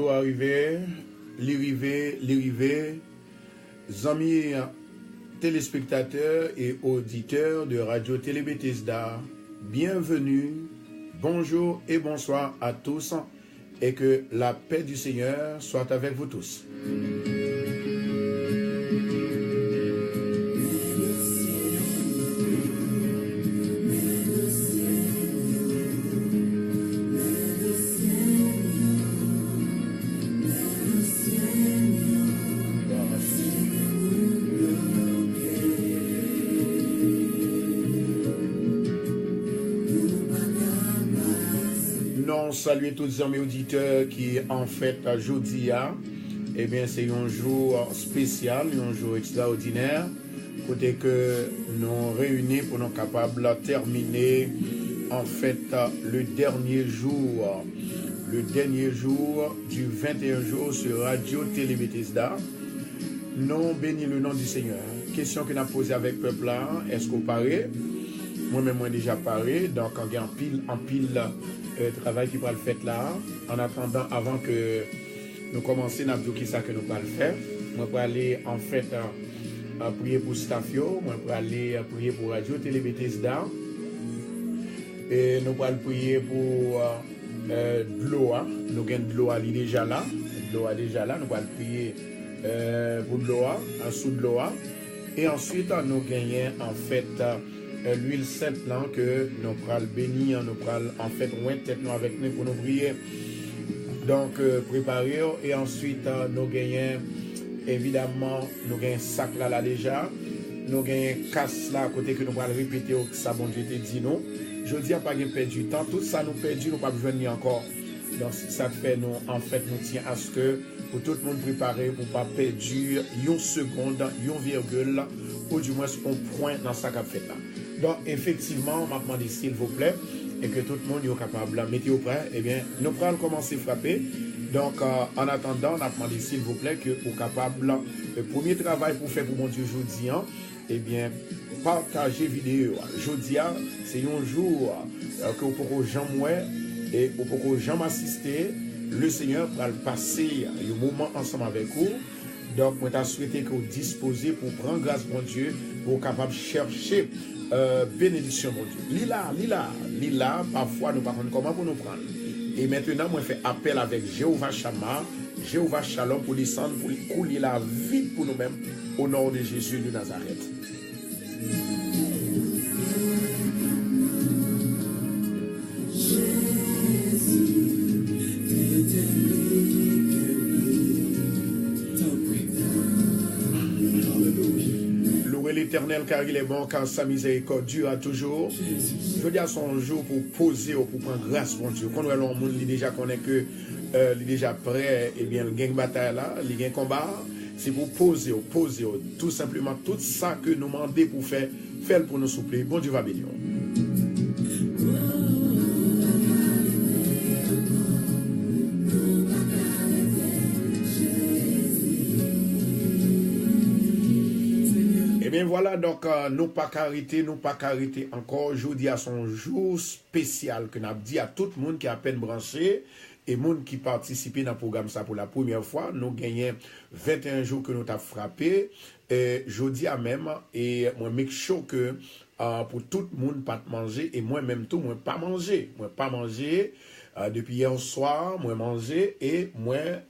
Arrivé, amis téléspectateurs et auditeurs de Radio Télé Bethesda, bienvenue, bonjour et bonsoir à tous et que la paix du Seigneur soit avec vous tous. Saluer tous les amis auditeurs qui en fait aujourd'hui, eh bien c'est un jour spécial, un jour extraordinaire, côté que nous réunis pour nous capables de terminer en fait le dernier jour du 21 jours sur Radio Télé Bethesda. Nous bénis le nom du Seigneur. Question que nous avons posée avec le peuple là, est-ce qu'on paraît? Moi-même, moi déjà parlé, donc on a en pile travail qui va le faire là. En attendant, avant que nous commencions, nous avons dit ça que nous allons le faire. Moi, pour aller en fait prier pour Stafio, moi, pour aller prier pour Radio Télé Bethesda. Et nous allons prier pour Gloa. Nous avons Gloa déjà là. Nous allons prier pour Gloa, en dessous de Gloa. Et ensuite, nous gagnons en fait l'huile sainte là que nous allons bénir, nous allons en fait moins tête nous avec nous pour nous prier. Donc préparer et ensuite nous gagnons évidemment nous gagnons sac là déjà, nous gagnons casse là à côté que nous allons répéter que ça bon Dieu te dit nous. Je dis pas gagner perdu du temps, tout ça nous perdu, nous pas besoin ni encore. Donc ça fait nous en fait nous tient à ce que pour tout le monde préparer pour pas perdre une seconde, une virgule ou du moins un point dans ça qu'a fait là. Donc, effectivement, on m'a demandé s'il vous plaît, et que tout le monde est capable de mettre au prêt, eh bien, nous allons commencer à frapper. Donc, en attendant, on a demandé s'il vous plaît, que vous capable, le premier travail pour faire pour mon Dieu aujourd'hui, eh bien, partager vidéo. Aujourd'hui, c'est un jour que vous pouvez jamais et vous pouvez jamais assister. Le Seigneur va le passer un moment ensemble avec vous. Donc, moi, je souhaité que vous disposez pour prendre grâce, mon Dieu, pour capable de chercher bénédiction, mon Dieu. Lila, parfois, nous ne savons pas comment pour nous prendre. Et maintenant, moi, je fais appel avec Jéhovah Shammah, Jéhovah Shalom, pour descendre, pour couler la vie pour nous-mêmes, au nom de Jésus de Nazareth. L'Éternel car il est bon, car sa miséricorde dure toujours. Je dis à son jour pour poser ou pour prendre grâce, mon Dieu. Quand on le monde déjà connaît que il est déjà prêt, et bien le gain bataille là, le gain combat, c'est pour poser, tout simplement tout ça que nous demandons pour faire pour nous souffler. Bon Dieu va bénir. Et voilà, donc, nous pas carité encore. Aujourd'hui à son jour spécial que nous avons dit à tout le monde qui a à peine branché. et monde qui participent dans le programme ça pour la première fois, nous gagnons 21 jours que nous avons frappé. Jeudi à même, et moi, make sure que pour tout le monde pas manger, et moi-même tout, moi pas manger. Moi pas manger depuis hier soir, moi manger, et moi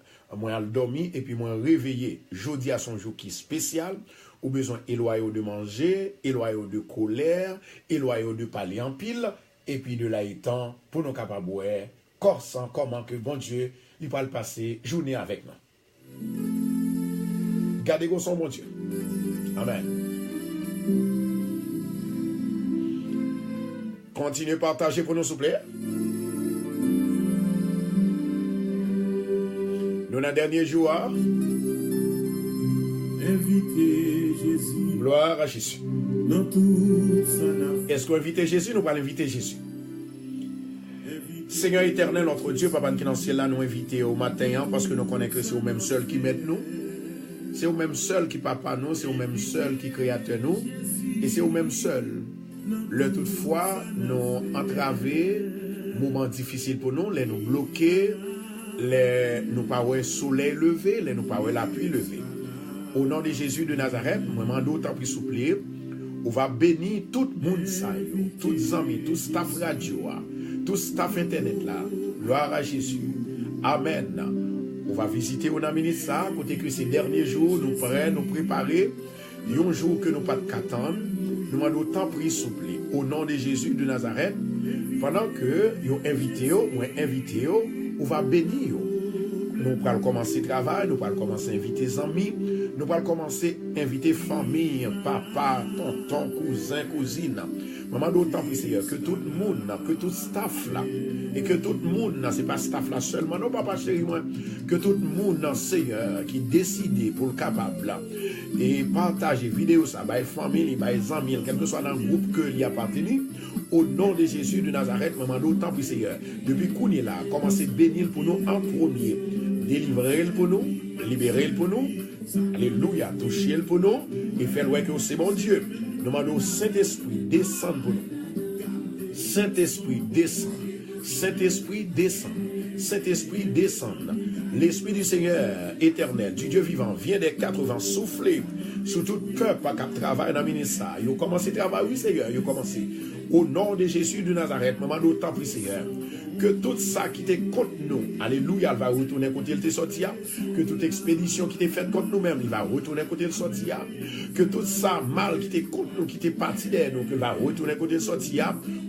dormi, et puis moi réveillé. Jeudi à son jour qui est spécial, ou besoin éloigner de manger, éloigner de colère, éloigner de parler en pile, et puis de là étant, pour nous capables de corps sans comment que bon Dieu, il va le passer journée avec nous. Gardez son bon Dieu. Amen. Continuez à partager pour nous, s'il vous plaît. Nous, dans le dernier jour, inviter Jésus. Gloire à Jésus. Dans toute son Est-ce qu'on invite Jésus? Nous allons inviter Jésus. Seigneur éternel, notre Dieu, Papa qui est dans le ciel, là, nous inviter au matin, parce que nous connaissons que c'est au même seul qui met nous. C'est au même seul qui papa nous, c'est au même seul qui créateur nous, et c'est au même seul. Le toutefois, nous entraver, moment difficile pour nous, les nous bloquer, les nous pas soleil levé, les nous pas la pluie levée. Au nom de Jésus de Nazareth, moi demande autant pour souffler, on va bénir tout le monde ça, tous les amis, tout staff radio, tout staff internet là. Gloire à Jésus. Amen. On va visiter au minute ça, côté que ces derniers jours, nous prêts, nous préparer, un jour que nous pas attendre, nous demandons autant prier souple. Au nom de Jésus de Nazareth, pendant que nous invitez, on va bénir. Nous allons commencer le travail, nous allons commencer à inviter les amis, nous allons commencer à inviter famille, papa, tonton, cousin, cousine. Maman d'autant plus Seigneur, que tout le monde, que tout staff là, et que tout le monde, c'est pas staff là seulement, non papa chéri moi, que tout le monde, Seigneur, qui décide pour le capable là, et partager vidéo ça, bah famille, bah amis, quel que soit dans le groupe que il y a appartenu, au nom de Jésus de Nazareth, maman d'autant plus Seigneur, depuis qu'on est là, commencez à bénir pour nous en premier, délivrer pour nous, libérer pour nous, alléluia, toucher pour nous, et faire ouais que c'est bon Dieu. Nous demandons au Saint-Esprit descendre pour nous. Saint-Esprit descend. Saint-Esprit descend. Saint-Esprit descend. L'Esprit du Seigneur éternel, du Dieu vivant, vient des 4 vents souffler sur tout peuple qui travaille dans le ministère. Ils ont commencé à travailler, oui Seigneur, ils ont commencé. Au nom de Jésus de Nazareth, maman d'autant plus Seigneur, que tout ça qui était contre nous, alléluia, il va retourner quand il était sorti, que toute expédition qui était faite contre nous-mêmes, il va retourner quand il est sorti, que tout ça mal qui était contre nous, qui était parti de nous, qu'il va retourner quand il est sorti,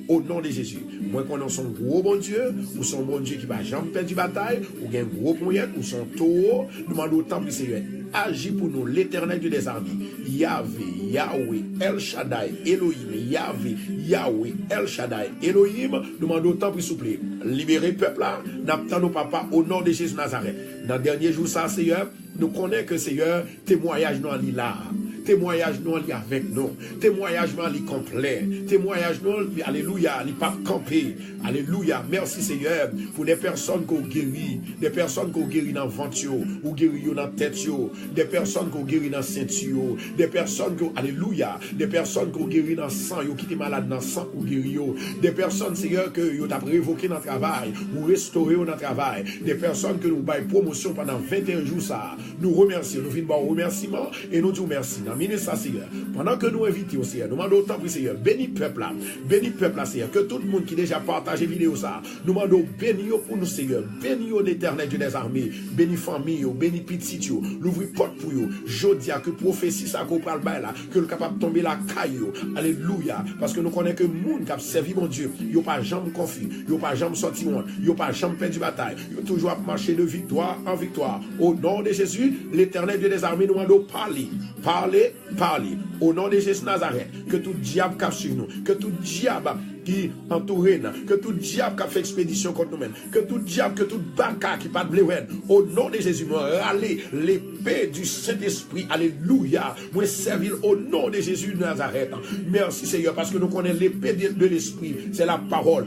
au nom de Jésus. Moi, qu'on son gros bon Dieu, ou son bon Dieu qui va jamais perdre une bataille, ou un gros poignet, ou son taureau, nous demandons autant plus Seigneur. Agis pour nous, l'éternel Dieu des armées, Yahvé, Yahweh, El Shaddai, Elohim, Yahvé, Yahweh, El Shaddai, Elohim, nous demandons autant plus souple. Libérer le peuple là, n'attendons nos papas au nom de Jésus de Nazareth. Dans le dernier jour, ça, Seigneur, nous connaissons que Seigneur, témoignage nous en là. Témoignage nous li avec nous. Témoignage nous li complet. Témoignage nous, alléluia, li pas campé. Alléluia. Merci Seigneur pour des personnes qu'on guérit, des personnes qu'on guérit dans le ventre, ou guérit dans la tête, des personnes qu'on guérit dans le ceinture, des personnes qu'on, alléluia, des personnes qu'on guérit dans le sang, qui étaient malades dans le sang, ou guérit, des personnes Seigneur que vous avez révoqué dans le travail, ou restauré dans le travail, des personnes que nous baillons promotion pendant 21 jours ça. Nous remercions, nous venons au remerciement et nous disons merci. Ça, Seigneur. Pendant que nous invitons, Seigneur, nous demandons autant, Seigneur, bénis peuple là, Seigneur, que tout le monde qui déjà partagé vidéo ça, nous demandons bénis pour nous, Seigneur, bénis l'éternel Dieu des armées, bénis famille, bénis petit, l'ouvrir porte pour vous, jodia, que prophétie ça qu'on parle là, que le capable de tomber la caille, alléluia, parce que nous connaissons que le monde qui a servi mon Dieu, il n'y a pas jamais confus, il n'y a pas jamais sorti monde, il n'y a pas jamais perdu bataille, il y a toujours marché de victoire en victoire. Au nom de Jésus, l'éternel Dieu des armées, nous demandons parler. Au nom de Jésus Nazareth, que tout diable qui suit nous, que tout diable qui entoure nous, que tout diable qui fait expédition contre nous-mêmes, que tout diable, que tout baka qui pas de blé, au nom de Jésus, moi râler l'épée du Saint-Esprit, alléluia, moi servir au nom de Jésus de Nazareth. Merci Seigneur, parce que nous connaissons l'épée de l'Esprit, c'est la parole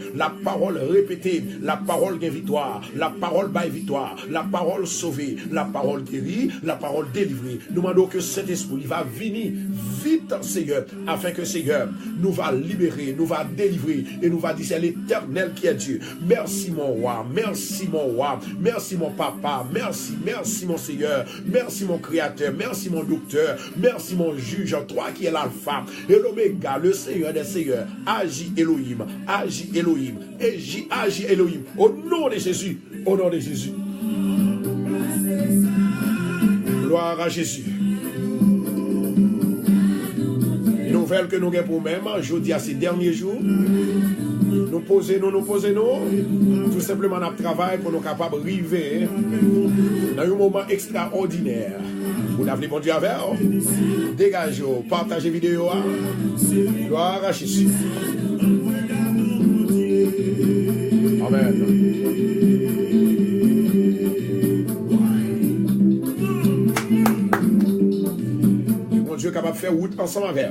répétée, la parole gagne victoire, la parole baille victoire, la parole sauvée, la parole guérie, la parole délivrée. Nous demandons que Saint-Esprit va venir vite, Seigneur, afin que Seigneur nous va libérer, nous va délivrer, ouvrir et nous va dire c'est l'Éternel qui est Dieu. Merci mon roi, merci mon roi, merci mon papa, merci, merci mon Seigneur, merci mon Créateur, merci mon docteur, merci mon juge, toi qui es l'alpha et l'oméga, le Seigneur des Seigneurs. Agis Elohim, agis Elohim, agis Elohim, au nom de Jésus, au nom de Jésus. Gloire à Jésus. Nouvelle que nous avons pour même, jeudi à ces derniers jours, nous posons, tout simplement notre travail pour nous capables de arriver dans un moment extraordinaire. Vous n'avez bon Dieu avec vous, dégagez, partagez la vidéo, gloire à Jésus. Amen. Dieu capable de faire route ensemble avec.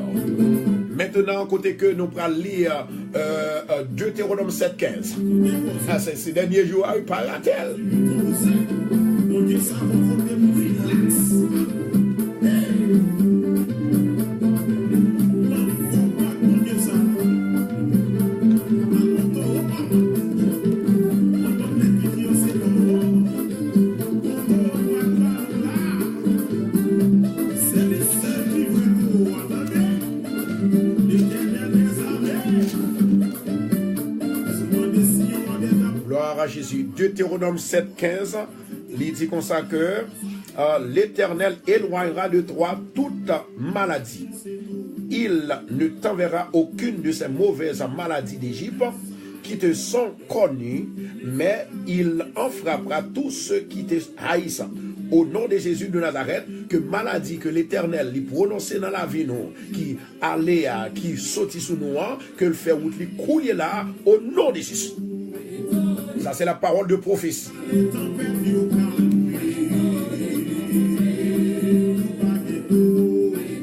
Maintenant, côté que nous allons lire Deutéronome 7,15. Ces derniers jours, il parle à tel. À Jésus. Deutéronome 7,15, il dit comme ça que l'Éternel éloignera de toi toute maladie. Il ne t'enverra aucune de ces mauvaises maladies d'Égypte qui te sont connues, mais il en frappera tous ceux qui te haïssent. Au nom de Jésus de Nazareth, que maladie que l'Éternel lui prononçait dans la vie, nous, qui allait, qui sautit sous nous, que le fait route lui couler là, au nom de Jésus. Ça, c'est la parole de prophétie.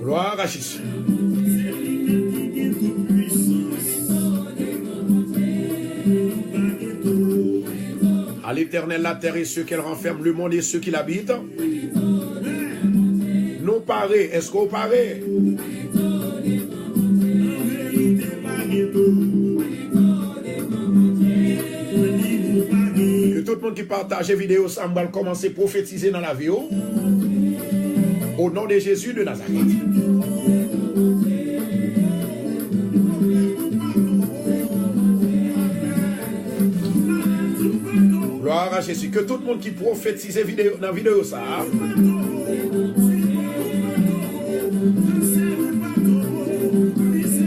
Gloire à Jésus. À l'Éternel, la terre et ceux qu'elle renferme, le monde et ceux qui l'habitent. Nous parés, est-ce qu'on paraît? Tout le monde qui partage la vidéo, ça va commencer à prophétiser dans la vie. Au nom de Jésus de Nazareth. Gloire à Jésus. Que tout le monde qui prophétise dans la vidéo, ça.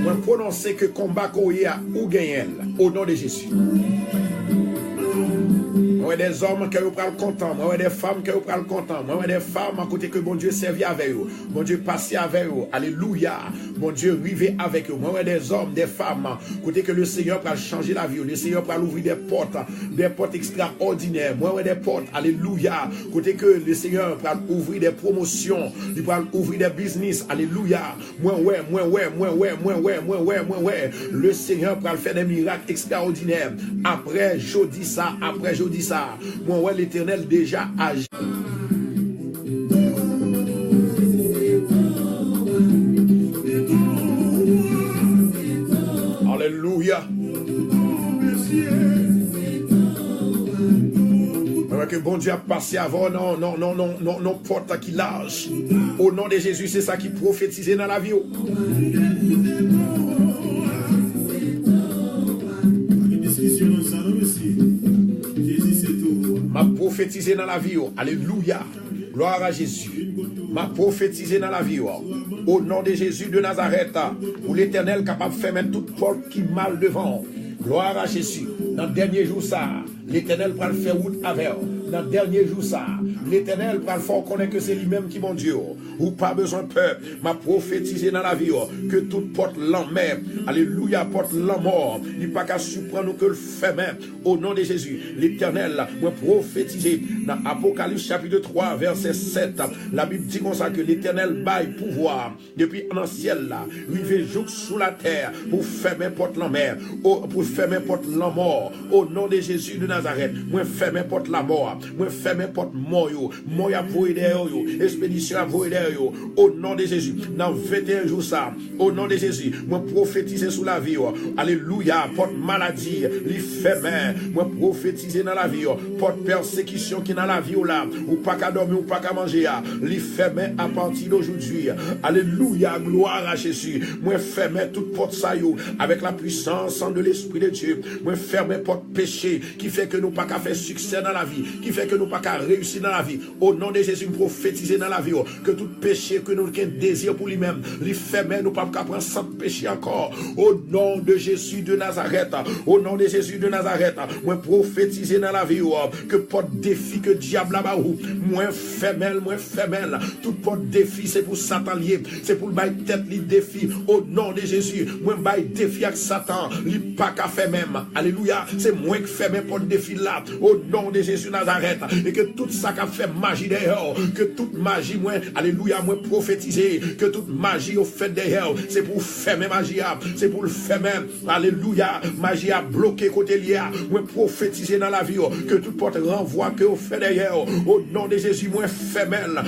On va prononcer que combat qu'on y a ou gagner au nom de Jésus. Moi, des hommes qui vous prennent content, moi, des femmes qui vous prennent content, moi, des femmes à côté que bon Dieu servi avec vous, bon Dieu passé avec vous, alléluia, bon Dieu rivé avec vous, moi, des hommes, des femmes, côté que le Seigneur va changer la vie, le Seigneur va ouvrir des portes extraordinaires, moi, des portes, alléluia, côté que le Seigneur va ouvrir des promotions, il va ouvrir des business, alléluia, le Seigneur va faire des miracles extraordinaires, après jeudi ça, moi, ouais, l'Éternel déjà agi. Alléluia. Que bon Dieu a passé avant, non, porte qui lâche. Au nom de Jésus, c'est ça qui prophétisait dans la vie. M'a prophétisé dans la vie. Alléluia. Gloire à Jésus. M'a prophétisé dans la vie. Au nom de Jésus de Nazareth. Pour l'Éternel capable de faire même toute porte qui mal devant. Gloire à Jésus. Dans le dernier jour, ça, l'Éternel va le faire route avec. Dans le dernier jour, ça, l'Éternel va le faire connaître que c'est lui-même qui est mon Dieu. Ou pas besoin de peur. M'a prophétisé dans la vie que toute porte l'enmer. Alléluia, porte l'enmort. Il n'y a pas qu'à surprendre que le fait même. Au nom de Jésus, l'Éternel m'a prophétisé dans Apocalypse chapitre 3, verset 7. La Bible dit comme ça que l'Éternel baille pouvoir depuis dans le ciel là, rivé jour sous la terre pour fermer porte l'enmer, pour fermer porte l'enmort. Au nom de Jésus de Nazareth, moi fermer porte la mort, moi fermer porte mort. mort yo a voyé derrière yo, expédition a voyé derrière yo, au nom de Jésus. Dans 21 jours ça, au nom de Jésus, moi prophétiser sous la vie yo. Alléluia, porte maladie, li fermé, moi prophétiser dans la vie yo, porte persécution qui dans la vie yo là, ou pas qu'à dormir ou pas qu'à manger ya, li fermé à partir d'aujourd'hui. Alléluia, gloire à Jésus. Moi fermé toute porte ça yo avec la puissance de l'Esprit de Dieu. Moi fermé porte péché qui fait que nous pas qu'à faire succès dans la vie, qui fait que nous pas qu'à réussir dans la vie. Au nom de Jésus, prophétiser dans la vie que tout péché que nous avons désir pour lui-même, lui fermé, nous pas qu'à prendre sans péché encore. Au nom de Jésus de Nazareth, au nom de Jésus de Nazareth, moi prophétiser dans la vie que porte défi que diable là-bas moi fermé, tout porte défi c'est pour Satan lié, c'est pour le bail tête li défi. Au nom de Jésus, moi bail défi avec Satan, li pas qu'à faire même. Alléluia, c'est moi qui fait même pour le défi là. Au nom de Jésus Nazareth, et que tout ça qui a fait magie derrière, que toute magie moi, alléluia, moi prophétiser, que toute magie au fait derrière, c'est pour faire même magie, c'est pour le faire même. Alléluia, magie a bloqué côté lié, moi prophétiser dans la vie, que toute porte renvoie que au fait derrière. Au nom de Jésus, moi femelle,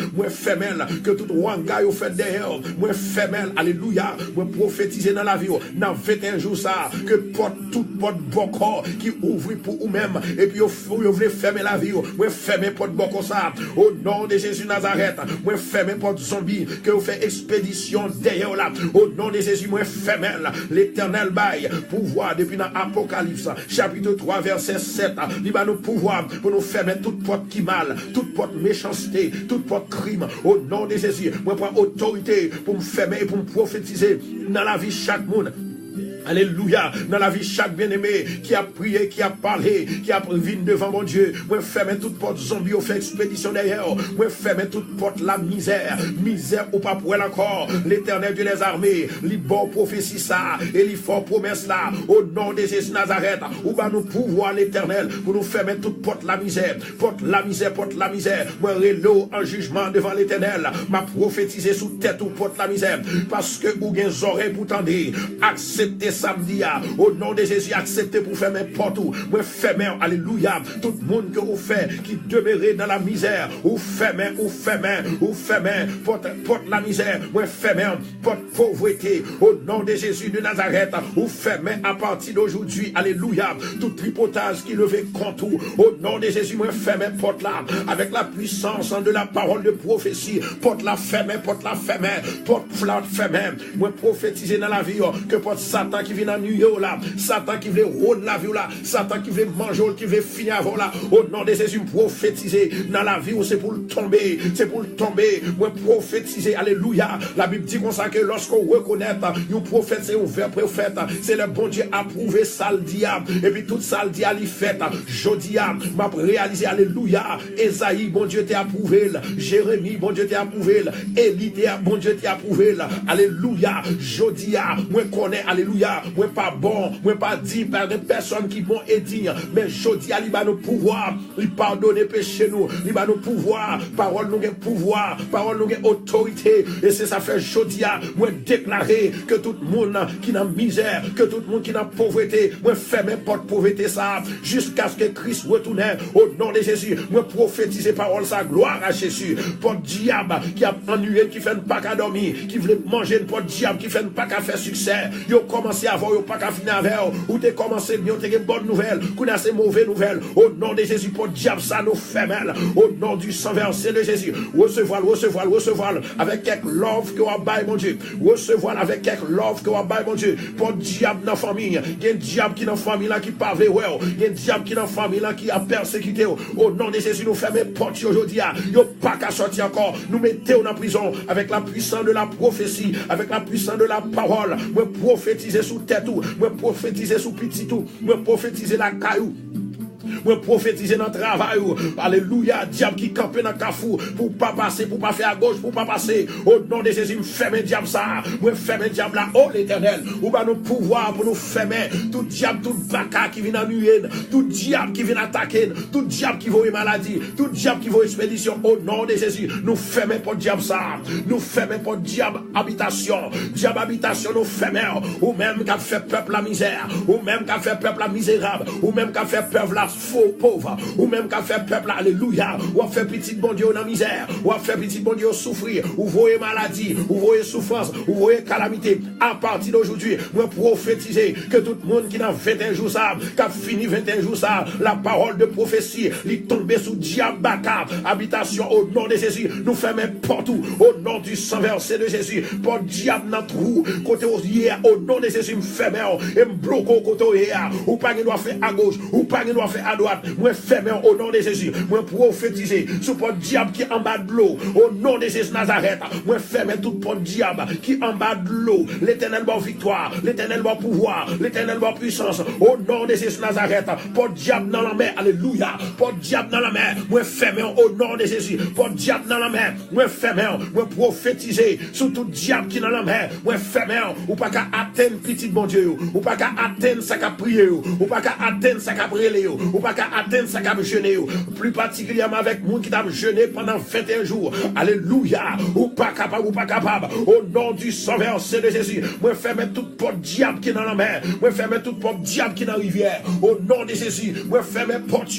que toute wanga au fait derrière, moi femelle, alléluia, moi prophétiser dans la vie, dans 21 jours ça, que porte toute porte bon corps qui ouvre pour vous-même, et puis vous voulez fermer la vie, moi fermer porte bon corps ça, au nom de Jésus Nazareth, moi fermer porte zombie, que vous faites expédition derrière là, au nom de Jésus, moi fermer l'éternel bail, pouvoir depuis dans Apocalypse, chapitre 3, verset 7, il va nous pouvoir pour nous fermer toute porte qui mal, toute porte méchanceté, toute porte crime, au nom de Jésus, moi prends autorité pour me fermer et pour me prophétiser dans la vie chaque monde. Alléluia, dans la vie chaque bien-aimé qui a prié, qui a parlé, qui a vu devant mon Dieu. Moi ferme toute porte zombie au fait expédition derrière. Moi ferme toute porte la misère ou pas pour elle encore. L'Éternel Dieu des armées, li bon prophétie ça et li fort promesse là au nom de Jésus Nazareth. Ou va nous pouvoir l'Éternel pour nous fermer toute porte la misère, porte la misère. Moi relo en jugement devant l'Éternel, m'a prophétisé sous tête ou porte la misère parce que ou gen oreilles pour tendre, acceptez samedi, au nom de Jésus, acceptez pour fermer partout. Moi, fermez, alléluia, tout le monde que vous faites, qui demeurait dans la misère, ou fermez, porte la misère, moi, fermez, porte pauvreté, au nom de Jésus de Nazareth, ou fermez à partir d'aujourd'hui, alléluia, tout tripotage qui levait contre vous, au nom de Jésus, moi, fermez, porte là, avec la puissance de la parole de prophétie, porte la fermez, moi, prophétiser dans la vie, que porte Satan qui vient en New York là, Satan qui veut rôder la vie là, Satan qui veut manger, qui veut finir avant là, au nom de Jésus, prophétiser dans la vie où c'est pour le tomber, moi prophétiser, alléluia. La Bible dit comme ça que lorsqu'on reconnaît un prophète, c'est un vrai prophète, c'est le bon Dieu approuvé ça le diable, et puis tout ça le diable il fait, Jodia m'a réalisé, alléluia, Esaïe, bon Dieu t'a approuvé, Jérémie, bon Dieu t'a approuvé, Élie, bon Dieu t'a approuvé, alléluia, Jodia, moi connais, alléluia, moi pas bon, moi pas dit par des personnes qui vont dire, mais Jodia, il va nous pouvoir, il pardonner péché nous, il va nous pouvoir, parole nous gain pouvoir, parole nous gain autorité, et c'est ça fait Jodia, moi déclarer que tout le monde qui dans misère, que tout le monde qui dans pauvreté, moi fermer porte pauvreté ça, jusqu'à ce que Christ retourne, au nom de Jésus, moi prophétiser parole sa gloire à Jésus, porte diable qui a ennuyé, qui fait pas qu'à dormir, qui voulait manger, porte diable qui fait pas qu'à faire succès, yo commencé avant, yo pas qu'à finir avec, ou t'es commencé bien, t'es une bonne nouvelle, qu'on a ces mauvaises nouvelles, au nom de Jésus, pour diable ça nous fait mal, au nom du sang versé de Jésus, recevoir, avec quelque love que on baille mon Dieu, recevoir avec quelque love que on baille mon Dieu, pour diable dans la famille, il y a un diable qui dans la famille là qui parle, il y a un diable qui dans la famille là qui a persécuté, au nom de Jésus, nous fermons porte aujourd'hui, yo pas qu'à sortir encore, nous mettons en prison, avec la puissance de la prophétie, avec la puissance de la parole, moi prophétiser sous tête tout, moi prophétiser sous petit tout, moi prophétiser la caillou. Moi prophétiser dans le travail, alléluia, diable qui campe dans le cafou, pour pas passer, pour pas faire à gauche, pour pas passer, au nom de Jésus, me ferme diable ça, moi ferme diable là, oh l'Éternel, ou va nous pouvoir pour nous fermer, tout diable, tout baka qui vient nuire, tout diable qui vient attaquer, tout diable qui veut maladie, tout diable qui veut expédition, au nom de Jésus, nous fermons pour diable ça, nous fermons pour diable habitation, nous fermons, ou même qu'a fait peuple la misère, ou même qu'a fait peuple la misérable, ou même qu'a fait peuple la faux pauvre, ou même qu'a fait peuple, alléluia, ou a fait petit bon Dieu dans la misère, ou a fait petit bon Dieu souffrir, ou voyez maladie, ou voyez souffrance, ou voyez calamité. À partir d'aujourd'hui, moi prophétiser que tout le monde qui n'a 21 jours ça, qui a fini 21 jours ça, la parole de prophétie, il tombe sous diable baka, habitation au nom de Jésus, nous fermons partout, au nom du sang versé de Jésus, pour diable dans trou, côté hier, au nom de Jésus, me ferme, et me bloque au côté hier, ou pas qu'il doit faire à gauche, ou pas qu'il doit faire à droite, moi ferme au nom de Jésus, moi prophétiser, sous pour diable qui est en bas de l'eau, au nom de Jésus Nazareth, moi ferme tout pour diable qui est en bas de l'eau, l'éternel bon victoire, l'éternel bon pouvoir, l'éternel bon puissance, au nom de Jésus Nazareth, pour diable dans la mer, alléluia, pour diable dans la mer, moi ferme au nom de Jésus, pour diable dans la mer, moi ferme, moi prophétiser, sur tout diable qui est dans la mer, moi ferme, ou pas qu'à atteindre petit bon Dieu, ou pas qu'à atteindre ça qu'à prier, ou pas qu'à atteindre ça qu'à brûler, ou pas qu'à atteindre ça qu'à jeûner, plus particulièrement avec moi qui t'a jeûné pendant 21 jours, alléluia, ou pas capable, au nom du sang versé de Jésus, moi ferme toute porte diable qui est dans la mer, moi ferme toute porte diable qui est dans la rivière, au nom de Jésus, moi ferme porte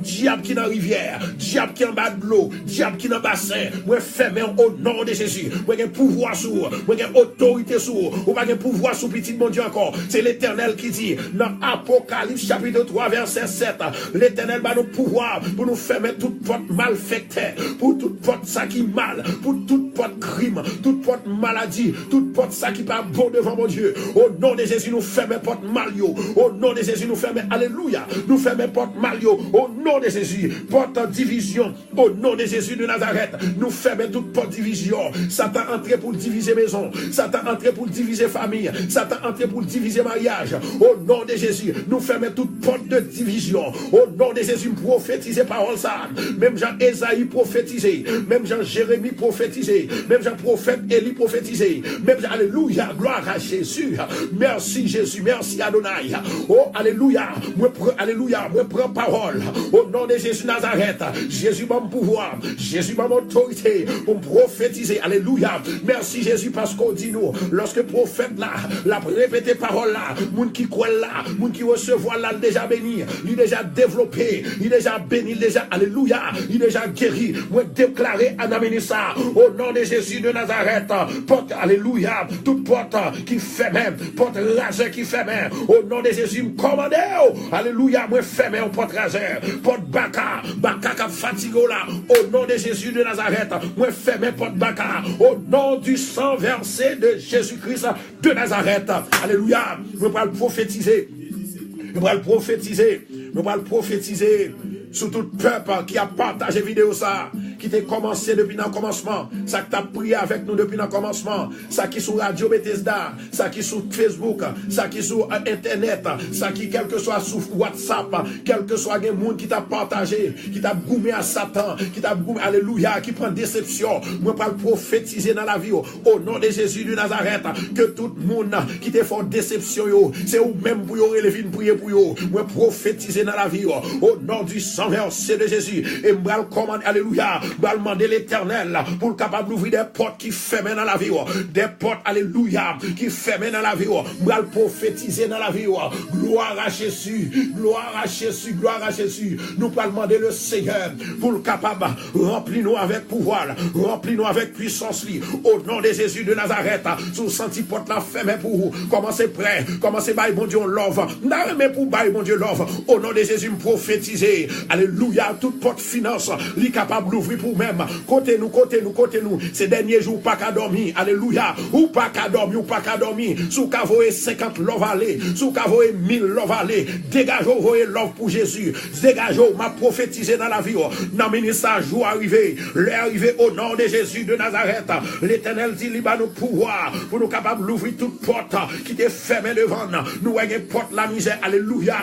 diable qui est dans la rivière, diable qui est en bas de l'eau, diable qui est dans le bassin, moi ferme au nom de Jésus, moi j'ai pouvoir sur, moi j'ai autorité sur, ou pas j'ai pouvoir sur petit mon Dieu encore, c'est l'Éternel qui dit, dans Apocalypse chapitre 3 verset 7, l'Éternel va nous pouvoir pour nous fermer toute porte malfectée, pour toute porte ça qui mal, pour toute porte crime, toute porte maladie, toute porte ça qui pas bon devant mon Dieu, au nom de Jésus nous fermons porte malio, au nom de Jésus nous fermons, alléluia, nous fermons porte malio, au nom de Jésus, porte division, au nom de Jésus de Nazareth, nous fermons toute porte division, Satan entré pour diviser maison, Satan entré pour diviser famille, Satan entré pour diviser mariage, au nom de Jésus, nous fermons toute porte de division, au nom de Jésus, prophétiser parole ça, même Jean Esaïe prophétisé, même Jean Jérémie prophétisé, même Jean prophète Élie prophétisé, même Jean, alléluia, gloire à Jésus, merci Jésus, merci Adonai, oh alléluia, moi prends parole, au nom de Jésus Nazareth, Jésus m'a pouvoir, Jésus m'a autorité pour prophétiser, alléluia, merci Jésus parce qu'on dit nous, lorsque prophète là, la répété parole là, moun qui croit là, moun qui recevoir là, déjà béni, il déjà développé, il déjà béni, déjà, alléluia, il déjà guéri, moi déclaré, amener ça, au nom de Jésus de Nazareth, porte, alléluia, toute porte qui fait même, porte raser qui fait même, au nom de Jésus, me commandez, alléluia, moi fait même, porte raser, porte baka qui fatigue là, au nom de Jésus de Nazareth, moi fait même, porte baka, au nom du sang versé de Jésus-Christ de Nazareth, alléluia, je vais le prophétiser, je vais le prophétiser sur tout peuple qui a partagé vidéo ça, qui t'a commencé depuis le commencement, ça qui t'a prié avec nous depuis le commencement, ça qui sur Radio Bethesda, ça qui sur Facebook, ça qui sur Internet, ça qui quel que soit sur WhatsApp, quel que soit les monde qui t'a partagé, qui t'a goumé à Satan, qui t'a goumé, alléluia, qui prend déception, moi pas le prophétiser dans la vie, au nom de Jésus de Nazareth, que tout le monde qui t'a fait déception, c'est ou même pour y lever prier pour yo, moi prophétiser dans la vie, au nom du sang versé de Jésus, et moi le commande, alléluia, va demander l'Éternel pour capable d'ouvrir des portes qui ferment dans la vie, des portes, alléluia, qui ferment dans la vie, va le prophétiser dans la vie, gloire à Jésus, gloire à Jésus, gloire à Jésus, nous va demander le Seigneur pour le capable remplir nous avec pouvoir, remplir nous avec puissance, au nom de Jésus de Nazareth, sous senti porte la ferme pour vous, commencez prêt, commencez by bon Dieu love, n'arrêtez pour by bon Dieu love, au nom de Jésus me prophétiser, alléluia, toute porte finance, li capable d'ouvrir pour même, côté nous, ces derniers jours, pas qu'à dormir, alléluia, ou pas qu'à dormir, sous qu'à voyer 50 love aller, sous qu'à voyer 1000 love aller, dégageons voyer love pour Jésus, dégageons, m'a prophétisé dans la vie, n'amenez ça, jour arrivé, l'heure arrivé au nom de Jésus de Nazareth, l'Éternel dit, il va nous pouvoir, pour nous capables d'ouvrir toute porte qui était fermée devant nous, voyons porte la misère, alléluia,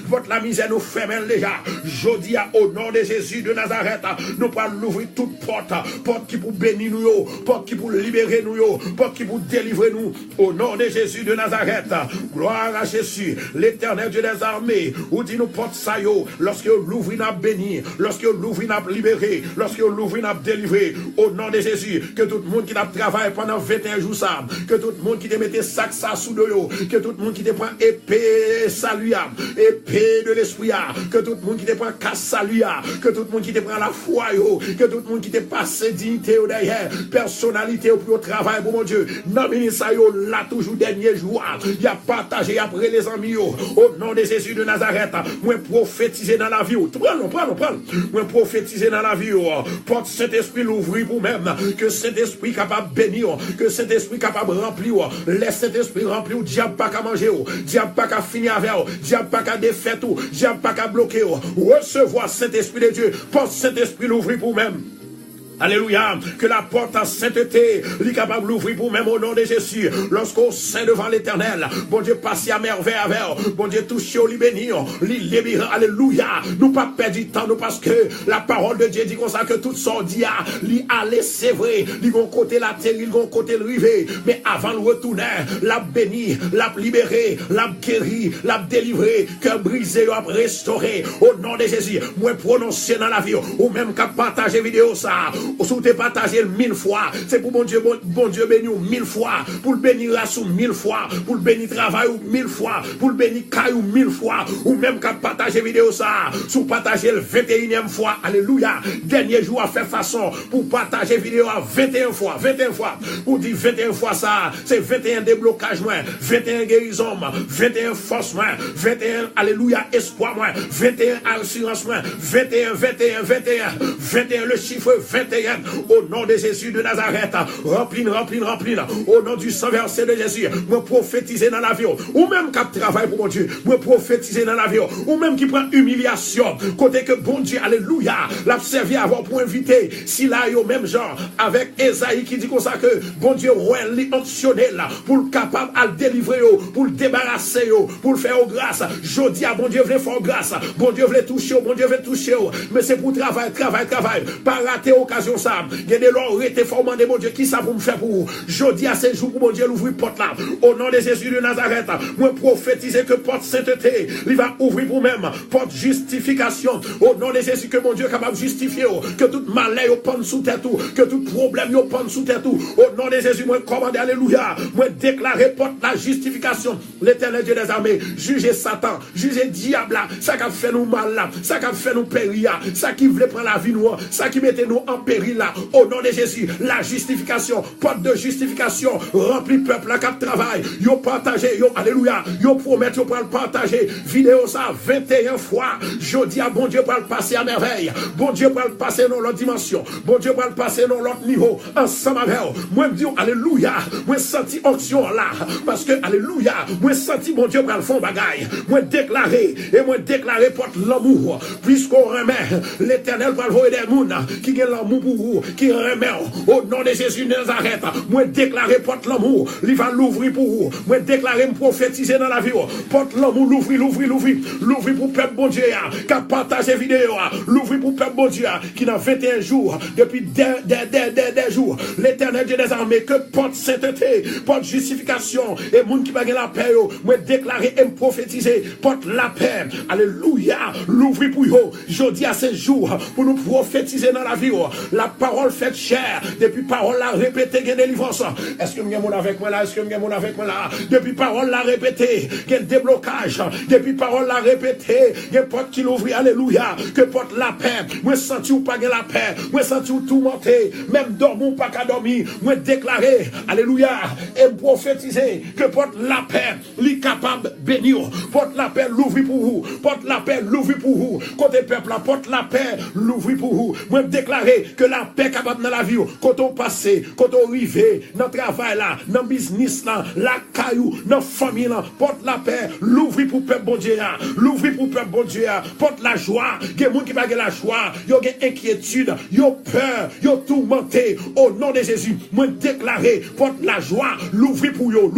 porte la misère nous ferme déjà, je dis au nom de Jésus de Nazareth, Nazareth, nous parlons l'ouvrir toute porte qui pour bénir nous, porte qui pour libérer nous, porte qui pour délivrer nous, au nom de Jésus de Nazareth. Gloire à Jésus, l'Éternel Dieu des armées, où dit nous porte ça yo, lorsque l'ouvrir n'a béni, lorsque l'ouvrir n'a libéré, lorsque l'ouvrir n'a délivré, au nom de Jésus, que tout le monde qui n'a travaillé pendant 21 jours ça, que tout le monde qui te mette sac ça sous de yo, que tout le monde qui te prend épée saluable, épée de l'esprit, que tout le monde qui te prend casse saluable, que tout le monde qui te prend la foi yo, que tout le monde qui te passe dignité au derrière, personnalité au plus travail pour mon Dieu, non ministre yo là toujours dernier jour, il y a partagé après les amis yo, au nom de Jésus de Nazareth, moi prophétiser dans la vie, prends, moi prophétiser dans la vie, porte cet esprit l'ouvrir pour même, que cet esprit capable bénir, que cet esprit capable remplir, laisse cet esprit remplir, diable pas qu'à manger, diable pas qu'à finir avec, diable pas qu'à défaire tout, diable pas qu'à bloquer, recevoir cet esprit de Dieu, porte cet esprit l'ouvrir pour même. Alléluia, que la porte à sainteté, est capable d'ouvrir pour même au nom de Jésus. Lorsqu'on saint devant l'Éternel, bon Dieu passe à merveille avec, bon Dieu touche au libénir, libérer, alléluia. Nous pas perdre du temps, nous parce que la parole de Dieu dit comme ça que tout son dia, li aller c'est vrai, li gon côté la terre, li gon côté le rivé, mais avant le retourner, la béni, la libéré, la guéri, la délivré, que brisé, la restauré, au nom de Jésus. Moi prononcer dans la vie, ou même qu'à partager vidéo ça. Ou si tu partages 1000 fois, c'est pour bon Dieu bénir 1000 fois, pour le bénir la sous 1000 fois, pour le bénir travail ou 1000 fois, pour le bénir caillou 1000 fois, ou même qu'à partager vidéo ça, sous partager le 21e fois, alléluia, dernier jour à faire façon, pour partager vidéo à 21 fois, pour dire 21 fois ça, c'est 21 déblocage moins, 21 guérison moins, 21 force moins, 21, alléluia, espoir moins, 21 assurance moins, 21, le chiffre 21, au nom de Jésus de Nazareth, remplis, au nom du sang versé de Jésus, moi prophétiser dans la vie, ou même qui travaille pour mon Dieu, moi prophétiser dans la vie, ou même qui prend humiliation, côté que bon Dieu, alléluia, l'a servi à avoir pour inviter, si là, yo même genre, avec Esaïe qui dit comme ça que bon Dieu, ouais, l'optionnel là, pour le capable à le délivrer, pour le débarrasser, pour le faire grâce, je dis à bon Dieu, veut faire grâce, bon Dieu, veut toucher, mais c'est pour travail, pas rater occasion ça, il y a des lois été formant de mon Dieu, qui ça pour me faire pour vous, je dis à ces jours pour mon Dieu, l'ouvrir porte là, au nom de Jésus de Nazareth, moi prophétiser que porte sainteté, il va ouvrir pour même, porte justification, au nom de Jésus que mon Dieu est capable de justifier, que tout malheur au pan sous tête, que tout problème au pan sous tête, au nom de Jésus, moi commande, alléluia, moi déclarer porte la justification, l'Éternel Dieu des armées, juger Satan, juger diable là, ça qui a fait nous mal là, ça qui a fait nous périr, ça qui voulait prendre la vie nous, ça qui mettait nous en péril là, au nom de Jésus, la justification, porte de justification, rempli peuple là qui travaille, yo partagé, yo alléluia, yo promet, yo pour le partager, vidéo ça 21 fois, je dis à bon Dieu pour le passer à merveille, bon Dieu pour le passer dans l'autre dimension, bon Dieu pour le passer dans l'autre niveau, ensemble avec moi me dis alléluia, moi senti onction là, parce que alléluia, moi senti bon Dieu pour le fond bagaille, moi déclarer porte l'amour, puisqu'on remet l'Éternel pour le voir des mouns qui gagne l'amour pour vous, qui remet au nom de Jésus de Nazareth, moi déclarer porte l'amour, il va l'ouvrir pour vous, moi déclarer me prophétiser dans la vie, porte l'amour, l'ouvrir pour peuple bon Dieu, qui a partagé vidéo, l'ouvrir pour peuple bon Dieu, qui dans 21 jours, depuis des jours, l'Éternel Dieu des armées, que porte sainteté, porte justification, et moun qui va gagner la paix, moi déclarer et me prophétiser, porte la paix, alléluia, l'ouvrir pour vous, je dis à ces jours, pour nous prophétiser dans la vie, la parole faite chair, depuis parole la répétée, il y a délivrance. Est-ce que vous avez avec moi là? Depuis parole la répétée, il y a déblocage, depuis parole la répétée, il y a porte qui l'ouvre, alléluia, que porte la paix, moi senti ou pas la paix, moi senti ou tout monter, même dormir ou pas qu'à dormir, moi déclarer, alléluia, et prophétiser, que porte la paix, li capable de bénir, porte la paix, l'ouvrir pour vous, porte la paix, l'ouvrir pour vous, côté peuple, la porte la paix, l'ouvrir pour vous, moi déclarer que la paix capable dans la vie, quand on passe passé, côté arrivé, dans travail là, dans business là, la caillou, dans famille là, porte la paix, l'ouvrir pour peuple bon Dieu, l'ouvrir pour peuple bon Dieu, porte la joie, il y a des gens qui pas la joie, il y a une inquiétude, il y a peur, il y a tourmenté, au nom de Jésus, moi déclarer, porte la joie, l'ouvrir pour eux,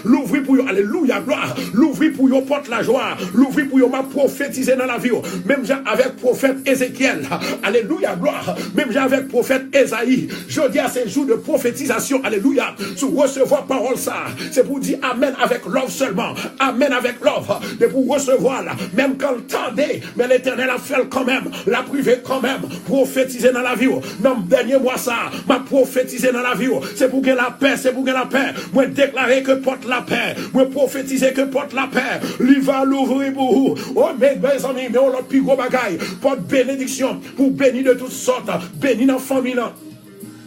l'ouvrir pour eux, alléluia, gloire, l'ouvrir pour eux, porte la joie, l'ouvrir pour eux, m'a prophétisé dans la vie, même avec prophète Ézéchiel, alléluia, gloire, même avec prophète Esaïe, je dis à ces jours de prophétisation, alléluia, tu recevoir parole ça, c'est pour dire amen avec l'offre seulement, amen avec l'offre, de pour recevoir là, même quand le tendait, mais l'éternel a fait quand même, l'a privé quand même, prophétiser dans la vie, dans le dernier mois ça, m'a prophétisé dans la vie, c'est pour que la paix, c'est pour que la paix, moi déclarer que porte la paix, moi prophétiser que porte la paix, lui va l'ouvrir pour vous, oh mes amis, mais on l'a plus gros bagaille, porte bénédiction, pour bénir de toutes sortes, bénir dans la famille,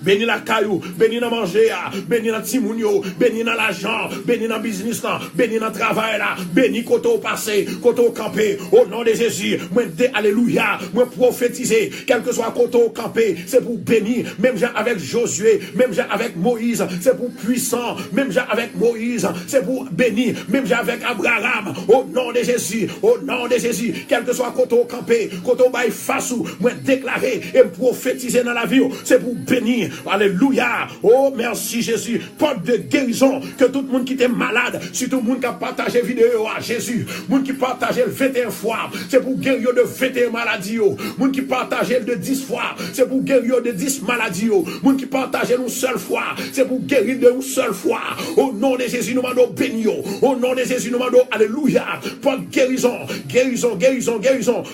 béni la caillou, béni dans manger, béni dans timounio, béni dans l'argent, béni dans business, béni dans travail là, béni côté au passé, côté au campé, au nom de Jésus, moi alléluia, moi prophétiser, quel que soit côté au campé, c'est pour bénir, même avec Josué, même avec Moïse, c'est pour puissant, même avec Moïse, c'est pour bénir, même avec Abraham, au nom de Jésus, quel que soit côté au campé, côté au bail face ou, moi déclarer et prophétiser dans la vie, c'est pour bénir. Alléluia. Oh, merci Jésus. Porte de guérison. Que tout le monde qui était malade, surtout le monde qui a partagé vidéo à Jésus, le monde qui partage le 21 fois, c'est pour guérir de 21 maladies. Le monde qui partage de 10 fois, c'est pour guérir de 10 maladies. Le monde qui partage une seule fois, c'est pour guérir de une seule fois. Au nom de Jésus, nous demandons béni. Au nom de Jésus, nous demandons alléluia. Porte guérison.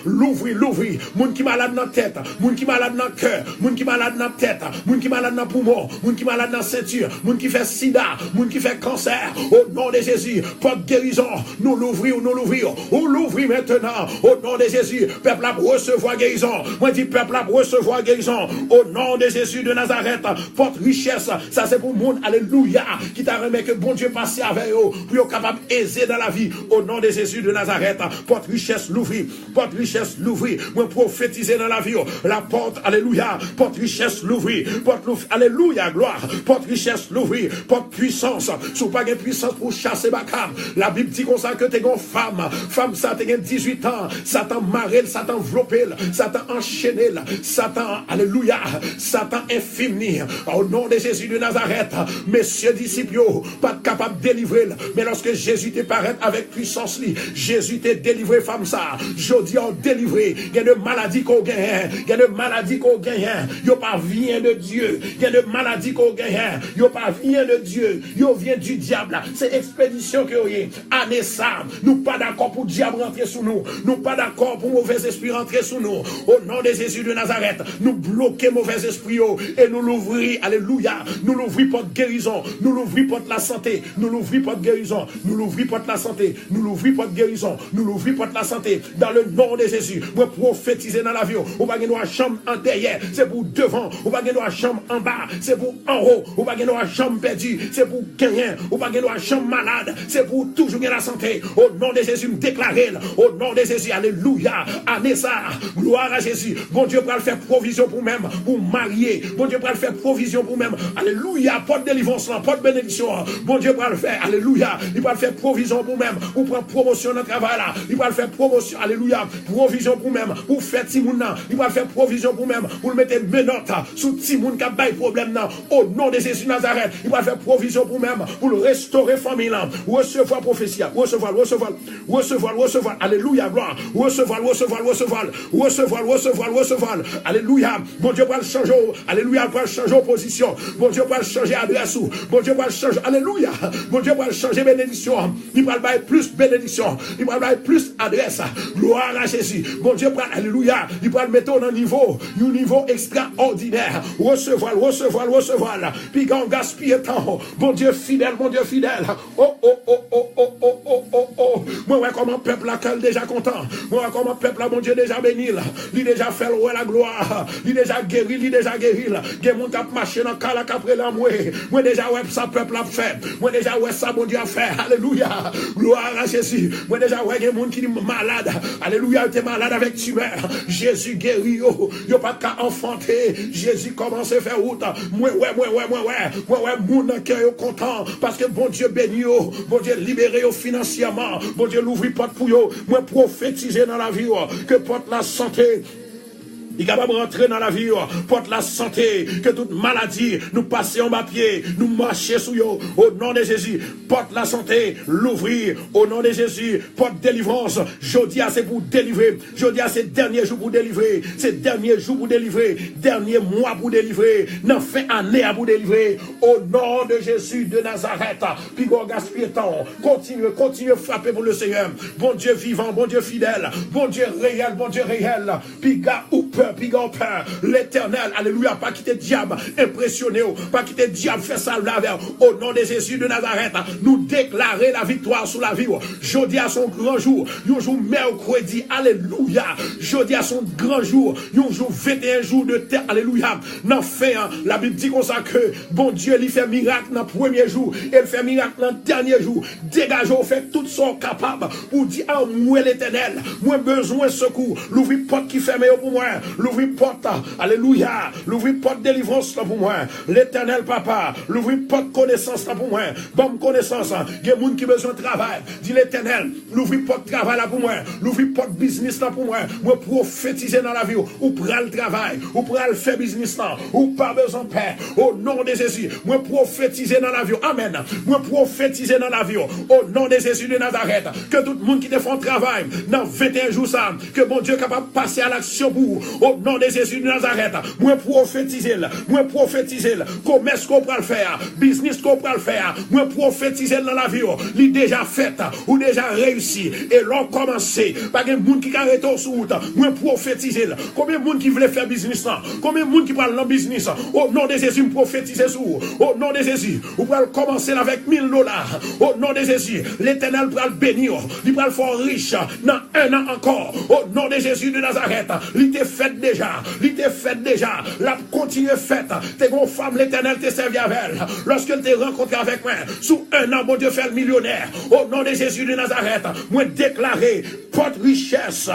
L'ouvrir. Le monde qui est malade dans la tête, le monde qui est malade dans le cœur, le monde qui est malade dans la tête, le monde qui est malade dans le poumon, moun qui malade dans la ceinture, moun qui fait sida, moun qui fait cancer, au nom de Jésus, porte guérison, nous l'ouvrir maintenant, au nom de Jésus, peuple a recevoir guérison, moi dis peuple a recevoir guérison, au nom de Jésus de Nazareth, porte richesse, ça c'est pour moun, alléluia, qui t'a remis que bon Dieu passe avec eux, pour être capable aiser dans la vie, au nom de Jésus de Nazareth, porte richesse l'ouvrir, moi prophétiser dans la vie, la porte, alléluia, porte richesse l'ouvrir, porte l'ouvrir, alléluia, gloire, porte richesse l'ouvrir, porte puissance, sous pas de puissance pour chasser Bakam. La Bible dit comme ça que t'es une femme ça t'es 18 ans, Satan marré, Satan enveloppé, Satan enchaîné, Satan, alléluia, Satan infini, au nom de Jésus de Nazareth, messieurs disciples, pas capable de délivrer, mais lorsque Jésus te paraît avec puissance, Jésus t'a délivré, femme ça, je dis en délivré, il y a de maladies qu'on gagne, il pas vient de Dieu, il y a de maladies qu'on gagne, il pas vient de Dieu, il vient du diable, c'est expédition que vous avez, année ça, nous pas d'accord pour le diable rentrer sous nous pas d'accord pour mauvais esprit rentrer sous nous, au nom de Jésus de Nazareth, nous bloquer mauvais esprit et nous l'ouvrir, alléluia, nous l'ouvrir porte guérison, nous l'ouvrir porte la santé, nous l'ouvrir porte guérison, nous l'ouvrir porte la santé, nous l'ouvrir porte guérison, nous l'ouvrir porte la santé, dans le nom de Jésus, moi prophétiser dans la vie, ou pas gagner chambre en derrière, c'est pour devant, ou pas gagner chambre en bas, c'est pour en haut, ou pas gagner chambre perdue, c'est pour gagner, ou pas gagner chambre malade, c'est pour toujours gagner la santé, au nom de Jésus, me déclarer, au nom de Jésus, alléluia, année ça, gloire à Jésus, bon Dieu va le faire provision pour même, pour marier, bon Dieu va le faire provision pour même, alléluia, porte délivrance, porte bénédiction, bon Dieu va le faire, alléluia, il va le faire provision pour même, pour prendre promotion dans le travail là, il va le faire promotion, alléluia, provision pour même, pour faire Timouna, il va le faire provision pour même, pour le mettre menotte sous Timoun qui a pas de problème là, au nom de Jésus Nazareth, il va faire provision pour même, pour le restaurer famille là, recevoir prophétie, recevoir, alléluia, gloire, recevoir, alléluia, bon Dieu va le changer, alléluia, va le changer opposition, bon Dieu va le changer adresse, bon Dieu va le changer, alléluia, bon Dieu va le changer bénédiction, il va le bailler plus bénédiction, il va le bailler plus adresse, gloire à Jésus, bon Dieu va, alléluia, il va le mettre au niveau extraordinaire, recevoir, puis quand on gaspille temps, bon Dieu fidèle, moi ouais comment peuple là déjà content, moi comment peuple là mon Dieu déjà béni, il déjà fait la gloire, il déjà guéri, gen moun k'ap marcher dans kala qu'après la moi déjà ouais ça peuple a fait, moi déjà ouais ça bon Dieu a fait, alléluia, gloire à Jésus, moi déjà ouais gen moun qui malade, alléluia, t'es malade avec tumeur, Jésus guéri yo pas qu'à enfanter, Jésus commence à fait route. Moi, mon cœur est content parce que bon Dieu béni, bon Dieu libéré financièrement, bon Dieu l'ouvre porte pour eux. Moi, prophétiser dans la vie, que porte la santé. Il est capable de rentrer dans la vie, porte la santé, que toute maladie, nous passer en bas pied, nous marcher sous eux, au nom de Jésus, porte la santé, l'ouvrir, au nom de Jésus, porte délivrance, jeudi c'est pour délivrer, jeudi c'est dernier jour pour délivrer, c'est dernier jour pour délivrer, dernier mois pour délivrer, non fin année pour délivrer, au nom de Jésus de Nazareth, puis on gaspille temps, continue à frapper pour le Seigneur, bon Dieu vivant, bon Dieu fidèle, bon Dieu réel, puis gars ou peur, l'éternel, alléluia, pas quitter diable, impressionné, pas quitter diable, fait ça là, au nom de Jésus de Nazareth, nous déclarer la victoire sur la vie, jeudi à son grand jour, un jour mercredi, alléluia, jeudi à son grand jour, un jour 21 jours de terre, alléluia, dans fin, la Bible dit comme ça que, bon Dieu, il fait miracle dans le premier jour, et il fait miracle dans le dernier jour, dégageons, fait tout son capable, pour dire, ah, moi l'éternel, moi besoin de secours, l'ouvrir porte qui ferme pour moi, l'ouvrir porte, alléluia, l'ouvrir porte délivrance là pour moi, l'éternel papa, l'ouvrir porte connaissance là pour moi, bonne connaissance, il y a des gens qui ont besoin de travail, dit l'éternel, l'ouvrir porte travail là pour moi, l'ouvrir porte business là pour moi, moi prophétiser dans la vie, ou prendre le travail, ou prendre le faire business là, ou pas besoin de paix, au nom de Jésus, moi prophétiser dans la vie, amen, moi prophétiser dans la vie, au nom de Jésus de Nazareth, que tout le monde qui te fait un travail, dans 21 jours ça, que bon Dieu est capable de passer à l'action pour au nom de Jésus de Nazareth, moi prophétiser, commerce qu'on peut le faire, business qu'on peut le faire, moi prophétiser dans la vie, il déjà fait, ou déjà réussi, et l'on commencé, pas de monde qui arrête au route, moi prophétiser, combien de monde qui voulait faire business, combien de monde qui parle dans business, au nom de Jésus, prophétiser sur, au nom de Jésus, vous pouvez commencer avec $1000, au nom de Jésus, l'éternel va le bénir, il va le faire riche, dans un an encore, au nom de Jésus de Nazareth, il te fait déjà, la continue faite, t'es une femme, l'éternel te servi avec elle, lorsqu'elle te rencontré avec moi, sous un an, mon Dieu fait le millionnaire, au nom de Jésus de Nazareth, moi déclarer, porte richesse,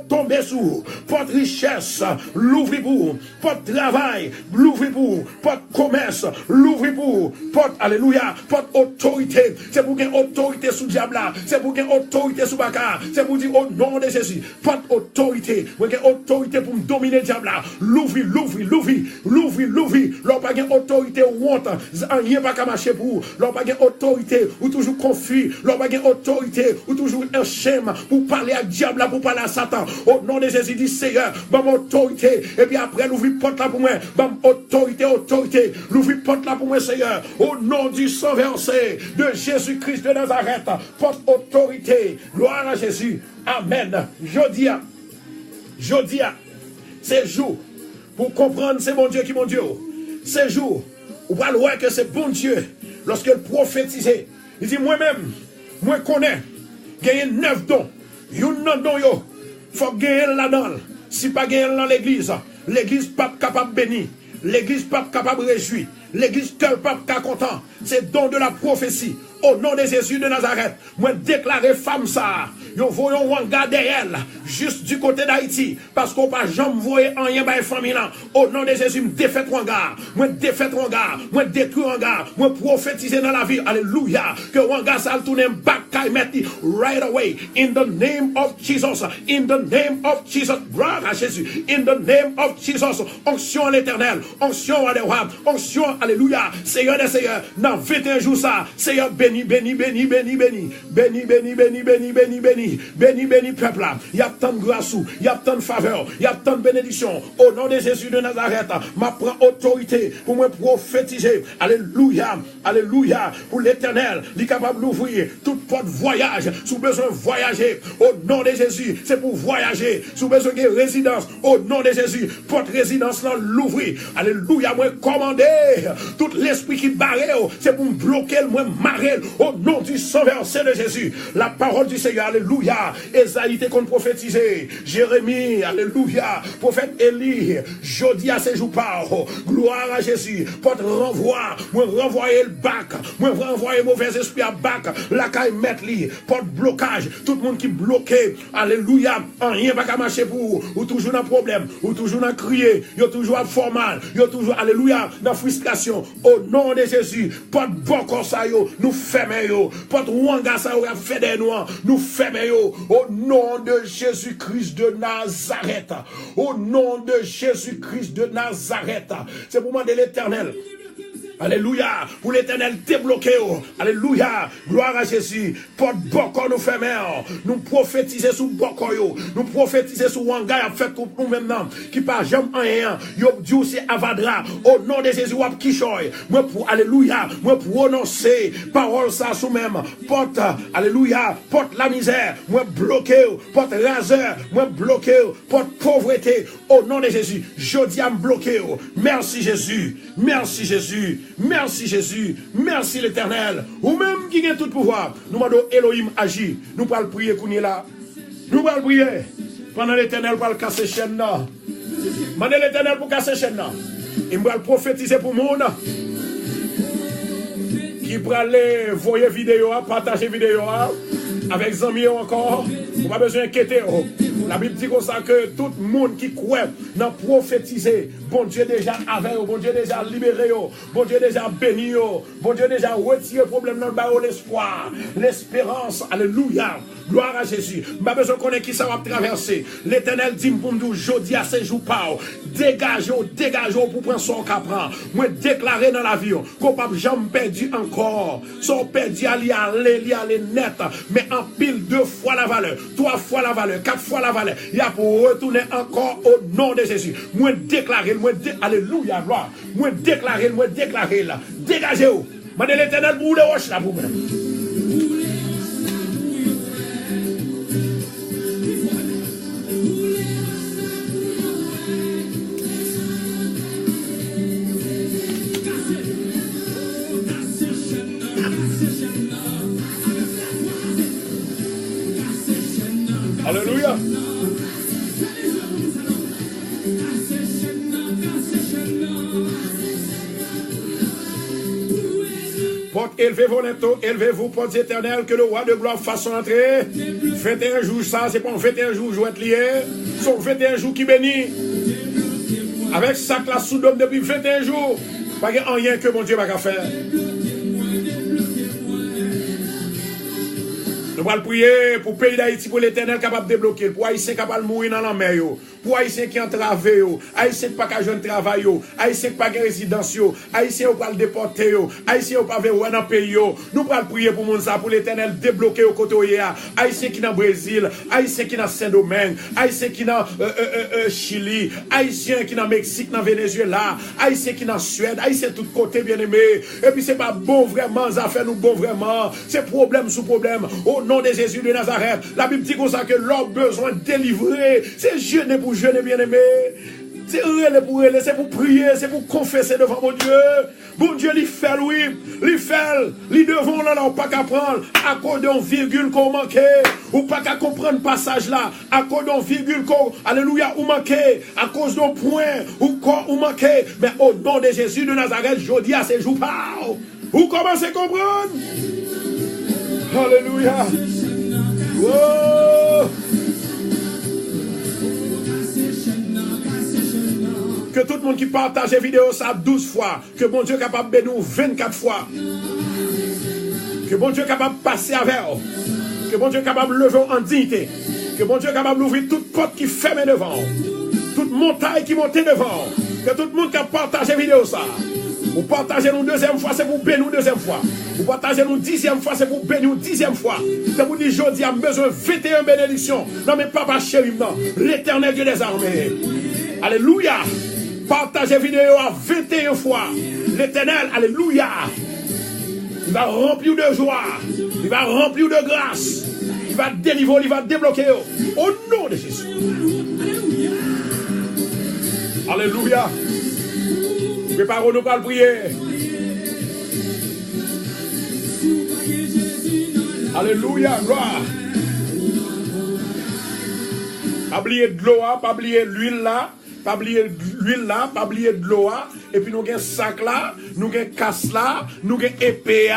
tomber sous, porte richesse, l'ouvre-vous, porte travail, l'ouvre-vous, porte commerce, l'ouvre-vous, porte, alléluia, porte autorité, c'est pour qu'il y ait autorité sous diable là, c'est pour qu'il y ait autorité sous Baka, c'est pour dire au nom de Jésus, porte autorité, pour qu'il y ait autorité pour me dominer le diable là, l'ouvre, l'on pas gain autorité ou honte, rien pas qu'à marcher pour, l'on pas gain autorité ou toujours confus, l'on pas gain autorité ou toujours un schème pour parler à diable là, pour parler à Satan, au nom de Jésus dit Seigneur, bon autorité, et puis après l'ouvre porte là pour moi, bon autorité, l'ouvre porte là pour moi Seigneur, au nom du sang versé de Jésus-Christ de Nazareth, porte autorité, gloire à Jésus, amen, Jodia, c'est jour pour comprendre c'est mon Dieu qui mon Dieu. C'est jour où va voir que c'est bon Dieu lorsqu'il prophétisait. Il dit moi-même, moi connais, gagner 9 dons. Yon nan don yo, faut gagner là-dedans. Si pas gagner dans l'église pas capable bénir, l'église pas capable réjouir, l'église cœur pas content. C'est don de la prophétie. Au nom de Jésus de Nazareth, moi déclarer femme ça, yo voyons Wanga derrière, juste du côté d'Haïti, parce qu'on pas jamais voyer en rien by famille. Au nom de Jésus, me défait Wanga, moi détruire Wanga, moi prophétiser dans la vie, alléluia, que Wanga ça tourne back right away, in the name of Jesus, gloire à Jésus, in the name of Jesus, onction à l'éternel, onction à l'éternel, onction, alléluia, Seigneur des Seigneurs, dans 21 jours ça, Seigneur béni, peuple là. Il y a tant de grâce, il y a tant de faveur, il y a tant de bénédiction. Au nom de Jésus de Nazareth, m'apprend autorité pour me prophétiser. Alléluia, pour l'éternel, il est capable d'ouvrir toute porte voyage, sous besoin de voyager. Au nom de Jésus, c'est pour voyager, sous besoin de résidence. Au nom de Jésus, porte résidence là, l'ouvrir. Alléluia, moi commander tout l'esprit qui barre, c'est pour me bloquer, moi marrer au nom du sang versé de Jésus. La parole du Seigneur, alléluia. Esaïe te qu'on prophétisé. Jérémie, alléluia. Prophète Élie, jeudi à ces jours par. Gloire à Jésus. Porte renvoi. Moi renvoyer le bac. Moi renvoyer mauvais esprit à bac. La caille mettre li. Porte blocage. Tout le monde qui bloqué. Alléluia. En rien pas qu'à marcher pour. Ou toujours un problème. Ou toujours un crier. Yo toujours à formal. Yo toujours, alléluia, dans frustration. Au nom de Jésus. Porte boko sa yo. Nous fermons yo. Porte wanga sa yo. Fait des noirs. Nous fermons yo. Au nom de Jésus-Christ de Nazareth. Au nom de Jésus-Christ de Nazareth. C'est pour moi de l'Éternel. Alléluia. Pour l'Éternel débloqué. Alléluia. Gloire à Jésus. Porte boko nous fermons. Nous prophétiser sous boko yo. Nous prophétiser sous wanga. Fait tout nous maintenant. Qui par jamais rien. Yo dieu c'est avadra. Au nom de Jésus wap kishoy. Moi pour alléluia. Moi prononcer parole ça sous même. Porte alléluia. Porte la misère. Moi bloqué. Porte raseur. Moi bloqué. Porte pauvreté. Au nom de Jésus. Jodi am bloqué. Merci Jésus. Merci Jésus. Merci Jésus, merci l'Éternel. Ou même qui a tout pouvoir. Nous demandons Elohim agir. Nous allons prier qu'on est là. Nous allons prier. Pendant l'Éternel pour casser chaîne là. Demandez l'Éternel pour casser chaîne là. Il va prophétiser pour le monde. Qui va aller voir vidéo, partager vidéo avec les amis encore. Vous pas besoin d'inquiéter. La Bible dit comme ça que tout le monde qui croit dans prophétiser, bon Dieu déjà avec eux, bon Dieu déjà libéré eux, bon Dieu déjà béni eux, bon Dieu déjà retiré le problème dans le bas, l'espoir, l'espérance, alléluia, gloire à Jésus. Pas besoin qu'on ait qui ça va traverser. L'Éternel dit pour nous, jeudi à ces jours pas, dégagez pour prendre son capran. Moi déclarer dans la vie, qu'on pas jamais perdu encore, son perdu à aller net, mais en pile 2 fois la valeur, 3 fois la valeur, 4 fois la valeur. Il y a pour retourner encore au nom de Jésus. Moi déclarer, alléluia, gloire. Moi déclarer là. Dégagez-vous. Mandez l'Éternel pour les roches là pour moi. Alléluia. Porte, élevez-vous, portes éternelles, que le roi de gloire fasse son entrée. 21 jours, ça, c'est pas 21 jours, jouet lié. Sont 21 jours qui bénit. Avec sac la soudome depuis 21 jours. Pas rien que mon Dieu va faire. Nous allons prier pour le pays d'Haïti, pour l'Éternel capable de débloquer, pour Haïtien capable de mourir dans la mer, pour Haïtien qui entravé, Haïtien qui n'a pas de travail, Haïtien qui n'a pas de résidence, Haïtien qui n'a pas de déporté, Haïtien qui n'a pas de dans le pays. Nous allons prier pour Monsa, pour l'Éternel débloquer au côté Haïtien qui est dans le Brésil, Haïtien qui est dans Saint-Domingue, Haïtien qui est dans Chili, Haïtien qui est dans Mexique, dans Venezuela, Haïtien qui est dans Suède, Haïtien de tous côtés, bien aimé. Et puis c'est pas bon vraiment, ça fait nous bon vraiment. C'est problème sous problème. Au nom de Jésus de Nazareth, la Bible dit comme ça que l'homme besoin de délivrer. C'est jeûner pour jeûner, bien aimé. C'est relais pour relais, c'est pour prier, c'est pour confesser devant mon Dieu. Bon Dieu, il fait, oui, il fait, il devant là, on pas qu'à prendre, à cause d'un virgule qu'on manquait, ou pas qu'à comprendre passage là, à cause d'un virgule qu'on, alléluia, ou manquait, à cause d'un point, ou quoi, ou manquait, mais au nom de Jésus de Nazareth, je dis à ces jours, vous commencez à comprendre? Alléluia. Oh. Que tout le monde qui partage la vidéo ça 12 fois. Que bon Dieu est capable de nous 24 fois. Que bon Dieu est capable de passer avec vous. Que bon Dieu est capable de lever en dignité. Que bon Dieu est capable d'ouvrir toute porte qui ferme devant. Toute montagne qui monte devant. Que tout le monde qui a partagé la vidéo ça. Vous partagez nous 2e fois, c'est pour bénir nous 2e fois. Vous partagez nous 10e fois, c'est pour bénir nous 10e fois. C'est pour dire, je dis, a besoin de 21 bénédictions. Non, mais papa chéri, non. L'Éternel Dieu des armées. Alléluia. Partagez vidéo à 21 fois. L'Éternel, alléluia. Il va remplir de joie. Il va remplir de grâce. Il va délivrer, il va débloquer. Au nom de Jésus. Alléluia. Préparons-nous pour le prier. Alléluia, gloire. Pas oublier de l'eau, pas oublier l'huile là. Pas oublier l'huile là, pas oublier de l'eau. Et puis nous avons un sac là, nous avons un casse là, nous avons un épée,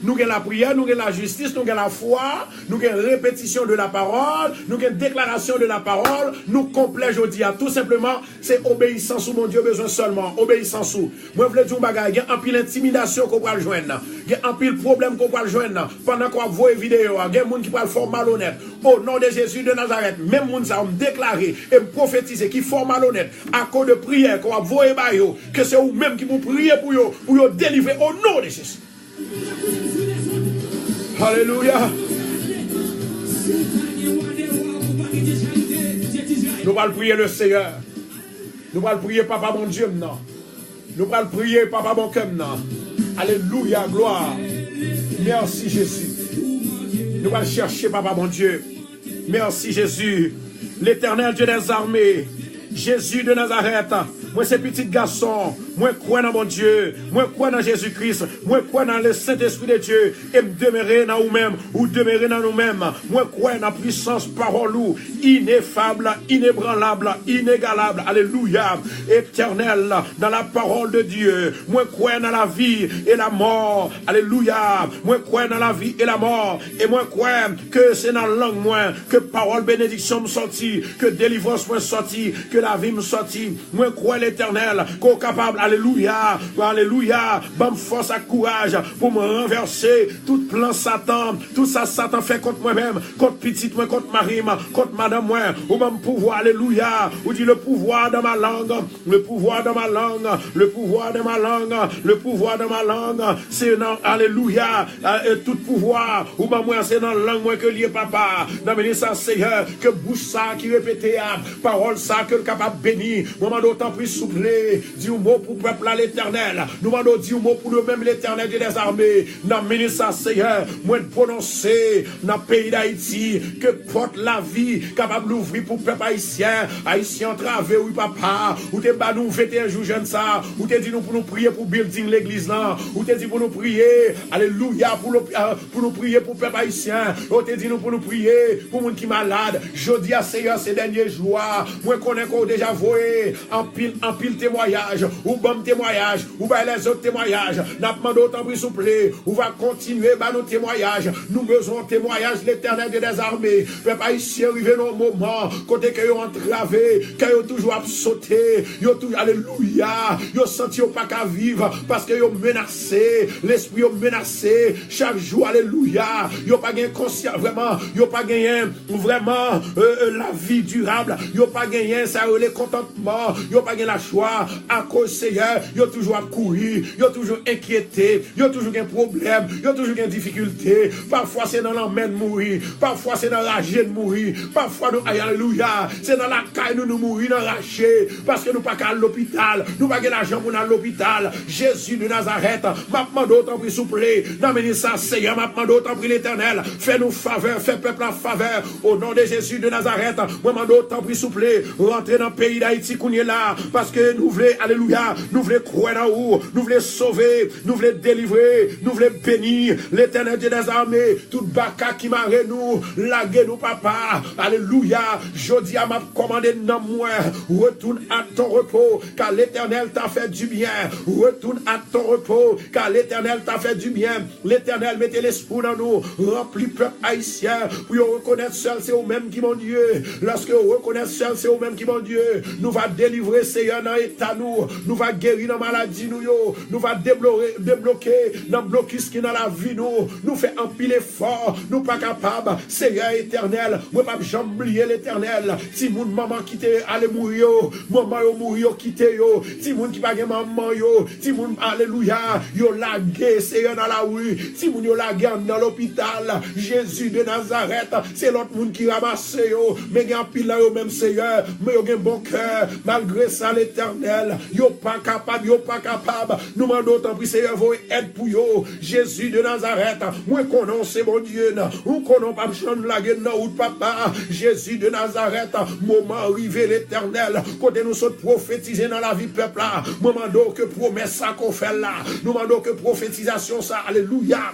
nous avons la prière, nous avons la justice, nous avons la foi, nous avons une répétition de la parole, nous avons une déclaration de la parole, nous complet aujourd'hui. Tout simplement, c'est obéissance où mon Dieu besoin seulement. Obéissance où. Moi, je veux dire, il y a un pile d'intimidation qu'on va le joindre. Il y a un pile de problème qu'on va le joindre. Pendant qu'on voit une vidéo, il y a des gens qui parlent fort malhonnête. Au nom de Jésus de Nazareth, même gens ça me déclarer et me prophétiser qui fort malhonnête à cause de prière qu'on va voir que c'est vous-même qui vous priez pour vous délivrer au nom de Jésus. Alléluia. Nous allons prier le Seigneur. Nous allons prier Papa mon Dieu maintenant. Nous allons prier Papa mon cœur maintenant. Alléluia, gloire. Merci Jésus. Nous allons chercher Papa mon Dieu. Merci Jésus. L'Éternel Dieu des armées. Jésus de Nazareth. Moi, ces petits garçons, moi, crois dans mon Dieu, moi, crois dans Jésus-Christ, moi, crois dans le Saint-Esprit de Dieu, et me demeurer dans vous-même, ou demeurer dans nous-mêmes. Moi, crois dans la puissance parole, ineffable, inébranlable, inégalable, alléluia, éternel, dans la parole de Dieu. Moi, crois dans la vie et la mort, alléluia. Moi, crois dans la vie et la mort, et moi, crois que c'est dans la langue, moi, que parole bénédiction me sortit, que délivrance me sortit, que la vie me sortit. Moi, crois l'Éternel, qu'on est capable, alléluia, alléluia, bonne force et courage pour me renverser tout plan Satan, tout ça Satan fait contre moi-même, contre petite moi, contre Marie, contre madame moi, ou même pouvoir, alléluia, ou dit le pouvoir de ma langue, le pouvoir de ma langue, le pouvoir de ma langue, le pouvoir de ma langue, c'est dans, alléluia, tout pouvoir, ou même moi, c'est dans la langue moi que lié papa, dans le ça Seigneur, que bouche ça qui répétait, parole ça que le capable béni, moment d'autant plus souffler, dis un mot pour peuple à l'Éternel. Nous demandons dire un mot pour nous-mêmes l'Éternel des armées. Dans le ministre Seigneur, moi de prononcer dans le pays d'Haïti que porte la vie capable d'ouvrir pour peuple haïtien, haïtien entravé, oui papa, ou te ba nous 21 jours jeune ça, ou te dit nous pour nous prier pour building l'église là, ou te dit pour nous prier, alléluia, pour nous prier pour peuple haïtien, ou te dit nous pour nous prier pour monde qui malade. Je dis à Seigneur ces derniers jours, moi connais qu'on déjà voyé en pile témoignage, ou bon témoignage, ou ben les autres témoignages, n'a pas d'autant plus souple, ou va continuer nos témoignages, nous besoin de témoignage l'Éternel des armées, mais pas ici arriver dans le moment, côté que vous entravé, que vous toujours sauté, vous toujours, alléluia, vous senti pas qu'à vivre, parce que vous menacé, l'esprit vous menacé, chaque jour, alléluia, vous pas gagné conscience, vraiment, vous pas gagné vraiment la vie durable, vous pas gagné ça, le contentement, vous pas gagné la choix, à cause Seigneur, vous toujours à courir, vous toujours inquiété, vous toujours un problème, vous toujours une difficulté, parfois c'est dans l'emmène de mourir, parfois c'est dans la gêne de mourir, parfois nous, alléluia, c'est dans la caille nous mourir, dans l'arracher, parce que nous pas qu'à l'hôpital, nous pas l'argent pour aller à l'hôpital, Jésus de Nazareth, m'a demandé autant pris souple, dans ça Seigneur, m'a demandé autant pris l'Éternel, fais-nous faveur, fais peuple en faveur, au nom de Jésus de Nazareth, moi m'a demandé autant pris souple, rentrer dans le pays d'Haïti qu'on est là, parce que nous voulons, alléluia, nous voulons croire dans vous, nous voulons sauver, nous voulons délivrer, nous voulons bénir l'Éternel des armées, tout baka qui marre nous, laguer nous papa, alléluia, je dis à ma commandé dans moi, retourne à ton repos, car l'Éternel t'a fait du bien, retourne à ton repos, car l'Éternel t'a fait du bien, l'Éternel mettez l'esprit dans nous, remplis peuple haïtien, pour reconnaître seul c'est au même qui mon Dieu, lorsque vous reconnaissez seul c'est au même qui mon Dieu, nous va délivrer Seigneur dans l'état nous va guérir dans la maladie nous va débloquer dans le blocus qui est dans la vie nous fait empiler fort, nous pas capables, Seigneur éternel, moi pas jamais oublier l'éternel, si mon maman quitte aller mourir, maman yo mourir quitte yo, si mon qui pas maman yo, si mon alléluia, yo lagué Seigneur dans la rue, si mon yo lagué dans l'hôpital, Jésus de Nazareth, c'est l'autre monde qui ramasse yo, mais gen pile là yo même Seigneur, mais yo gen bon cœur, malgré ça l'éternel, yo pas capable, nous demandons tant pis Seigneur, vous aide pour yo, Jésus de Nazareth, moi connais c'est mon Dieu, ou connais pas me la gueule ou papa, Jésus de Nazareth, moment arrivé l'éternel, côté nous sommes prophétisés dans la vie peuple là, nous demandons que promesse ça qu'on fait là, nous demandons que prophétisation ça, alléluia,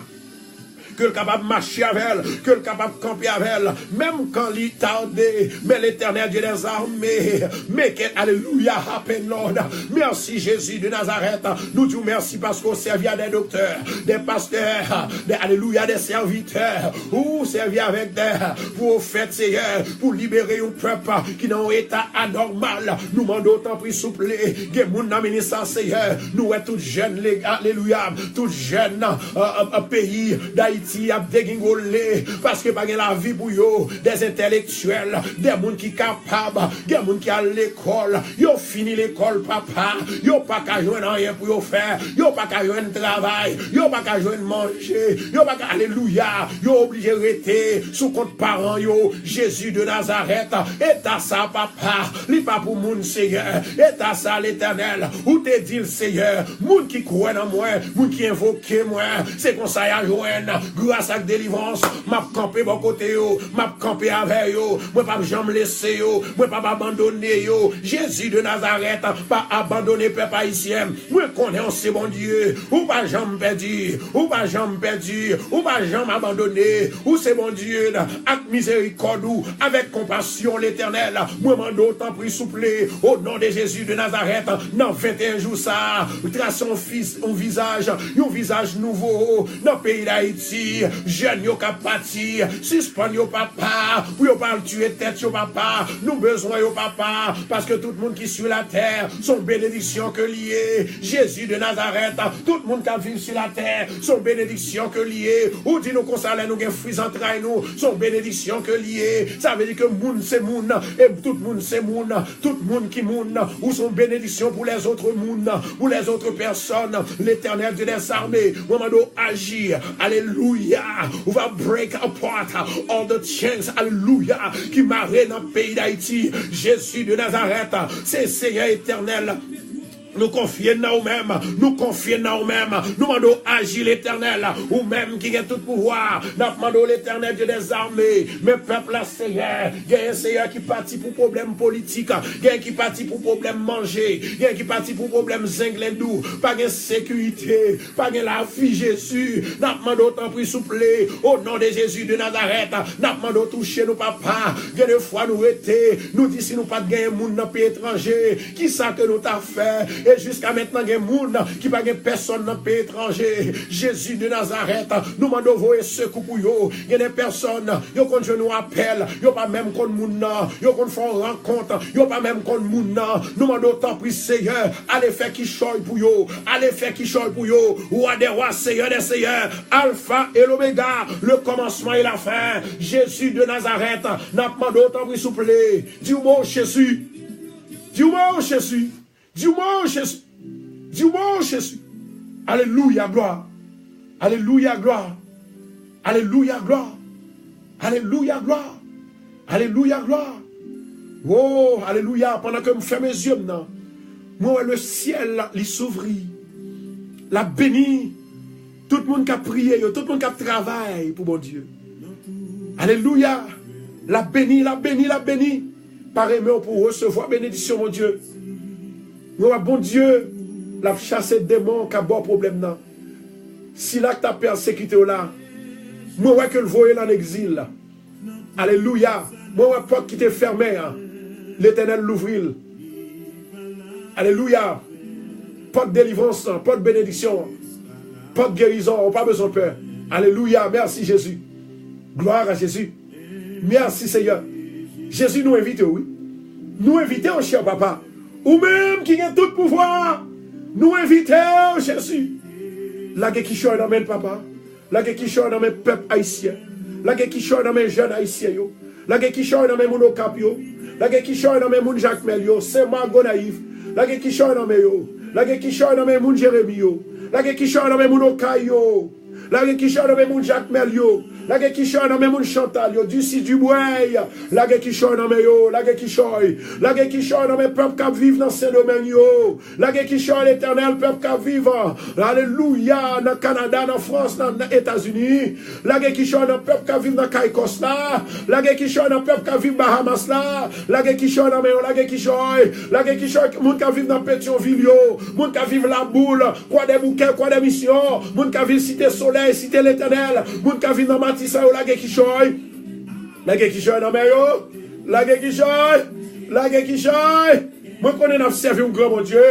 que le capable marcher avec elle, que le capable camper avec elle, même quand il tardait, mais l'Éternel Dieu des armées, mais que, alléluia, happen Lord. Merci Jésus de Nazareth, nous disons merci parce qu'on servi à des docteurs, des pasteurs, alléluia, des serviteurs, ou servi avec des, pour faire Seigneur, pour libérer un peuple qui est dans un état anormal. Nous demandons autant pris souple, que moun nan ministre Seigneur, nous sommes tous jeunes, alléluia, tous jeunes pays d'Haïti a dégringolé parce que pas la vie pour eux, des intellectuels, des gens qui capables, des gens qui à l'école, ils ont fini l'école papa, ils n'ont pas qu'à jouer rien pour eux faire, ils n'ont pas qu'à jouer un travail, ils n'ont pas qu'à jouer manger, ils n'ont pas qu'à, alléluia, ils ont obligé de rester sous compte parents, Jésus de Nazareth, et à ça papa, li pas pour moun Seigneur, et à ça l'Éternel, où te dit le Seigneur, moun qui croit en moi, moun qui invoque moi, c'est qu'on s'aille à joindre, grâce à la délivrance, m'a campé bon côté yo, m'a campé avec yo, moi pas jamais laisser yo, moi pas abandonner yo, Jésus de Nazareth, pas abandonner peuple haïtien, moi connais c'est bon Dieu, ou pas jamais perdu, ou pas jamais perdu, ou pas jamais abandonné, ou c'est bon Dieu, avec miséricorde, avec compassion l'Éternel, moi m'en d'autant pris souple, au nom de Jésus de Nazareth, dans 21 jours ça, trace un visage nouveau, dans le pays d'Haïti, jeune yo ka pati, suspend yo papa, ou yo pas tuer tête yo papa, nous besoin yo papa, parce que tout le monde qui sur la terre, son bénédiction que lié, Jésus de Nazareth, tout le monde qui vit sur la terre, son bénédiction que lié, ou dit nous qu'on s'allait nous gen fruits entrailles nous, son bénédiction que lié, ça veut dire que moun c'est moun, et tout le monde c'est moun, tout le monde qui moun, ou son bénédiction pour les autres moun, pour les autres personnes, l'Éternel de des armées, moment agir, alléluia, on va break apart all the chains, alléluia, qui m'arrête dans le pays d'Haïti, Jésus de Nazareth, c'est Seigneur éternel. Nous confions dans nous-mêmes, nous confions dans nous-mêmes, nous demandons agir l'Éternel, ou même qui a tout pouvoir, nous demandons l'Éternel Dieu des armées, mais peuple là, Seigneur, il y a un Seigneur qui partit pour problème politique, il y a un qui partit pour problème manger, il y a un qui partit pour problème zinglendou, pas de sécurité, pas de la vie Jésus, nous demandons autant pris souple, au nom de Jésus de Nazareth, nous demandons toucher nos papas, il y a des fois nous étions, nous disons si nous pas de gagner monde dans le pays étranger, qui ça que nous t'a fait? Et jusqu'à maintenant, il y a des gens qui n'ont pas personne dans le pays étranger. Jésus de Nazareth, nous demandons envoyer secours pour eux. Il y a des personnes, ils ont nous appel, ils n'ont pas même contre moun, ils ont font rencontre, ils n'ont pas même contre moun. Nous demandons tant pris Seigneur, allez faire qui choisit pour eux, allez faire qui choisit pour eux. Roi des rois, Seigneur des seigneurs, Alpha et l'Oméga, le commencement et la fin. Jésus de Nazareth, nous demandons tant pris souple. Dis-moi Jésus, dis-moi Jésus. Dis-moi Jésus. Dis-moi Jésus. Alléluia, gloire. Alléluia, gloire. Alléluia, gloire. Alléluia, gloire. Alléluia, gloire. Oh, alléluia. Pendant que je ferme mes yeux maintenant, moi, le ciel, il s'ouvre. La béni. Tout le monde qui a prié, tout le monde qui a travaillé pour mon Dieu. Alléluia. La béni, la béni, la béni. Pareil, pour recevoir bénédiction, mon Dieu. Moi, bon Dieu, la chasse des démons qui a bon problème là. Si là que tu as persécuté là, moi que le voyer en exil là. Alléluia. Moi porte qui t'est fermée, hein. L'Éternel l'ouvrit. Alléluia. Porte délivrance, porte bénédiction, porte guérison, on n'a pas besoin de peur. Alléluia. Merci Jésus. Gloire à Jésus. Merci Seigneur. Jésus nous invite, oui. Nous invitons, cher papa. Ou même qui a tout pouvoir, nous invitons Jésus. La qui chante dans mes papa, la qui chante dans mes peuples haïtiens, la qui chante dans mes jeunes haïtiens, la qui chante dans mes mounos capio, la qui chante dans mes mouns Jacques Melio, c'est Margot Naïf, la qui chante dans mes yo, la qui chante dans mes mouns Jérémie, la qui chante dans mes mounos Caillou, la qui chante dans mes mouns Jacques Melio, La guerre qui choye dans mes moun chantal, yo, du si du boueil. La guerre qui choye dans mes yo, la guerre qui choye. La guerre qui choye dans mes peuples qui vivent dans ces domaines yo. La guerre qui choye l'éternel, peuple qui vivent. Alléluia, dans le Canada, dans la France, dans les États-Unis. La guerre qui choye dans le peuple qui vivent dans Caïcos là. La guerre qui choye dans le peuple qui vivent dans Bahamas là. La guerre qui choye dans mes yo, la guerre qui choye. La guerre qui choye, moun qui vivent dans Pétionville yo. Moun qui vivent la boule. Quoi des bouquets, quoi des missions. Moun qui vivent cité soleil, cité l'éternel. Moun qui vivent dans Matissa yo, la guerre qui choye. La guerre qui choye dans mes yo. La guerre qui choye. La guerre qui choye. Moi, je connais servir un grand bon Dieu.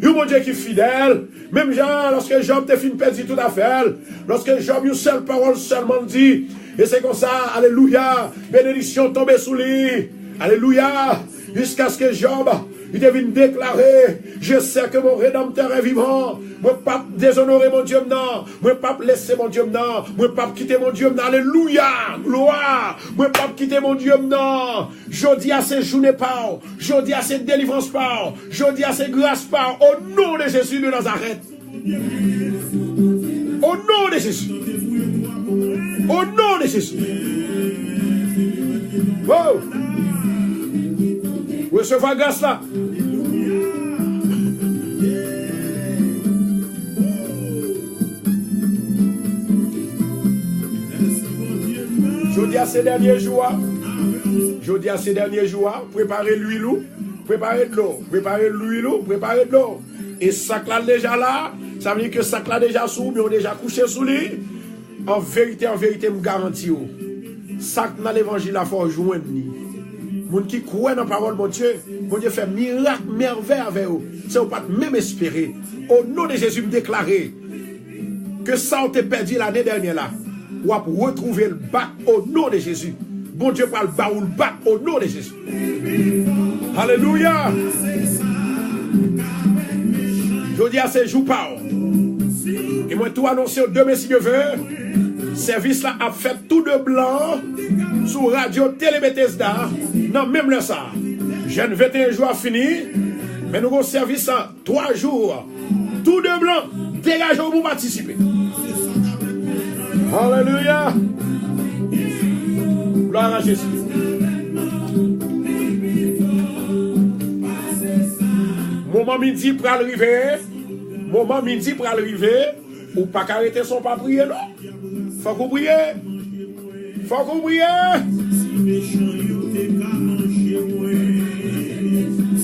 Un bon Dieu qui est fidèle. Même genre, lorsque Job te fin perdu tout à fait. Lorsque Job, une seule parole seulement dit. Et c'est comme ça, alléluia. Bénédiction tombée sous lui. Alléluia. Jusqu'à ce que Job, il devine déclarer, je sais que mon Rédempteur est vivant. Moi, pas déshonorer mon Dieu maintenant. Moi, pas laisser mon Dieu maintenant. Moi, pas quitter mon Dieu maintenant. Alléluia. Gloire. Moi, pas quitter mon Dieu maintenant. Jodi à ces journées par. Jodi à ces délivrances par. Jodi à ces grâces par. Au nom de Jésus de Nazareth. Au nom de Jésus. Au nom de Jésus. Oh. Recevez grâce là. Je dis à ces derniers jours, préparez l'huile, préparez de l'eau, préparez l'huile, préparez de l'eau. Et sac là déjà là, ça veut dire que sac là déjà sous, mais on déjà couché sous lui. En vérité, me garantis. Sac dans l'évangile là, faut joindre. Moun qui croit dans la parole de mon Dieu fait miracle, merveille avec eux. C'est pas même espérer. Au nom de Jésus, me déclarer que ça on t'a perdu l'année dernière là. Ou à retrouver le bac au nom de Jésus. Bon Dieu parle bas ou le bac au nom de Jésus. Alléluia. Je dis à ces jours pas. Et moi tout annoncer demain si Dieu veut. Service là a fait tout de blanc sur radio Télé Bethesda. Non, même le ça. Jeune 21 jours fini. Mais nous avons service en 3 jours. Tout de blanc. Dégagez pour participer. Alléluia. Gloire à Jésus. Moment midi pour arriver. Moment midi pour arriver. Ou pas qu'arrêter son pas prier, non? Faut qu'on prie. Faut qu'on prie.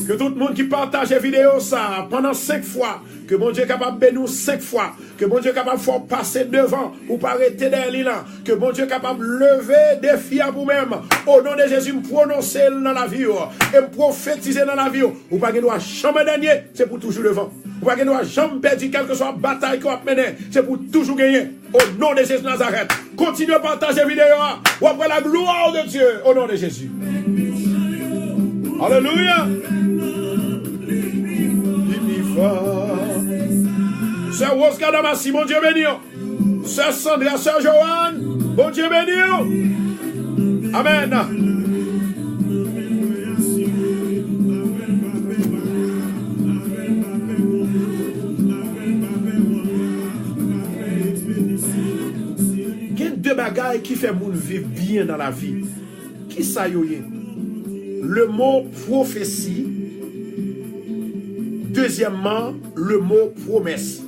Que tout le monde qui partage la vidéo ça pendant 5 fois, que mon Dieu est capable de bénir 5 fois, que mon Dieu est capable de faire passer devant ou pas arrêter derrière là, que mon Dieu est capable de lever des filles à vous-même. Au nom de Jésus, me prononcer dans la vie et me prophétiser dans la vie. Ou pas que nous jamais dernier, c'est pour toujours devant. Ou pas que nous jamais perdu quelle que soit la bataille qu'on a menée, c'est pour toujours gagner. Au nom de Jésus de Nazareth. Continuez à partager la vidéo ou après la gloire de Dieu. Au nom de Jésus. Alléluia. Sœur Rose Kadamasi, mon Dieu béni. Sœur Sandra, Sœur Joanne, mon Dieu béni. Amen. Il y a 2 bagailles qui fait moun vivre bien dans la vie. Qui ça y est? Le mot prophétie. Deuxièmement, le mot promesse.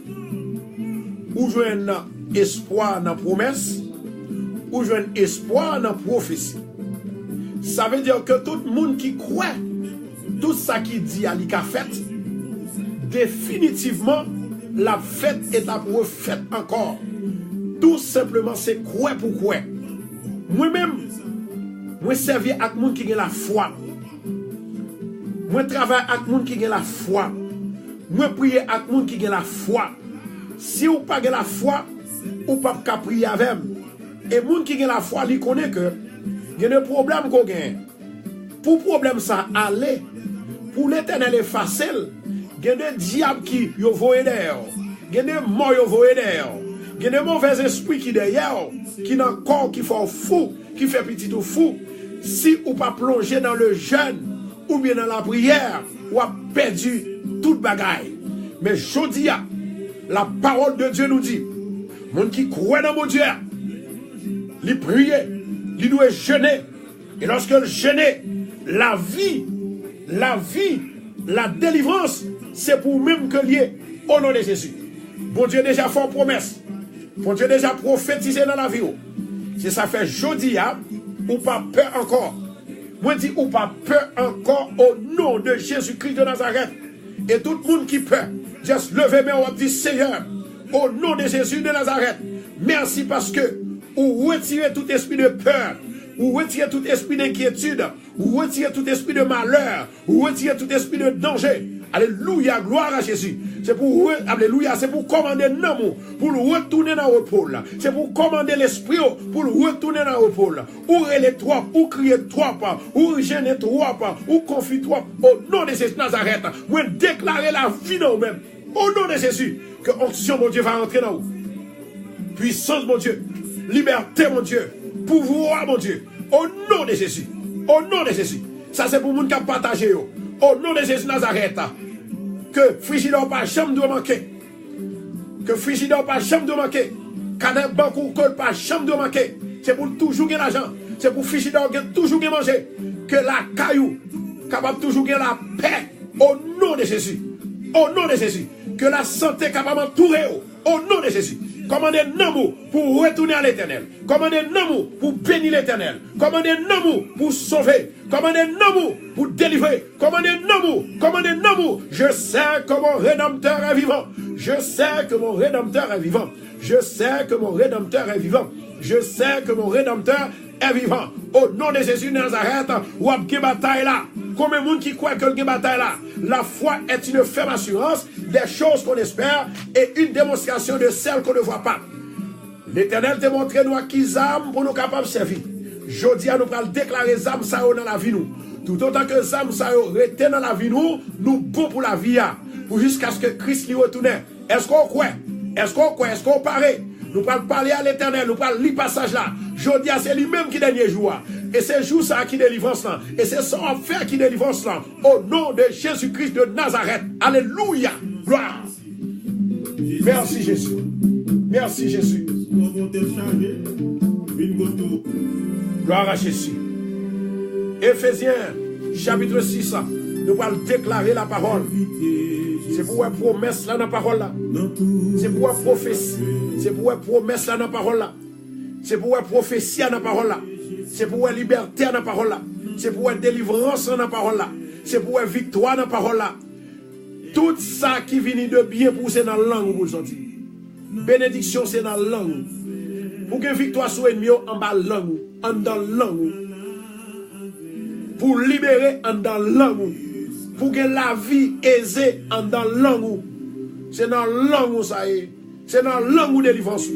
Ou je un espoir dans la promesse, ou je un espoir dans la prophétie. Ça veut dire que tout le monde qui croit, tout ça qui dit à l'ICA fait, définitivement, la fête est la prophète encore. Tout simplement, c'est quoi pour quoi. Moi-même, moi servir avec les gens qui ont la foi. Moi travaille avec les gens qui ont la foi. Moi prier avec les gens qui ont la foi. Si vous n'avez pas la foi, vous ne pouvez pas prier avec eux. Et les gens qui ont la foi, ils connaissent que il y a des problèmes qu'on gagne. Pour problème ça aller, pour l'éternel est facile. Il y a des diables qui vous voient derrière. Il y a des morts qui vous voient derrière. Il y a des mauvais esprits qui derrière, qui dans le corps, qui font fou, qui fait petit ou fou. Si vous ne pas plonger dans le jeûne ou bien dans la prière, vous avez perdu toute bagaille. Mais je dis, la parole de Dieu nous dit, monde qui croit dans mon Dieu, il priait, il doit jeûner. Et lorsque le jeûner, la vie, la délivrance, c'est pour même que lié au nom de Jésus. Bon Dieu déjà fait une promesse. Bon Dieu déjà prophétisé dans la vie. Si ça fait jeudi, ou pas peur encore. Moi dis ou pas peur encore au nom de Jésus-Christ de Nazareth. Et tout le monde qui peur, juste levez main ou dit Seigneur, au nom de Jésus de Nazareth, merci parce que vous retirez tout esprit de peur, vous retirez tout esprit d'inquiétude, vous retirez tout esprit de malheur, vous retirez tout esprit de danger. Alléluia, gloire à Jésus. C'est pour, alléluia, c'est pour commander l'amour, pour le retourner dans le repos. C'est pour commander l'esprit, pour le retourner dans le repos. Ou les trois, ou crier trois pas, ou gêner trois pas, ou confier trois au nom de Jésus de Nazareth. Ou déclarer la vie dans vous-même. Au nom de Jésus, que onction, mon Dieu, va rentrer dans vous. Puissance, mon Dieu. Liberté, mon Dieu. Pouvoir, mon Dieu. Au nom de Jésus. Au nom de Jésus. Ça, c'est pour le monde qui a partagé. Au nom de Jésus de Nazareth. Que frigidaire pas jamais doit manquer. Que frigidaire pas jamais doit manquer. Canal banque ou col pas jamais doit manquer. C'est pour toujours gagner l'argent. C'est pour frigidaire toujours gagner manger. Que la caillou capable toujours gagner la paix. Au nom de Jésus. Au nom de Jésus. Que la santé capable d'entourer. Au nom de Jésus. Commandez l'amour pour retourner à l'éternel. Commandez l'amour pour bénir l'éternel. Commandez l'amour pour sauver. Commandez l'amour pour délivrer. Commandez l'amour. Commandez l'amour. Je sais que mon Rédempteur est vivant. Je sais que mon Rédempteur est vivant. Je sais que mon Rédempteur est vivant. Je sais que mon Rédempteur est vivant. Au nom de Jésus de Nazareth, ou a une bataille là. Combien de monde qui croit que le bataille là? La foi est une ferme assurance des choses qu'on espère et une démonstration de celles qu'on ne voit pas. L'Éternel te montre nous à qui âmes pour nous capables de servir. Jodi à nous pour déclarer les âmes ça dans la vie nous. Tout autant que les âmes ça rester dans la vie nous bon pour la vie pour jusqu'à ce que Christ lui retourne. Est-ce qu'on croit? Est-ce qu'on croit? Est-ce qu'on paraît? Nous allons parler à l'Éternel, nous allons lire passage là. Jodi c'est lui-même qui dernier jour. Et c'est jour ça qui délivrance là. Et c'est son affaire qui délivrance là. Au nom de Jésus-Christ de Nazareth. Alléluia. Gloire. Merci Jésus. Merci Jésus. Gloire à Jésus. Éphésiens chapitre 6. Nous allons déclarer la parole. C'est pour une promesse là dans la parole là. C'est pour une prophétie. C'est pour une promesse là dans la parole là. C'est pour une prophétie dans la parole là. C'est pour une liberté dans la parole là. C'est pour une délivrance dans la parole là. C'est pour une victoire dans la parole là. Tout ça qui vient de bien pour c'est dans la langue pour sortir. Bénédiction c'est dans la langue. Pour que victoire soit ennemi en bas langue, en dans la langue. Pour libérer en dans la langue. Pour que la vie aisée en dans la langue. C'est dans la langue ça y est. C'est dans la langue délivrance.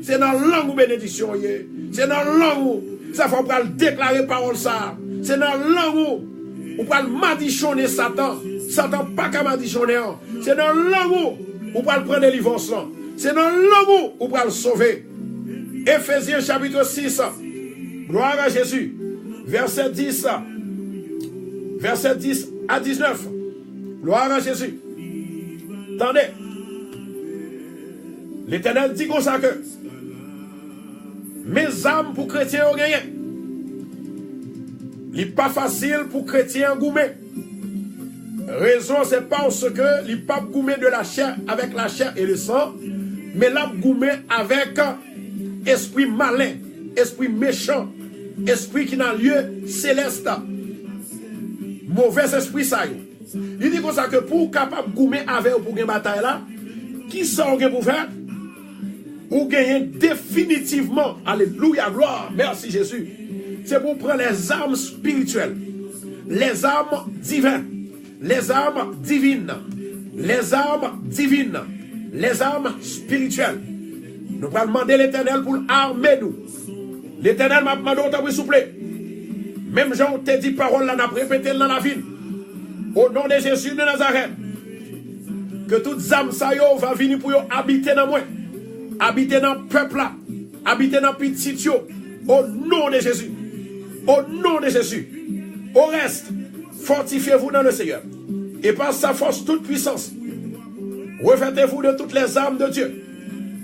C'est dans la langue bénédiction. C'est dans la langue. Ça faut pas déclarer parole ça. C'est dans la langue. On peut madichonner Satan. Satan pas qu'à madichonner. C'est dans la langue. On peut prendre délivrance. C'est dans la langue. On peut le sauver. Éphésiens chapitre 6. Gloire à Jésus. Verset 10. Verset 10 à 19. Gloire à Jésus. Attendez. L'Éternel dit comme ça que mes âmes pour chrétiens ont gagné. Il n'est pas facile pour chrétiens goumer. Raison, c'est parce que il n'est pas goumé de la chair avec la chair et le sang, mais là goumé avec esprit malin, esprit méchant, esprit qui n'a lieu céleste. Mauvais esprit ça. Il dit comme ça que pour capable goumer avec ou pour une bataille là, qui ça on pour faire? Ou gagner définitivement, alléluia, gloire, merci Jésus. C'est pour prendre les armes spirituelles, les armes divines, les armes divines, les armes divines, les armes spirituelles. Nous allons demander l'Éternel pour armer nous. L'Éternel m'a demandé de vous souffler. Même Jean te dit parole là, n'a répété dans la ville. Au nom de Jésus de Nazareth. Que toutes âmes ça yo va venir pour habiter dans moi. Habiter dans le peuple là. Habiter dans le petit yo. Au nom de Jésus. Au nom de Jésus. Au reste, fortifiez-vous dans le Seigneur. Et par sa force toute puissance, revêtez-vous de toutes les armes de Dieu.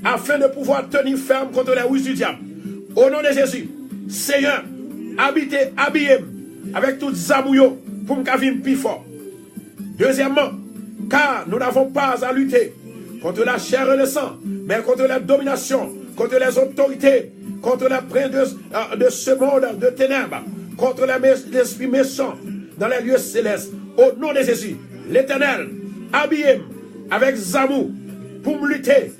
Afin de pouvoir tenir ferme contre les ruses du diable. Au nom de Jésus, Seigneur, habitez, habillez avec toutes zamouilles pour me venir plus fort. Deuxièmement, car nous n'avons pas à lutter contre la chair et le sang, mais contre la domination, contre les autorités, contre les princes de ce monde de ténèbres, contre les esprits méchants dans les lieux célestes. Au nom de Jésus, l'Éternel, habillez avec zamou pour me lutter.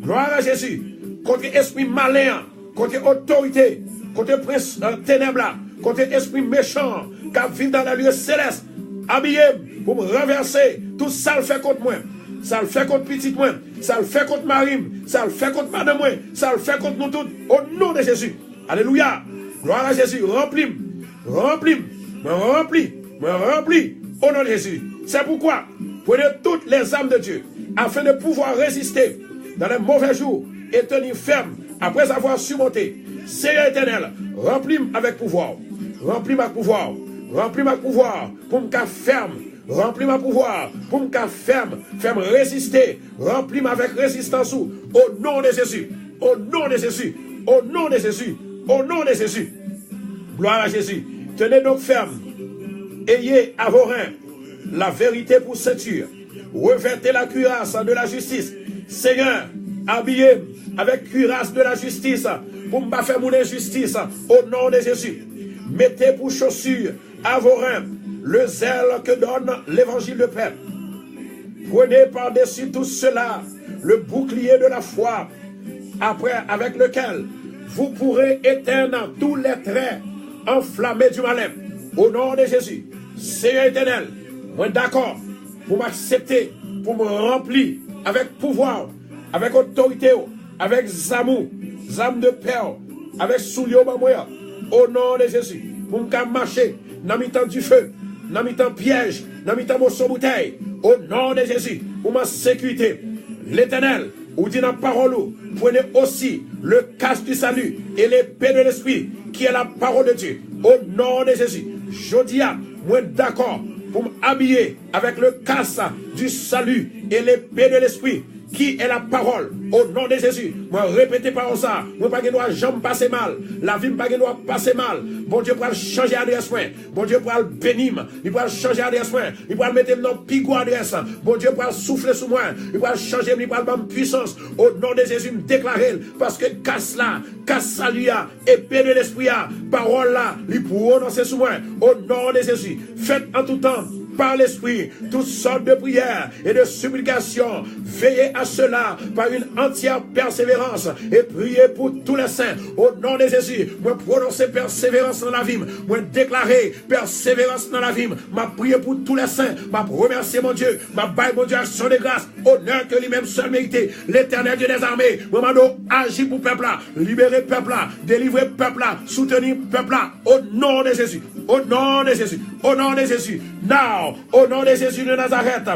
Gloire à Jésus, contre esprit malin, contre autorité, contre prince ténèbres, contre esprit méchant qui vit dans les lieux célestes. Habillez pour me renverser tout ça le fait contre moi. Ça le fait contre petit moi, ça le fait contre Marim, ça le fait contre madame moi, ça le fait contre nous tous, au nom de Jésus. Alléluia. Gloire à Jésus. Remplis, remplis, me remplis, me remplis, au nom de Jésus. C'est pourquoi, prenez toutes les âmes de Dieu, afin de pouvoir résister dans les mauvais jours et tenir ferme après avoir surmonté. Seigneur éternel, remplis avec pouvoir, remplis ma pouvoir, remplis ma pouvoir, pour me ferme. Remplis ma pouvoir pour me ferme, ferme résister, remplis avec résistance au nom de Jésus, au nom de Jésus, au nom de Jésus, au nom de Jésus. Gloire à Jésus. Tenez donc ferme, ayez à vos reins la vérité pour ceinture, revêtez la cuirasse de la justice. Seigneur, habillez avec cuirasse de la justice pour me faire mon injustice au nom de Jésus. Mettez pour chaussures à vos reins le zèle que donne l'évangile de paix. Prenez par-dessus tout cela le bouclier de la foi, après avec lequel vous pourrez éteindre tous les traits enflammés du malin. Au nom de Jésus, Seigneur éternel, moi d'accord pour m'accepter, pour me remplir avec pouvoir, avec autorité, avec zamou, zam de perle, avec soulier au nom de Jésus, pour me marcher dans le temps du feu, dans le temps piège, dans le temps de bouteille, au nom de Jésus, pour ma sécurité. L'Éternel, ou dit dans la parole, prenez aussi le casque du salut et l'épée de l'esprit, qui est la parole de Dieu. Au nom de Jésus, je dis à moi d'accord pour m'habiller avec le casque du salut et l'épée de l'esprit, qui est la parole, au nom de Jésus. Moi, répétez par ça. Moi, pas que doit jamais passer mal. La vie, pas que doit passer mal. Bon Dieu, pour changer adresse, bon Dieu, pour bénir. Il pour changer adresse, il pour mettre dans pigou adresse. Bon Dieu, pour souffler sur moi. Il pour changer, il pour me puissance. Au nom de Jésus, me déclarer. Parce que casse là, casse salut, épée de l'esprit, parole là, il pour prononcer sur moi. Au nom de Jésus. Faites en tout temps, par l'esprit, toutes sortes de prières et de supplications. Veillez à cela par une entière persévérance et priez pour tous les saints. Au nom de Jésus, moi prononcer persévérance dans la vie, moi déclarer persévérance dans la vie, m'a prié pour tous les saints, m'a remercié mon Dieu, m'a baillé mon Dieu action de grâce, honneur que lui-même seul mérité. L'Éternel Dieu des armées, moi agit pour peuple là, libérer peuple là, délivrer peuple là, soutenir peuple là, au nom de Jésus, au nom de Jésus, au nom de Jésus. Now, au nom de Jésus de Nazareth,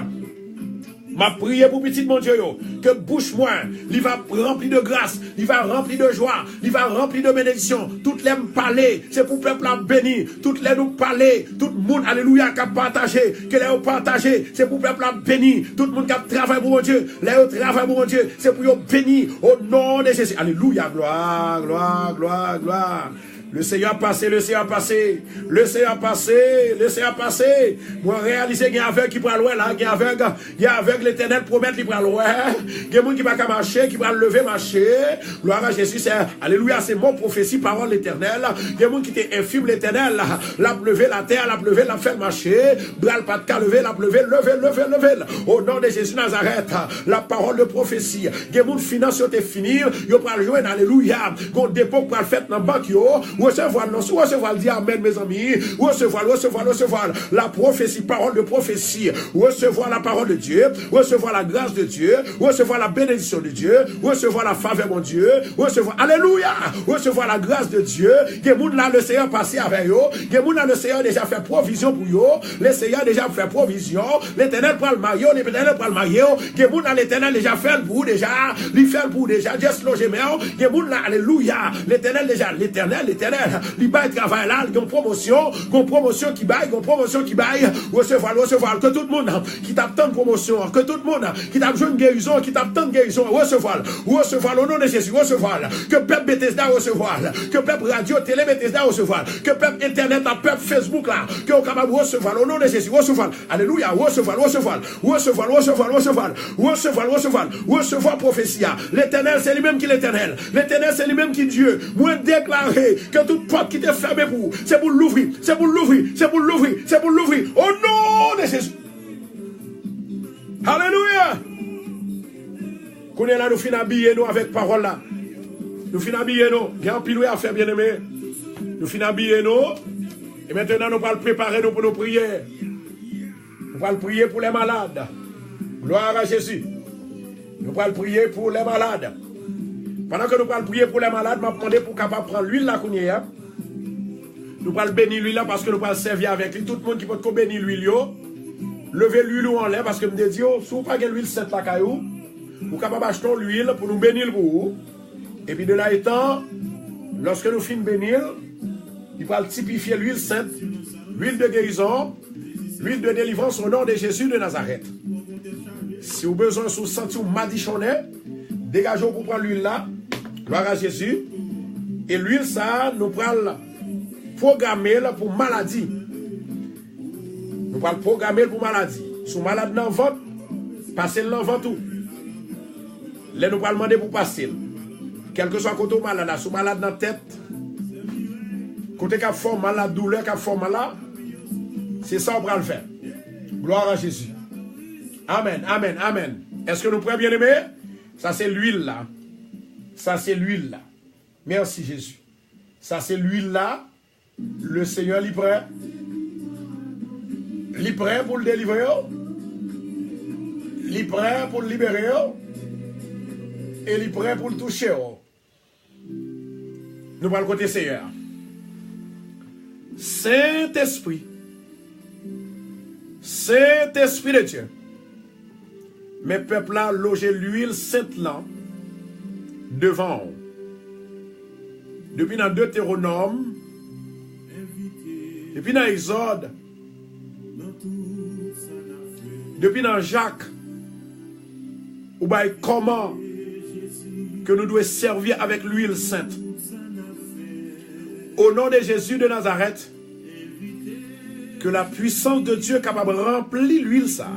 m'a prié pour petit mon Dieu, que bouche moi, il va remplir de grâce, il va remplir de joie, il va remplir de bénédiction. Toutes les me parler, c'est pour peuple à béni. Toutes les nous parler, tout le monde, alléluia, qui a partagé, que les ont partagé, c'est pour peuple à béni. Tout le monde qui a travaillé pour mon Dieu, les ont travaillé pour mon Dieu, c'est pour béni au nom de Jésus. Alléluia, gloire, gloire, gloire, gloire. Le Seigneur a passé, le Seigneur a passé, le Seigneur a passé, le Seigneur a passé. Moi, réaliser qu'il y a un aveugle qui prend loin là, il y a un aveugle, l'Éternel promet qu'il prend loin. Il y a un monde qui va marcher, qui va lever, marcher. Gloire à Jésus, c'est, alléluia, c'est mon prophétie, parole l'Éternel. Il y a un monde qui était infime, l'Éternel, l'a levé la terre, l'a levé, l'a fait marcher. Bral pas de cas, levé, l'a levé, levé. Au nom de Jésus Nazareth, la parole de prophétie. Il y a un monde finance, il fini, il va le jouer, alléluia. Qu'on dépôt pour le faire dans la banque, recevoir, non, recevoir, dire amen, mes amis, recevoir la prophétie, parole de prophétie, recevoir la parole de Dieu, recevoir la grâce de Dieu, recevoir la bénédiction de Dieu, recevoir la faveur de mon Dieu, recevoir, alléluia, recevoir la grâce de Dieu. Que monde là, le Seigneur passé avec eux, que monde là, le Seigneur déjà fait provision pour eux, le Seigneur déjà fait provision, l'Éternel prend le marié, l'Éternel prend le marié, que monde là, l'Éternel déjà fait pour déjà, lui fait pour déjà, just loger, que monde là, alléluia, l'Éternel déjà, l'Éternel l'éternel, il baille travail là, il y a une promotion qui baille, recevoir, que tout le monde qui tape tant de promotion, que tout le monde qui tape jeune guérison, qui tape tant de guérison, recevoir au nom de Jésus, recevoir, que peuple Bethesda recevoir, que peuple radio, télé Bethesda recevoir, que peuple internet, peuple Facebook là, que on capable recevoir au nom de Jésus, recevoir, alléluia, recevoir prophétie. L'éternel c'est lui-même qui l'éternel, l'éternel c'est lui-même qui Dieu, moi déclarer que toute porte qui est fermée pour vous, c'est pour l'ouvrir, au nom de Jésus. Alléluia. Qu'on est là, nous finissons habiller nous avec parole là. Nous finissons habiller nous. Il y a un pile à faire, bien aimé. Nous finissons habiller nous. Et maintenant, nous allons préparer nous pour nos prières. Nous allons prier pour les malades. Gloire à Jésus. Nous allons prier pour les malades. Pendant que nous allons prier pour les malades, je vais demander pour capable prendre l'huile là qu'on y a. Nous allons bénir l'huile là parce que nous allons servir avec lui. Tout le monde qui peut bénir l'huile, levez l'huile en l'air parce que je me dis, si vous n'avez pas l'huile sainte la caillou, vous pouvez acheter l'huile pour nous bénir pour vous. Et puis de là étant, lorsque nous finissons bénir, il va typifier l'huile sainte, l'huile de guérison, l'huile de délivrance au nom de Jésus de Nazareth. Si vous avez besoin de vous sentir madichonné, dégagez-vous pour prendre l'huile là, gloire à Jésus. Et l'huile ça, nous prenons programmer pour maladie. Nous allons programmer pour maladie. Si vous malade dans le ventre, passez dans le ventre tout. Là, nous allons demander pour passer. Quel que soit le côté malade, si vous malade dans la tête, côté qui a forme malade, douleur qui a forme malade, c'est ça qu'on va le faire. Gloire à Jésus. Amen, amen, amen. Est-ce que nous prêts, bien aimés? Ça, c'est l'huile là. Ça, c'est l'huile là. Merci Jésus. Ça, c'est l'huile là. Le Seigneur est prêt. Il est prêt pour le délivrer. Il est prêt pour le libérer. Et il est prêt pour le toucher. Nous allons côté Seigneur. Saint-Esprit. Saint-Esprit de Dieu. Mes peuples là logé l'huile sainte là devant eux. Depuis dans Deutéronome, depuis dans Exode, depuis dans Jacques, ou bien comment que nous devons servir avec l'huile sainte. Au nom de Jésus de Nazareth, que la puissance de Dieu capable de remplir l'huile ça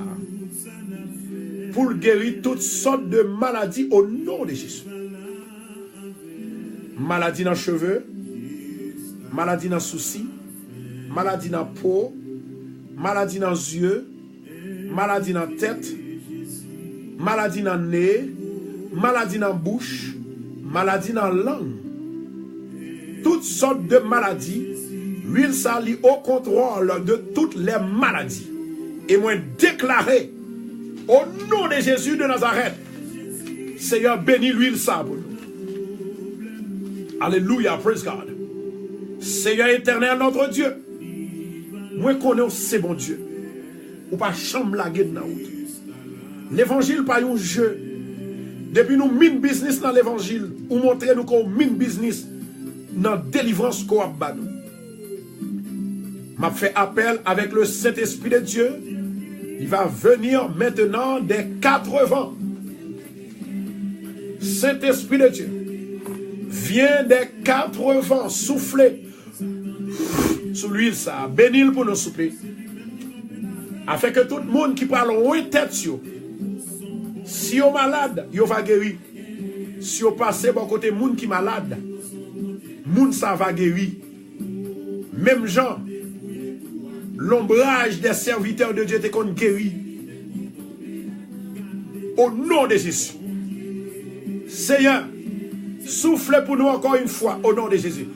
pour guérir toutes sortes de maladies au nom de Jésus. Maladie dans les cheveux, maladie dans les soucis, maladie dans la peau, maladie dans les yeux, maladie dans la tête, maladie dans le nez, maladie dans la bouche, maladie dans la langue. Toutes sortes de maladies, l'huile s'allie au contrôle de toutes les maladies. Et moi déclaré, au nom de Jésus de Nazareth, Seigneur, bénis l'huile ça pour nous. Alléluia, praise God. Seigneur éternel, notre Dieu, moi connais c'est bon Dieu. Ou pas chambre la gueule dans la route. L'évangile pas un jeu. Depuis nous mine business dans l'évangile, ou montrer nous qu'on mine business dans délivrance qu'on a battu. M'a fait appel avec le Saint-Esprit de Dieu. Il va venir maintenant des 4 vents. Saint-Esprit de Dieu, viens des 4 vents souffler sous l'huile ça. Bénis pour nous souper. Afin que tout le monde qui parle en tête, si vous êtes malade, vous va guérir. Si vous passez bon côté monde qui est malade, monde ça va guérir. Même gens, l'ombrage des serviteurs de Dieu te qu'on guérit. Au nom de Jésus. Seigneur, souffle pour nous encore une fois au nom de Jésus.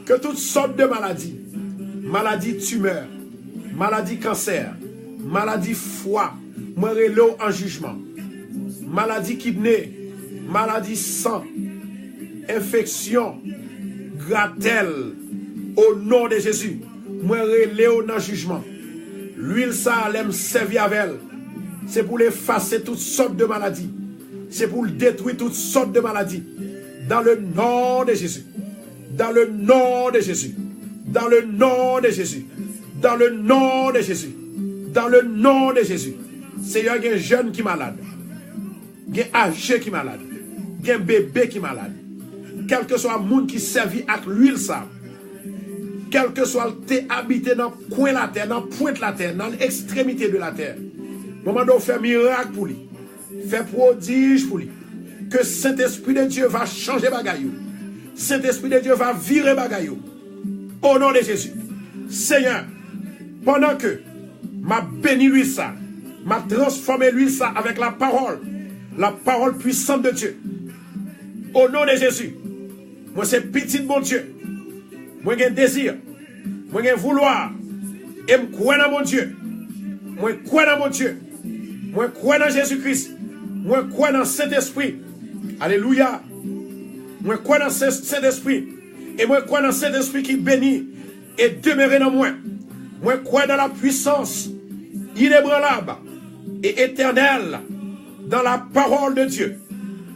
Que toutes sortes de maladies, maladies tumeurs, maladies cancer, maladies foie, moirello en jugement, maladie kidney, maladie sang, infection, gratelle, au nom de Jésus, moirello en jugement. L'huile ça l'aime servir avec elle. C'est pour effacer toutes sortes de maladies. C'est pour détruire toutes sortes de maladies. Dans le nom de Jésus. Dans le nom de Jésus. Dans le nom de Jésus. Dans le nom de Jésus. Dans le nom de Jésus. Seigneur, il y a un jeune qui est malade. Il y a un âgé qui est malade. Il y a un bébé qui est malade. Quel que soit le monde qui servit avec l'huile, ça. Quel que soit le thé habité dans le coin de la terre, dans le point de la terre, dans l'extrémité de la terre. Moment où fait miracle pour lui. Fait prodige pour lui. Que Saint-Esprit de Dieu va changer bagaille. Saint-Esprit de Dieu va virer bagaille. Au nom de Jésus. Seigneur, pendant que m'a béni lui ça, m'a transformé lui ça avec la parole puissante de Dieu. Au nom de Jésus. Moi c'est petit mon Dieu. Moi j'ai un désir. Moi j'ai un vouloir. Et je crois dans mon Dieu. Moi crois dans mon Dieu. Moi crois dans Jésus-Christ. Moi crois dans Saint-Esprit. Alléluia. Moi crois dans Saint-Esprit. Et moi crois dans Saint-Esprit qui bénit et demeure dans moi. Moi crois dans la puissance inébranlable et éternelle dans la parole de Dieu.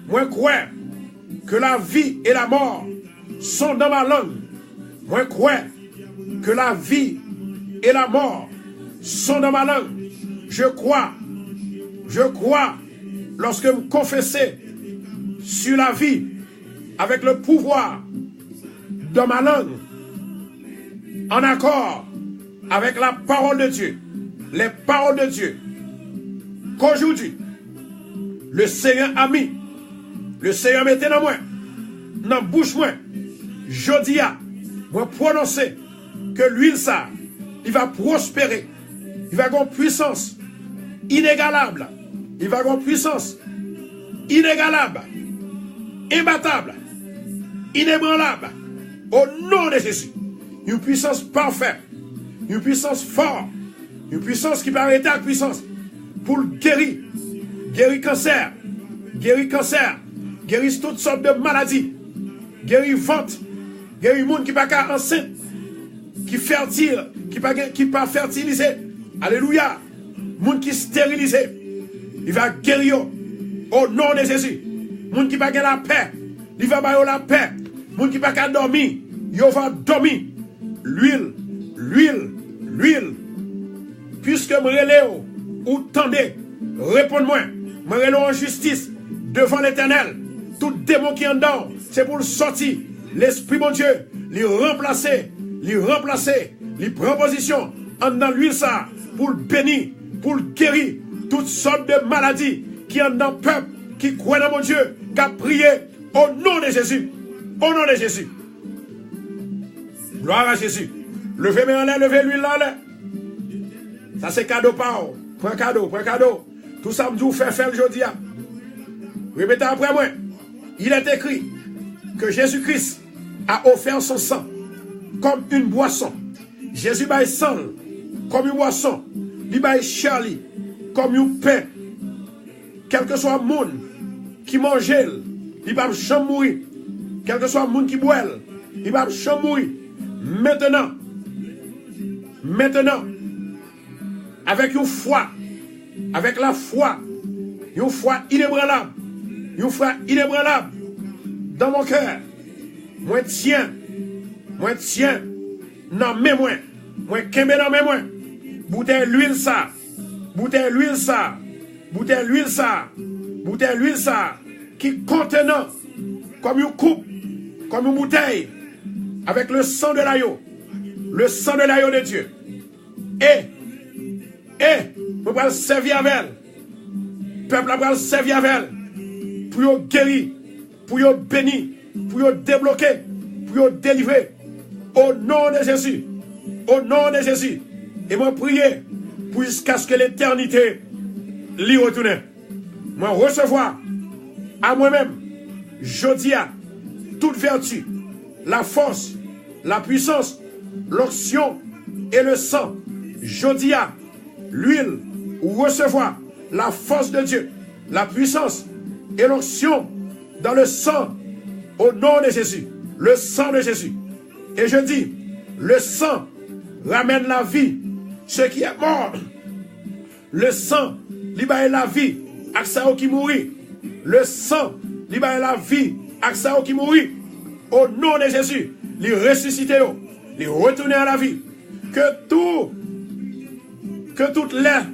Moi crois que la vie et la mort sont dans ma langue. Moi crois que la vie et la mort sont dans ma langue. Je crois, lorsque me confesser sur la vie avec le pouvoir dans ma langue, en accord avec la parole de Dieu, les paroles de Dieu, qu'aujourd'hui, le Seigneur a mis, le Seigneur mettait dans moi, dans la bouche moi, jodi a, moi prononcer que l'huile ça, il va prospérer, il va avoir une puissance inégalable, il va avoir une puissance inégalable, imbattable, inébranlable, au nom de Jésus. Une puissance parfaite, une puissance forte, une puissance qui peut arrêter la puissance pour guérir cancer, guérir toutes sortes de maladies, guérir ventre, guérir monde qui n'est pas enceinte, qui fertile, qui pas fertilisé. Alléluia. Monde qui stérilisé, il va guérir au nom de Jésus. Monde qui pas la paix, il va avoir la paix. Monde qui pas dormir, il va dormir. L'huile. Puisque me relève ou tendez, répondez-moi. Me relève en justice devant l'Éternel. Tout démon qui est en dedans, c'est pour le sortir. L'Esprit, mon Dieu, lui remplacer, lui prend position en dans l'huile ça, pour le bénir, pour le guérir, toutes sortes de maladies qui sont dans le peuple, qui croit dans mon Dieu, qui a prié au nom de Jésus. Au nom de Jésus. Gloire à Jésus. Levez-moi en l'air, levez l'huile en l'air. Ça c'est cadeau par vous. Prends cadeau. Tout ça me dit, faire aujourd'hui. Répétez après moi. Il est écrit que Jésus-Christ a offert son sang comme une boisson. Jésus baille sang comme une boisson. Il baille Charlie comme un pain. Quel que soit le monde qui mange, il va jamais mourir. Quel que soit le monde qui boit, il va jamais mourir. Maintenant, avec une foi, avec la foi, une foi inébranlable, dans mon cœur, moi tiens, dans mes mains, moi kembe dans mes mains, bouteille l'huile ça, qui contenant, comme une coupe, comme une bouteille, avec le sang de l'agneau de Dieu. Nous allons servir avec elle. Le peuple va servir avec elle. Pour guérir, pour bénir, pour débloquer, pour délivrer. Au nom de Jésus. Au nom de Jésus. Et moi prier pour jusqu'à ce que l'éternité l'y retourne. Moi recevoir à moi-même, jodi a, toute vertu, la force, la puissance, l'onction et le sang. Jodi a, l'huile, ou recevoir la force de Dieu, la puissance et l'onction dans le sang, au nom de Jésus, le sang de Jésus. Et je dis, le sang ramène la vie, ce qui est mort. Le sang libère la vie, à ça qui mourit. Le sang libère la vie, à ça qui mourit. Au nom de Jésus, les ressusciter, les retourner à la vie. Que toute l'air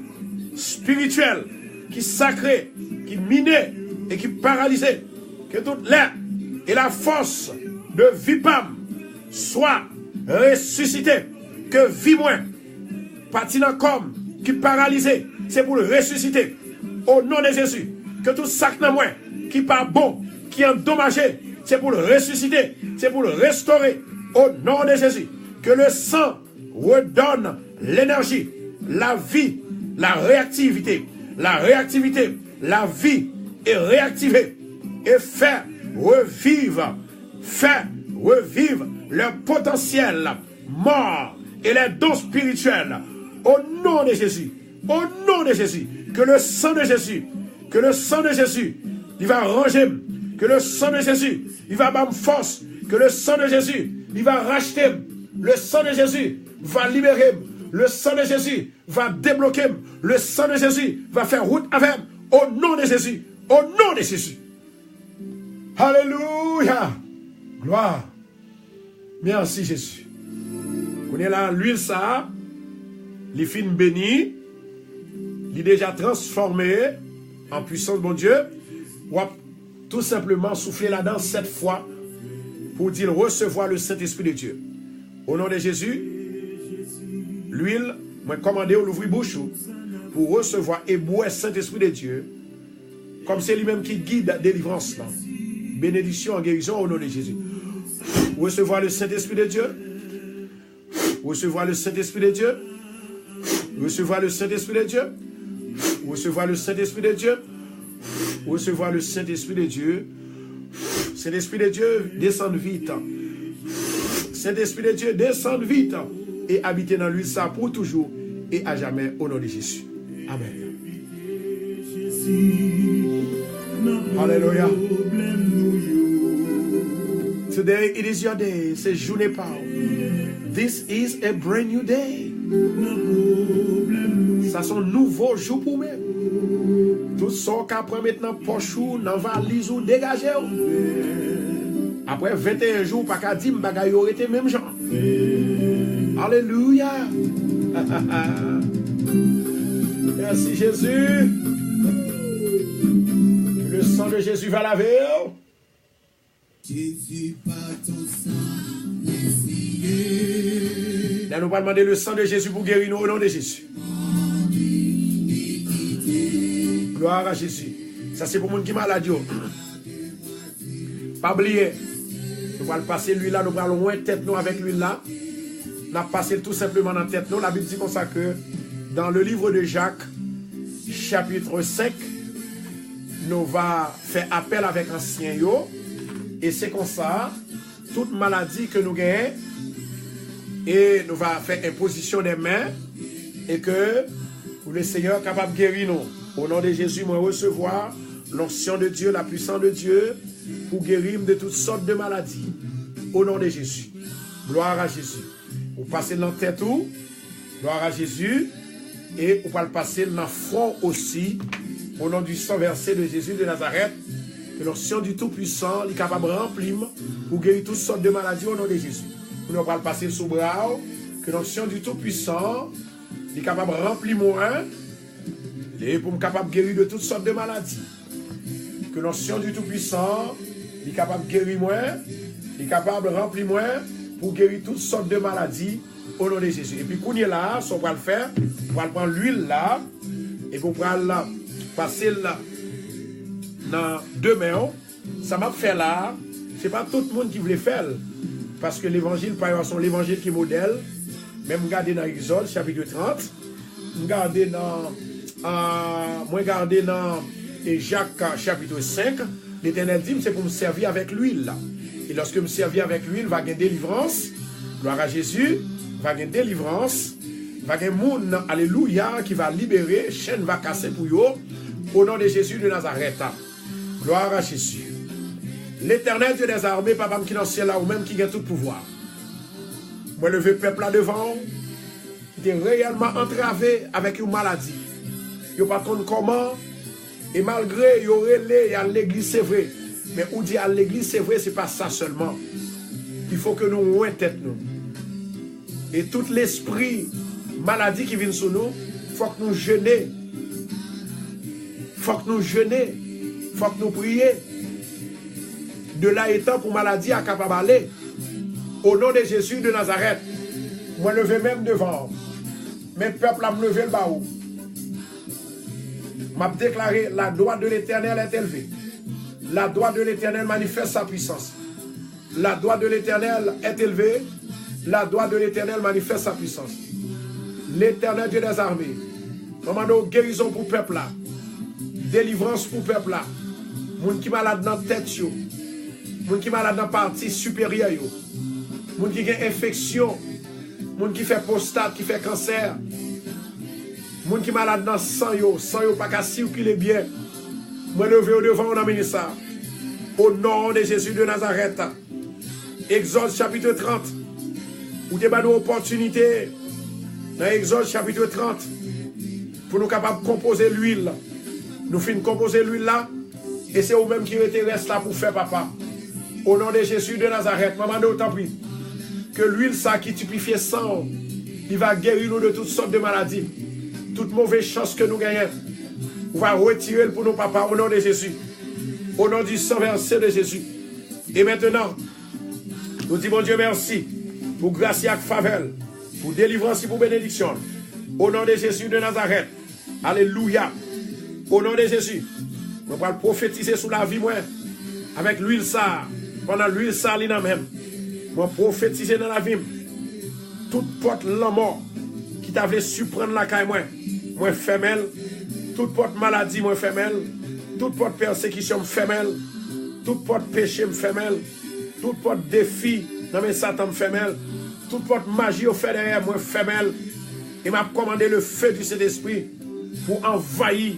spirituel qui sacré, qui miné et qui paralysé, que toute l'air et la force de Vipam soit ressuscité, que vie moins, patinant comme qui paralysé, c'est pour le ressusciter. Au nom de Jésus, que tout sac dans moi, qui pas bon, qui est endommagé, c'est pour le ressusciter, c'est pour le restaurer. Au nom de Jésus, que le sang redonne l'énergie, la vie, la réactivité, la vie est réactivée et faire revivre leur potentiel mort et les dons spirituels. Au nom de Jésus, que le sang de Jésus, il va ranger, que le sang de Jésus, il va me force, que le sang de Jésus, il va racheter, le sang de Jésus va libérer, le sang de Jésus va débloquer, le sang de Jésus va faire route avec, au nom de Jésus, au nom de Jésus. Alléluia, gloire, merci Jésus. On est là, l'huile ça, les fins bénies, il est déjà transformé en puissance, mon Dieu. Ou tout simplement souffler là-dedans 7 fois pour dire recevoir le Saint-Esprit de Dieu. Au nom de Jésus, l'huile, moi commandé ou l'ouvrir bouche pour recevoir et boire le Saint-Esprit de Dieu, comme c'est lui-même qui guide la délivrance là. Bénédiction en guérison au nom de Jésus. Recevoir le Saint-Esprit de Dieu. Recevoir le Saint-Esprit de Dieu. Recevoir le Saint-Esprit de Dieu. Recevoir le Saint-Esprit de Dieu. Recevoir le Saint-Esprit de Dieu. Saint-Esprit de Dieu, descend vite. Saint-Esprit de Dieu, descend vite. Et habiter dans lui, ça pour toujours et à jamais, au nom de Jésus. Amen. Alléluia. Today it is your day. C'est journée par. This is a brand new day. Ça c'est un nouveau jour pour moi. Tout ça qu'après maintenant pochou, dans valise ou dégagé. Après 21 jours, pas qu'à dire bagay aurait été même genre. Alléluia. Merci Jésus. Le sang de Jésus va laver. Jésus par ton sang, là, nous allons demander le sang de Jésus pour guérir nous au nom de Jésus. Gloire à Jésus. Ça, c'est pour les gens qui sont malades. Pas oublier. Nous allons passer lui là, nous allons loin tête nous avec lui là. Nous allons passer tout simplement dans tête nous. La Bible dit comme ça que dans le livre de Jacques, chapitre 5, nous allons faire appel avec ancien yo. Et c'est comme ça, toute maladie que nous gagnons, et nous allons faire imposition des mains, et que le Seigneur est capable de guérir nous. Au nom de Jésus, moi recevoir l'onction de Dieu, la puissance de Dieu, pour guérir de toutes sortes de maladies. Au nom de Jésus. Gloire à Jésus. Vous passez dans la tête tout, gloire à Jésus, et vous pouvez le passer dans le front aussi, au nom du sang versé de Jésus de Nazareth. Que l'onction du Tout-Puissant est capable de remplir pour guérir toutes sortes de maladies au nom de Jésus. Nous allons passer sous bras. Que l'onction du Tout-Puissant est capable de remplir moi et pour me capable de guérir de toutes sortes de maladies. Que l'onction du Tout-Puissant est capable de guérir moi, est capable de remplir moi pour guérir toutes sortes de maladies au nom de Jésus. Et puis, quand on est là, on va le faire, on va prendre l'huile là, et on va passer là. Dans 2 mains, ça m'a fait là, c'est pas tout le monde qui voulait faire, parce que l'évangile, par exemple, c'est l'évangile qui est modèle, même regardez dans Exode, chapitre 30, regardez dans Jacques, chapitre 5, l'Éternel dit, c'est pour me servir avec l'huile là. Et lorsque me servir avec l'huile, va gagner délivrance, gloire à Jésus, va gagner délivrance, va gagner monde, alléluia, qui va libérer, chaîne va casser pour eux, au nom de Jésus de Nazareth. Gloire à Jésus. L'Éternel Dieu des armées, papa qui est dans le ciel là, ou même qui a tout pouvoir. Moi, le peuple là devant, qui est réellement entravé avec une maladie. Il n'y a pas de comment, et malgré, il y aurait à l'église, c'est vrai. Mais où dit à l'église, c'est vrai, c'est pas ça seulement. il faut que nous ouin tête nous. Et tout l'esprit maladie qui vient sur nous, il faut que nous jeûnions. Il faut que nous jeûnions. Il faut que nous prions. De là étant pour maladie à capable aller. Au nom de Jésus de Nazareth, moi lever même devant. Mes peuples me lever le bas. M'a déclaré la droite de l'Éternel est élevée. La droite de l'Éternel manifeste sa puissance. La droite de l'Éternel est élevée. La droite de l'Éternel manifeste sa puissance. L'Éternel Dieu des armées. Maman, guérison pour peuple là. Délivrance pour peuple là. Moun qui malade dans la tête yo. Moun qui malade dans la partie supérieure yo. Moun qui a infection. Moun qui fait prostate, qui fait cancer. Moun qui malade dans sang yo pas qu'à circuler bien. Moi lever au devant on amène ça. Au nom de Jésus de Nazareth. Exode chapitre 30. Ou te une opportunité dans Exode chapitre 30 pour nous capables de composer l'huile. Nous finissons de composer l'huile là et c'est vous-même qui reste là pour faire papa. Au nom de Jésus de Nazareth, maman nous t'en prie que l'huile ça qui typifie sang, il va guérir nous de toutes sortes de maladies, toute mauvaise chance que nous gagnons. On va retirer pour nos papas au nom de Jésus. Au nom du sang versé de Jésus. Et maintenant, nous disons Dieu merci pour grâce et faveur, pour délivrance et pour bénédiction. Au nom de Jésus de Nazareth. Alléluia. Au nom de Jésus. On va prophétiser sous la vie, moi, avec l'huile ça. Pendant l'huile ça, il même. On va prophétiser dans la vie. Toute porte l'amour qui t'a voulu surprendre la caille, moi, femelle. Toute porte maladie, moi, femelle. Toute porte persécution, femelle. Toute porte péché, femelle. Toute porte défi, dans mes Satan, femelle. Toute porte magie au fait derrière moi, femelle. Et m'a commandé le feu du Saint-Esprit pour envahir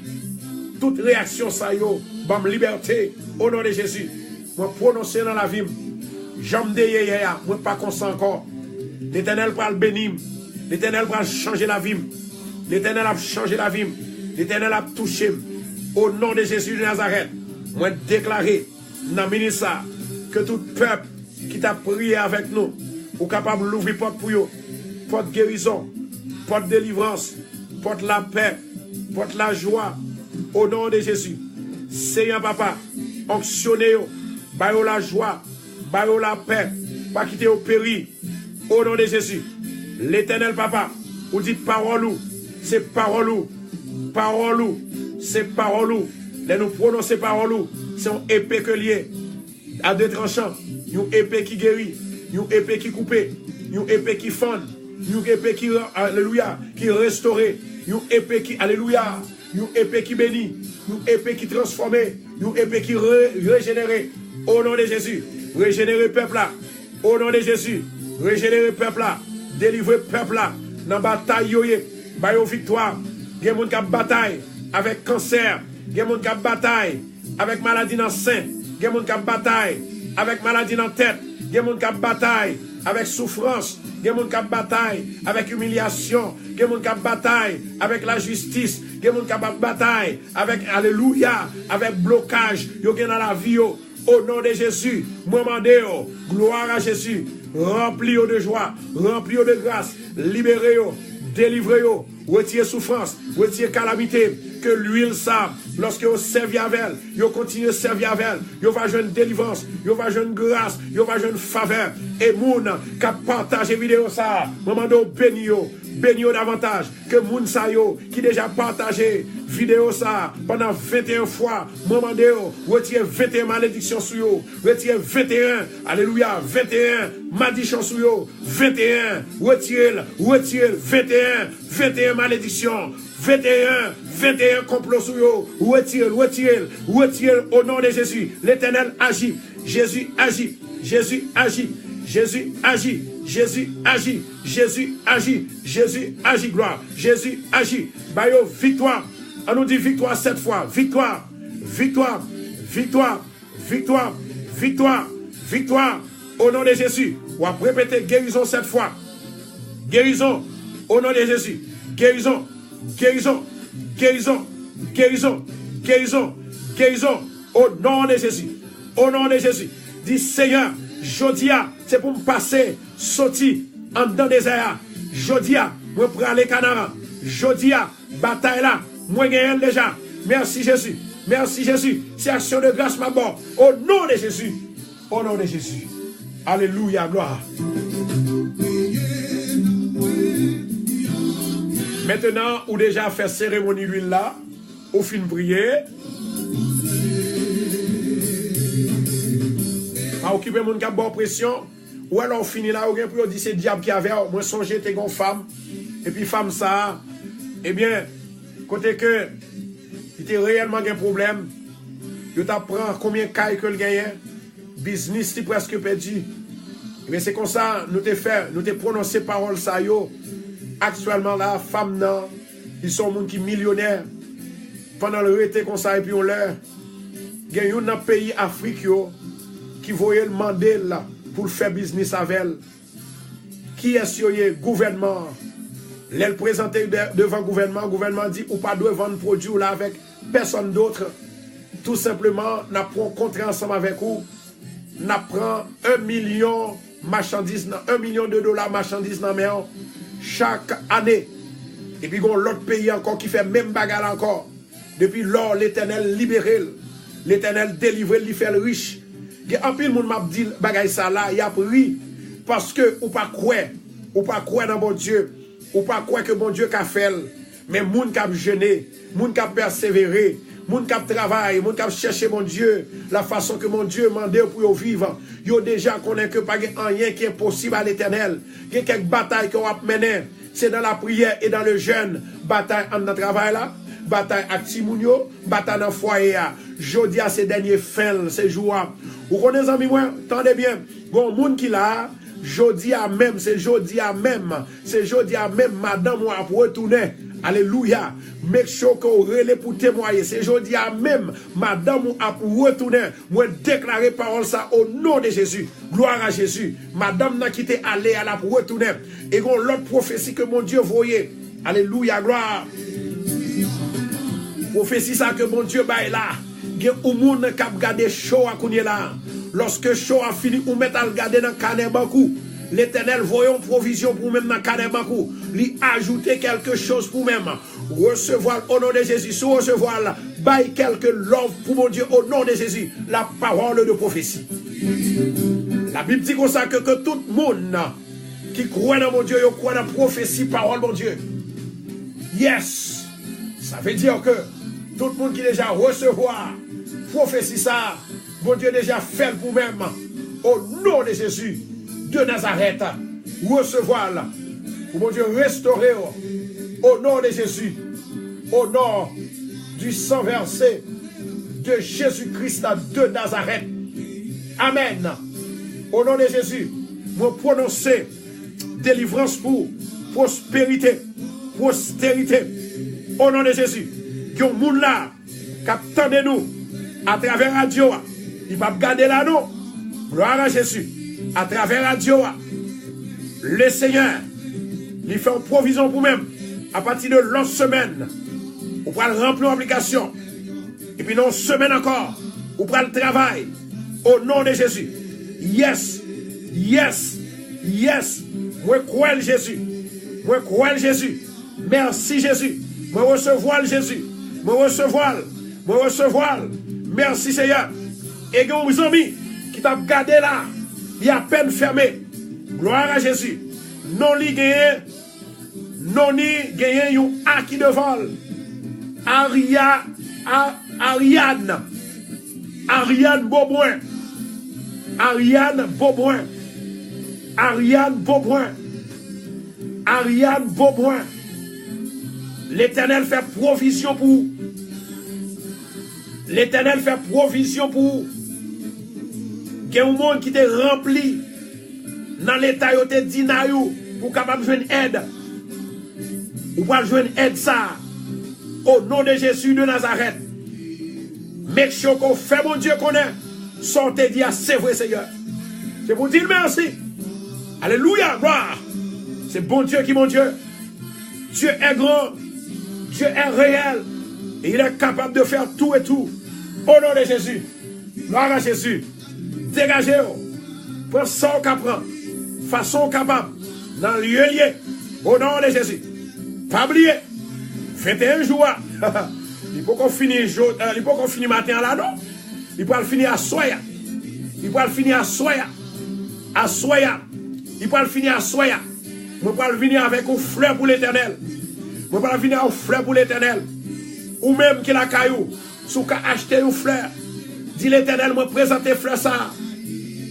toute réaction ça yo, bam liberté au nom de Jésus. Moi prononcer dans la vie, j'aime de yéya, moi pas consent encore. L'Éternel va le bénir. L'Éternel va changer la vie. L'Éternel a changé la vie. L'Éternel a touché. Au nom de Jésus de Nazareth, moi déclarer dans le ministère que tout peuple qui t'a prié avec nous, ou capable d'ouvrir porte pour eux, porte guérison, porte délivrance, porte la paix, porte la joie, au nom de Jésus. Seigneur papa, onctionnez-vous, baillez la joie, baillez la paix, pas quitter au péri, au nom de Jésus. L'Éternel papa, vous dites parole, c'est parole, c'est parole. Les nous prononcer parole, c'est une épée que lié à deux tranchants, une épée qui guérit, une épée qui coupe, une épée qui fend, une épée qui, alléluia, qui restaure, une épée qui, alléluia, une épée qui bénit, une épée qui transforme, une épée qui régénère. Au nom de Jésus, régénérer peuple là. Au nom de Jésus, régénérer peuple là. Délivrer peuple là. Dans la bataille, bayo victoire. Il y a des gens qui bataille avec cancer. Il y a des gens qui bataille avec maladie dans le sein. Il y a des gens qui bataille avec maladie dans la tête. Il y a des gens qui bataille avec souffrance. Il y a des gens qui bataille avec humiliation. Il y a des gens qui bataille avec la justice. Il y a des gens qui bataille avec, alléluia, avec blocage. Il y a dans la vie. Au nom de Jésus, moi demande, gloire à Jésus, remplis-vous de joie, remplis-vous de grâce, libérez-vous, délivrez-vous, retirez souffrance, retirez calamité, que l'huile ça, lorsque vous servez avec elle, vous continuez à servir avec elle, vous va jouer une délivrance, vous va jouer une grâce, vous va jouer une faveur, et moun qui partage vidéo ça, moi demande bénis davantage que moun sa yo qui déjà partagé vidéo ça pendant 21 fois. Maman Deo, retirez 21 malédictions sur yo. Retirez 21, alléluia, 21 malédictions sur yo. 21, retirez 21 malédictions. 21 complots sur yo. Retirez au nom de Jésus. L'Éternel agit. Jésus agit. Jésus agit. Jésus agit, Jésus agit, Jésus agit, Jésus agit, gloire, Jésus agit. Bayo, victoire. On nous dit victoire 7 fois. Victoire, victoire, victoire, victoire, victoire, victoire. Au nom de Jésus. On va répéter guérison 7 fois. Guérison, au nom de Jésus. Guérison, guérison, guérison, guérison, guérison, guérison. Au nom de Jésus. Au nom de Jésus. Dis Seigneur, Jodia, c'est pour me passer, sortir en dedans des airs. Jodia, moi prends les canards. Jodia, bataille là, moi gagne déjà. Merci Jésus. Merci Jésus. C'est action de grâce ma mort. Au nom de Jésus. Au nom de Jésus. Alléluia, gloire. Maintenant, ou déjà fait cérémonie l'huile là, ou fin prier. A occuper mon cap bonne pression. Ou alors on finit là, ou bien pour dire c'est diable qui avait, moi songer t'es une femme. Et puis femme ça, eh bien, côté que il était réellement un problème, il t'apprend combien de cailles que le gagne, business qui presque perdu. Mais c'est comme ça, nous t'ai fait, nous t'ai prononcé parole ça yo. Actuellement là, femmes non, ils sont monde qui millionnaires. Pendant le été comme ça et puis on leur gagne un pays Afrique yo qui voyait le mandat là pour faire business avec elle. Qui est sur le gouvernement? Elle présenté devant le gouvernement dit ou pas doit vendre produit là avec personne d'autre. Tout simplement, nous prenons contrat ensemble avec vous. Nous prenons 1 million marchandises, 1 million de dollars marchandises dans main chaque année. Et puis, il y a l'autre pays encore qui fait même bagarre encore. Depuis lors, l'Éternel libéré, l'Éternel délivré, il fait le riche. Il y a un peu de monde m'a dit bagaille ça là, il a pris parce que ou pas croire dans bon Dieu, ou pas croire que bon Dieu qu'a fait, mais moun qui a jeûné, moun qui a persévéré, moun qui a travaillé, moun qui a cherché mon Dieu, la façon que mon Dieu mandé pour vivre, yo déjà connaît que pas rien qui est possible à l'Éternel. Il y a quelques batailles qu'on a menées, c'est dans la prière et dans le jeûne, bataille en notre travail là. Bataille avec Timounio, bataille dans le foyer. Jodi à ces derniers fins, ces jours. Vous connaissez, amis, moi, attendez bien. Bon, monde qui là, jodi à même, c'est jodi à même, madame, moi, pour retourner. Alléluia. Make sure que vous relais pour témoigner. C'est jodi à même, madame, moi, pour retourner. Moi, déclarer parole ça au nom de Jésus. Gloire à Jésus. Madame n'a quitté aller à la pour retourner. Et qu'on l'autre prophétie que mon Dieu voyait. Alléluia, gloire. Prophétie ça que mon Dieu baille là. Il y a un monde qui a gardé chaud à Kounye là. Lorsque chaud a fini, ou met à le garder dans le canet bankou. L'Éternel voyons provision pour même dans le canet bankou. Lui ajouter quelque chose pour même. Recevoir au nom de Jésus. Sous recevoir là, baille quelque love pour mon Dieu au nom de Jésus. La parole de prophétie. La Bible dit comme ça que tout le monde qui croit dans mon Dieu, il croit dans la prophétie, parole mon Dieu. Yes. Ça veut dire que tout le monde qui déjà recevoir prophétie ça, mon Dieu déjà fait pour même au nom de Jésus de Nazareth. Recevoir là, pour mon Dieu restaurer au nom de Jésus, au nom du sang versé de Jésus-Christ de Nazareth. Amen. Au nom de Jésus, moi prononcer délivrance pour prospérité, postérité. Au nom de Jésus, qui ont moun là, qui attendent nous à travers radio, il va garder là nous. Gloire à Jésus. À travers radio, le Seigneur, il fait une provision pour même. À partir de l'autre semaine, on pourra remplir l'application. Et puis dans une semaine encore, on pourra le travail. Au nom de Jésus. Yes, yes, yes. Moi crois Jésus. Moi crois Jésus. Merci Jésus. Moi recevoir le Jésus. Moi recevoir. Moi recevoir. Merci Seigneur. Et il y a un ami qui t'a gardé là. Il a à peine fermé. Gloire à Jésus. Non li gagné. Non li gagné un acquis de vol. Ariane Beaubrun. Ariane Beaubrun. Ariane Beaubrun. Ariane Beaubrun. L'Éternel fait provision pour. L'Éternel fait provision pour. Il y a un monde qui est rempli dans l'état où tu dit pour capable de jouer une aide. Ou pas jouer une aide ça. Au nom de Jésus de Nazareth. Make sure qu'on fait mon Dieu connaît. Sortez dire c'est vrai Seigneur. C'est pour dire merci. Alléluia, gloire. C'est bon Dieu qui est mon Dieu. Dieu est grand. Dieu est réel. Et il est capable de faire tout et tout. Au nom de Jésus. Gloire à Jésus. Dégagez-vous. Prends ça qu'on prend. Façon capable. Dans le lieu lié. Au nom de Jésus. Pas oublier. 21 jours. Il faut qu'on finisse matin là, non? Il peut le finir à soya. Il peut le finir à soya. À soya. Il peut le finir à soya. Je peux le venir avec une fleur pour l'éternel. Je peux le venir avec une fleur pour l'éternel. Ou même qui la caillou. Si vous acheté une fleur. Dis l'éternel, me présenter fleur ça.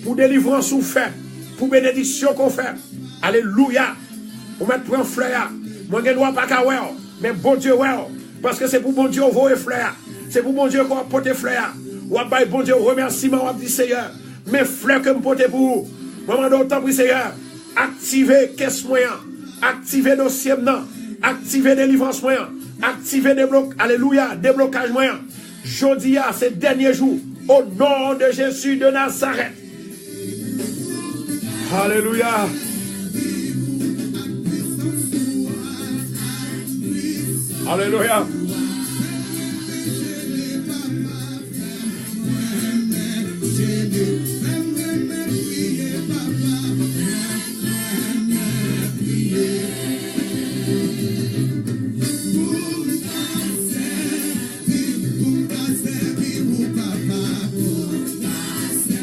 Pour délivrance ou fait. Pour bénédiction qu'on fait. Alléluia. Ou mettre pour un fleur. Moi, je ne dois pas qu'à voir. Mais bon Dieu, ouais. Parce que c'est pour bon Dieu vous et fleur. C'est pour bon Dieu qu'on a porté fleur. Ou à bon Dieu remerciement, ou à dire Seigneur. Mais fleur que me porte pour vous. Maman d'autant pour Seigneur. Activez caisse moyen. Activez dossier maintenant. Activez délivrance moyen. Activez déblocage. Alléluia. Déblocage moyen. Jeudi à ces derniers jours. Au nom de Jésus de Nazareth. Alléluia. Alléluia.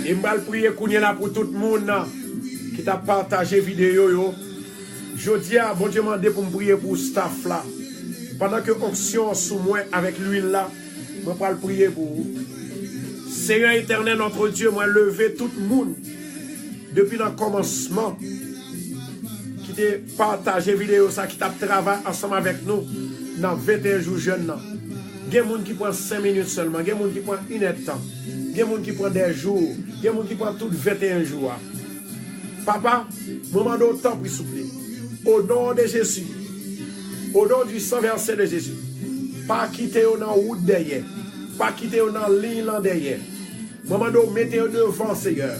Je vais prier pour tout le monde qui t'a partagé vidéo. Je dis à bon Dieu demandé pour me prier pour staff là. Pendant que onction sous moi avec l'huile là, je vais prier pour vous. Seigneur éternel, notre Dieu, moi lever tout le monde depuis le commencement qui t'a partagé vidéo ça, qui t'a travaillé ensemble avec nous dans 21 jours jeunes. Il y a des gens qui prennent 5 minutes seulement, il y a des gens qui prennent 1 heure de temps, il y a des gens qui prennent des jours, il y a des gens qui prennent tout 21 jours. Papa, moment d'autant pour souffler. Au nom de Jésus, au nom du sang versé de Jésus, pas quitter dans la route derrière, pas quitter dans la ligne derrière. Moment d'autant, mettez-vous devant, Seigneur,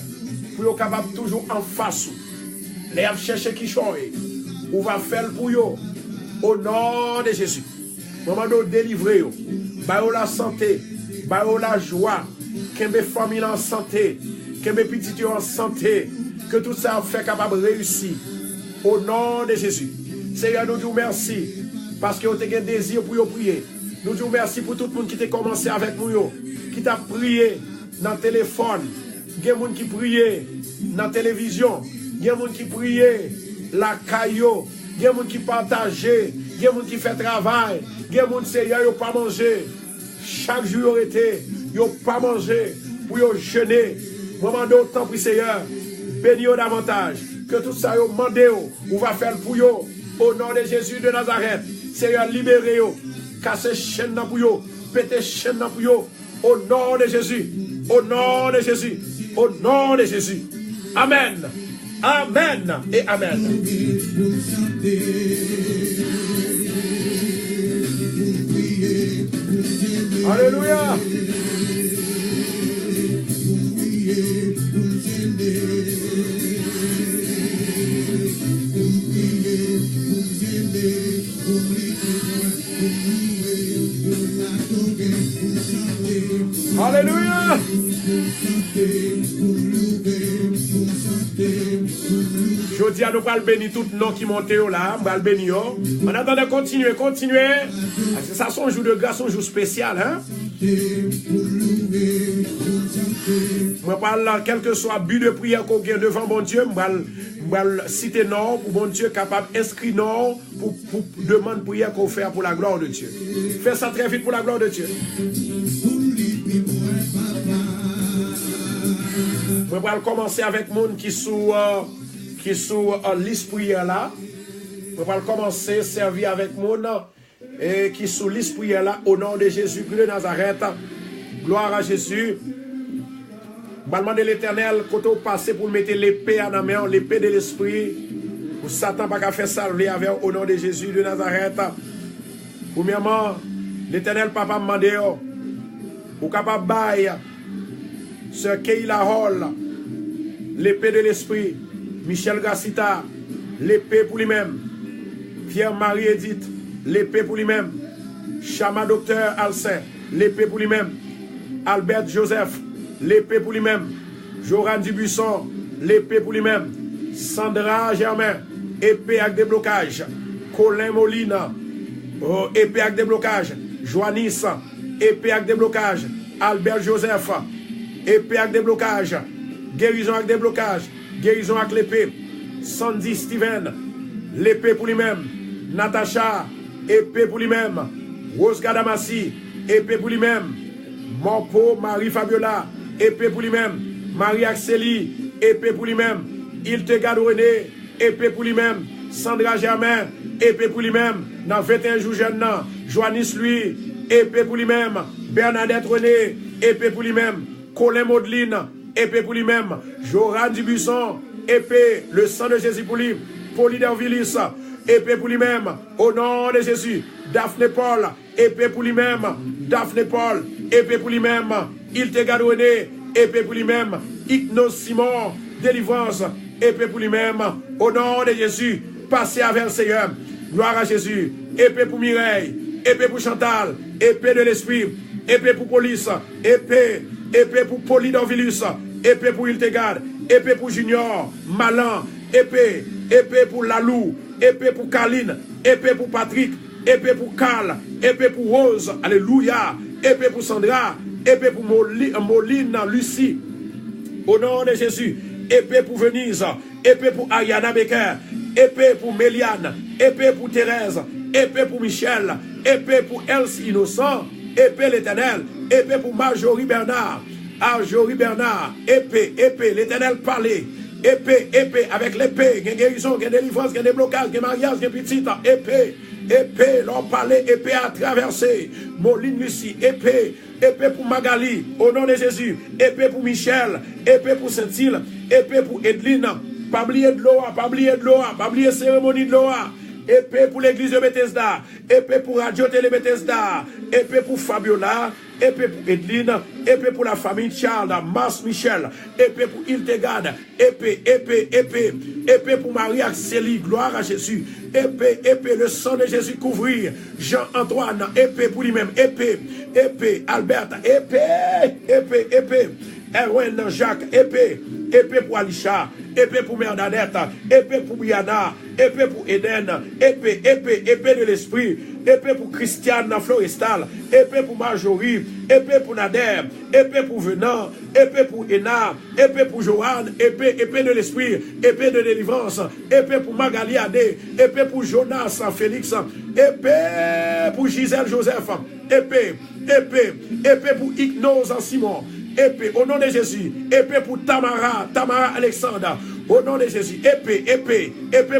pour être capable toujours en face. Les chercher qui change, on va faire pour eux. Au nom de Jésus. Moment d'autant, délivrez-vous. Baillez la santé, baillez la joie, que mes familles en santé, que mes petits en santé, que tout ça fait capable de réussir. Au nom de Jésus. Seigneur, nous disons merci parce que vous avez un désir pour prier. Nous disons merci pour tout le monde qui a commencé avec nous, qui t'a prié dans le téléphone. Il y a des gens qui prient dans la télévision. Il y a des gens qui prient la caillou. Il y a des gens qui partagent. Il y a des gens qui font travail. Il y a des gens, Seigneur, qui n'ont pas mangé. Chaque jour, ils n'ont pas mangé pour jeûner. Moment d'autant pour Seigneur, bénis-vous davantage. Que tout ça, vous demandez, on va faire pour vous. Au nom de Jésus de Nazareth. Seigneur, libérez-vous. Cassez chaîne pour vous. Pétez chaîne pour vous. Au nom de Jésus. Au nom de Jésus. Au nom de Jésus. Amen. Amen et Amen. Alléluia. Alléluia. Je dis à nous pas le bénir tout le nom qui monte là, on va le bénir. En attendant, continuez. C'est ça son jour de grâce, son jour spécial, hein? Moi parle là, quel que soit but de prière qu'on gagne devant mon Dieu, je vais citer non pour mon Dieu capable d'inscrire non pour demander prière qu'on fait pour la gloire de Dieu. Fais ça très vite pour la gloire de Dieu. Je vais commencer avec les gens qui sont liste prière là. Je vais commencer à servir avec les gens qui sont liste prière là au nom de Jésus-Christ de Nazareth. Gloire à Jésus. Je vais demander l'Éternel quand on passe pour mettre l'épée à la main, l'épée de l'esprit. Pour Satan pas qu'à faire salver avec au nom de Jésus de Nazareth. Premièrement, l'Éternel papa m'a demandé ou capable bailler ce Keila Hall, l'épée de l'esprit, Michel Gassita, l'épée pour lui-même, Pierre-Marie Edith, l'épée pour lui-même, Chama Docteur Alcin, l'épée pour lui-même, Albert Joseph, l'épée pour lui-même, Joran Dubuisson, l'épée pour lui-même. Sandra Germain, épée avec déblocage. Colin Molina, épée avec déblocage. Joannis, épée avec déblocage. Albert Joseph, épée avec déblocage. Guérison avec déblocage. Guérison avec l'épée. Sandy Steven, l'épée pour lui-même. Natacha, épée pour lui-même. Rose Gadamassi, épée pour lui-même. Morpo Marie Fabiola, épée pour lui-même. Marie Axeli, épée pour lui-même. Iltegad René, épée pour lui-même. Sandra Germain, épée pour lui-même. Dans 21 jours jeune, Joannis lui, épée pour lui-même. Bernadette René, épée pour lui-même. Colin Maudeline, épée pour lui-même. Joran Dubusson, épée, le sang de Jésus pour lui. Polydor Villis, épée pour lui-même. Au nom de Jésus. Daphné Paul, épée pour lui-même. Daphné Paul, épée pour lui-même. Iltegad René, épée pour lui-même. Ignos Simon, délivrance, épée pour lui-même. Au nom de Jésus, passez avec le Seigneur. Gloire à Jésus. Épée pour Mireille, épée pour Chantal, épée de l'esprit, épée pour Police, épée pour Polydor Villis, épée pour Iltegad, épée pour Junior, Malin, épée pour Lalou, épée pour Kaline, épée pour Patrick, épée pour Carl, épée pour Rose, alléluia, épée pour Sandra, épée pour Moline, Lucie, au nom de Jésus, épée pour Venise, épée pour Ayana Becker, épée pour Méliane, épée pour Thérèse, épée pour Michel, épée pour Elsie Innocent, épée l'Éternel, épée pour Marjorie Bernard, épée, l'Éternel parler, épée, avec l'épée, il y a guérison, il y a délivrance, il y a déblocage, il y a mariage, il y a petite, épée, l'on parlait, épée à traverser, Moline Lucie, épée pour Magali, au nom de Jésus, épée pour Michel, épée pour Saint-Île, épée pour Edline, pas oublier de l'OA, pas oublier cérémonie de l'OA, épée pour l'église de Bethesda, épée pour Radio Télé Bethesda, épée pour Fabiola, épée pour Edline, épée pour la famille Charles, Mars Michel, épée pour Iltegad, épée pour Marie Axeli, gloire à Jésus, épée, le sang de Jésus couvrir, Jean-Antoine, épée pour lui-même, épée, Albert, épée, Erwin Jacques, épée pour Alisha, épée pour Bernadette, épée pour Brianna, épée pour Eden, épée de l'esprit, épée pour Christiane Florestal, épée pour Marjorie, épée pour Nader, épée pour Venant, épée pour Ena, épée pour Johan, épée de l'esprit, épée de délivrance, épée pour Magali Adé, épée pour Jonas Félix, épée pour Gisèle Joseph, épée pour Ignos Simon, épée au nom de Jésus, épée pour Tamara Alexandre, au nom de Jésus, épée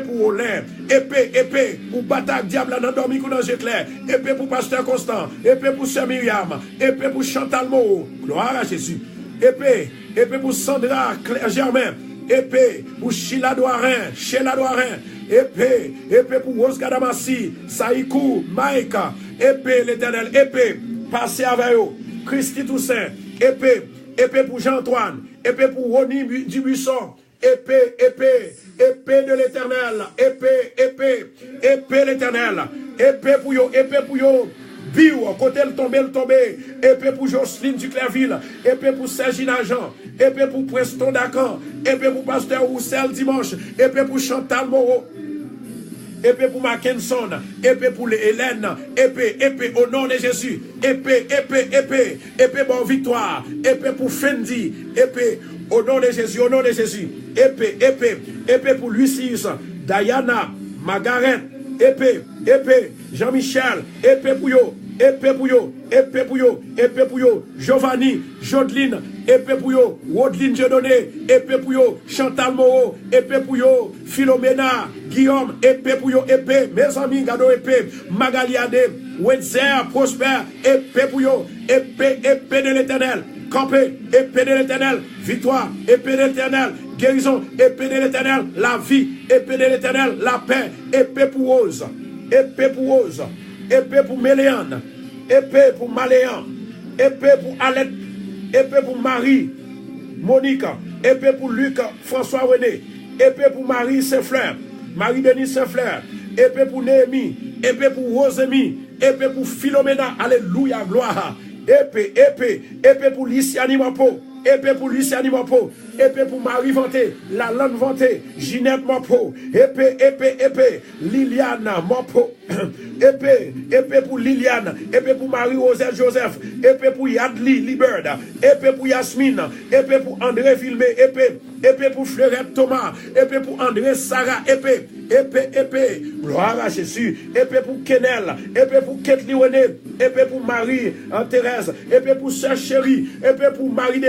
pour Olin, épée pour Batak Diable dans dormi dans les yeux clairs, épée pour Pasteur Constant, épée pour Sœur Myriam, épée pour Chantal Moreau, gloire à Jésus, épée pour Sandra Germain, épée pour Sheila Douarin, épée pour Rose Gadamassi, Saïkou, Maïka, épée l'Éternel, épée, passez avec eux, Christy Toussaint, épée pour Jean-Antoine, épée pour Ronnie Dubuisson, épée de l'Éternel, épée l'Éternel, épée pour yo, Biou, côté le tomber, épée pour Jocelyne Duclerville, épée pour Sergine Agent, épée pour Preston Dacan, épée pour Pasteur Roussel Dimanche, épée pour Chantal Moreau, épée pour Mackinson, épée pour Hélène, épée au nom de Jésus, épée bon victoire, épée pour Fendi, épée au nom de Jésus, épée pour Lucie, Diana, Margaret, épée, Jean-Michel, épée pour yo, Giovanni, Jodeline, épée pour yo, Wodeline Dieudonné, épée pour yo, Chantal Moreau, épée pour yo, Philomena, Guillaume, épée pour yo, mes amis, gado épée, Magaliade, Wetzer, Prosper, épée pour yo, épée de l'Éternel, campé, épée de l'Éternel, victoire, épée de l'Éternel, guérison, épée de l'Éternel, la vie, épée de l'Éternel, la paix, épée pour Rose, épée pour Méléane, épée pour Maléan, épée pour Alette, épée pour Marie, Monique, épée pour Luc, François René, épée pour Marie Saint-Fleur, Marie-Denis Saint-Fleur, épée pour Néhémie, épée pour Rosémie, épée pour Philomena, alléluia, gloire, épée pour Luciani Mapo, épée pour Luciani Mapo, épée pour Marie Vanté, la Lande Vanté, Ginette Mopo, épée, Liliane Mopo, épée pour Liliane, épée pour Marie-Rosette Joseph, épée pour Yadli Liberd, épée pour Yasmine, épée pour André Vilmé, épée pour Fleurette Thomas, épée pour André Sarah, épée, gloire à Jésus, épée pour Kenel, épée pour Ketli René, épée pour Marie Thérèse, épée pour Sœur Chérie, épée pour Marie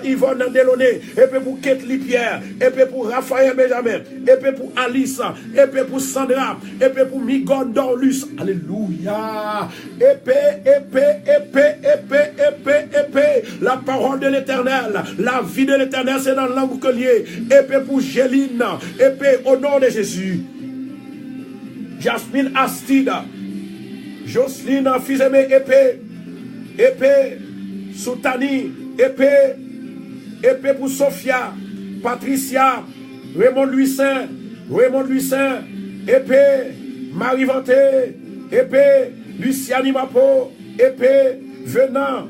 Yvonne Delaunay, épée pour Ketli Pierre, épée pour Raphaël Benjamin, épée pour Alice, épée pour Sandra, épée pour Migon Dorlus, alléluia, épée, la parole de l'Éternel, la vie de l'Éternel, c'est dans l'angle collier, épée pour Géline, épée au nom de Jésus. Jasmine Astida, Jocelyne Fils-Aimé, épée, Soutani, épée pour Sophia, Patricia, Raymond Louis Saint, épée, Marie Vanté, épée, Luciani Mapo, épée, Venant,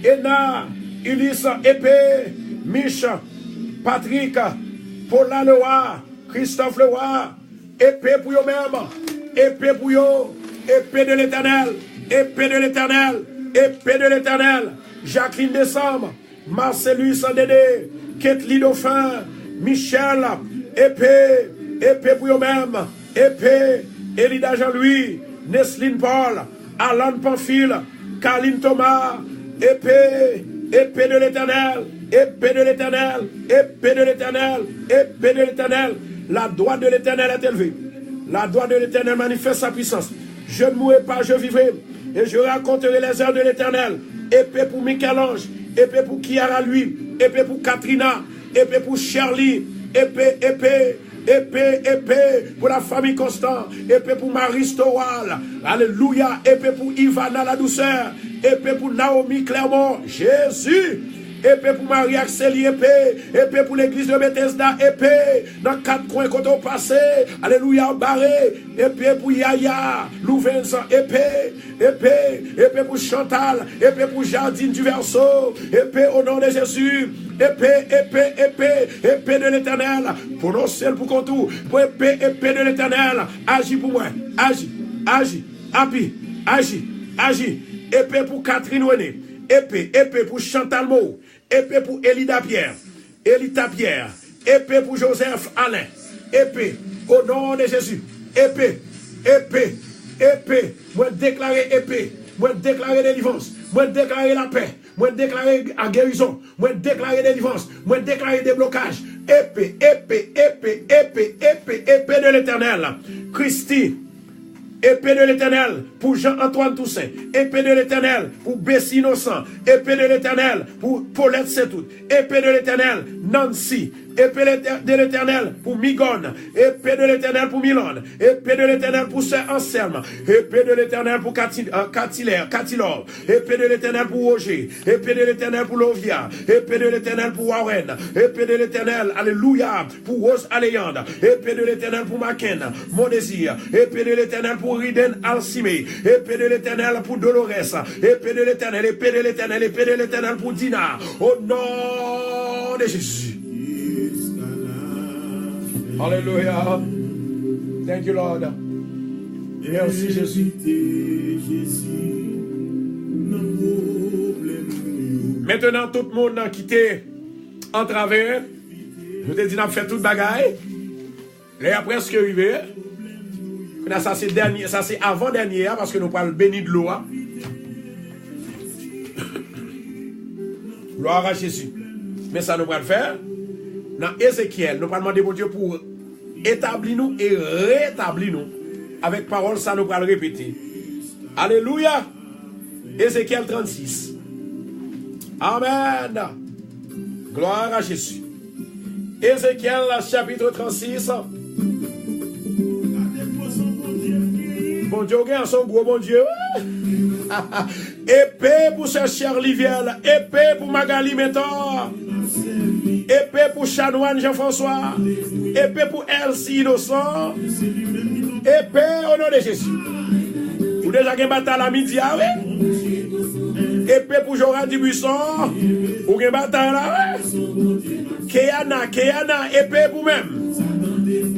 Ena, Ulysse, épée, Micha, Patrick, Paula Leroy, Christophe Leroy, épée pour eux-mêmes, épée pour eux, épée de l'Éternel, Jacqueline Décembre, Marcellus Dédé, Ketli Dauphin, Michel, épée pour eux-mêmes, épée, Elida Jean-Louis, Nesline Paul, Alan Pamphile, Caroline Thomas, épée de l'Éternel, la droite de l'Éternel est élevée, la droite de l'Éternel manifeste sa puissance, je ne mourrai pas, je vivrai, et je raconterai les œuvres de l'Éternel, épée pour Michel-Ange, épée pour Kiara lui, épée pour Katrina, épée pour Shirley, épée pour la famille Constant, épée pour Marie Stowal, alléluia, épée pour Ivana la douceur, épée pour Naomi Clermont, Jésus, épée pour Marie Axeli, épée pour l'église de Bethesda, épée dans 4 coins quand on passait, alléluia, barré, épée pour Yaya, Louvainson, épée pour Chantal, épée pour Jardine du Verseau, épée au nom de Jésus, épée de l'Éternel, pour nos seuls pour contour, pour épée de l'Éternel, agis pour moi, agis, épée pour Catherine René, épée pour Chantal Mo, épée pour Elita Pierre, épée pour Joseph Alain, épée au nom de Jésus, épée, moi déclarer épée, moi déclarer délivrance, moi déclarer la paix, moi déclarer la guérison, moi déclarer délivrance, moi déclarer déblocage, épée de l'Éternel, Christy, épée de l'Éternel pour Jean-Antoine Toussaint, épée de l'Éternel pour Bessie Innocent, épée de l'Éternel pour Paulette Saint-Tout, épée de l'Éternel Nancy, épée de l'Éternel pour Migone, épée de l'Éternel pour Milan, épée de l'Éternel pour Sœur Anselme, épée de l'Éternel pour Catilor, épée de l'Éternel pour Roger, épée de l'Éternel pour Lovia, épée de l'Éternel pour Warren, épée de l'Éternel, alléluia, pour Rose Aléande, épée de l'Éternel pour Maken, mon désir, épée de l'Éternel pour Riden Alcimé, épée de l'Éternel pour Dolores, épée de l'Éternel pour Dina, au nom de Jésus. Alléluia. Thank you, Lord. Merci, Jésus. Maintenant, tout le monde a quitté en travers. Je te dis, on a fait toute bagaille. Là, il a presque arrivé. Ça, c'est dernier, ça, c'est avant-dernier, parce que nous parlons béni de l'eau. Gloire à Jésus. Mais ça, nous va le faire. Dans Ézéchiel, nous allons demander pour Dieu pour établir nous et rétablir nous. Avec parole, ça nous va le répéter. Alléluia. Ézéchiel 36. Amen. Gloire à Jésus. Ézéchiel, chapitre 36. Bon Dieu, son gros bon Dieu. Épée pour ce cher Liviel. Épée pour Magali Métor. Épée pour Chanoine Jean-François. Épée pour Elsie Innocent. Épée au nom de Jésus. Vous déjà une bataille à midi, oui? Épée pour Joran du buisson. Ou gen bataille là. Kéana, épée pour même.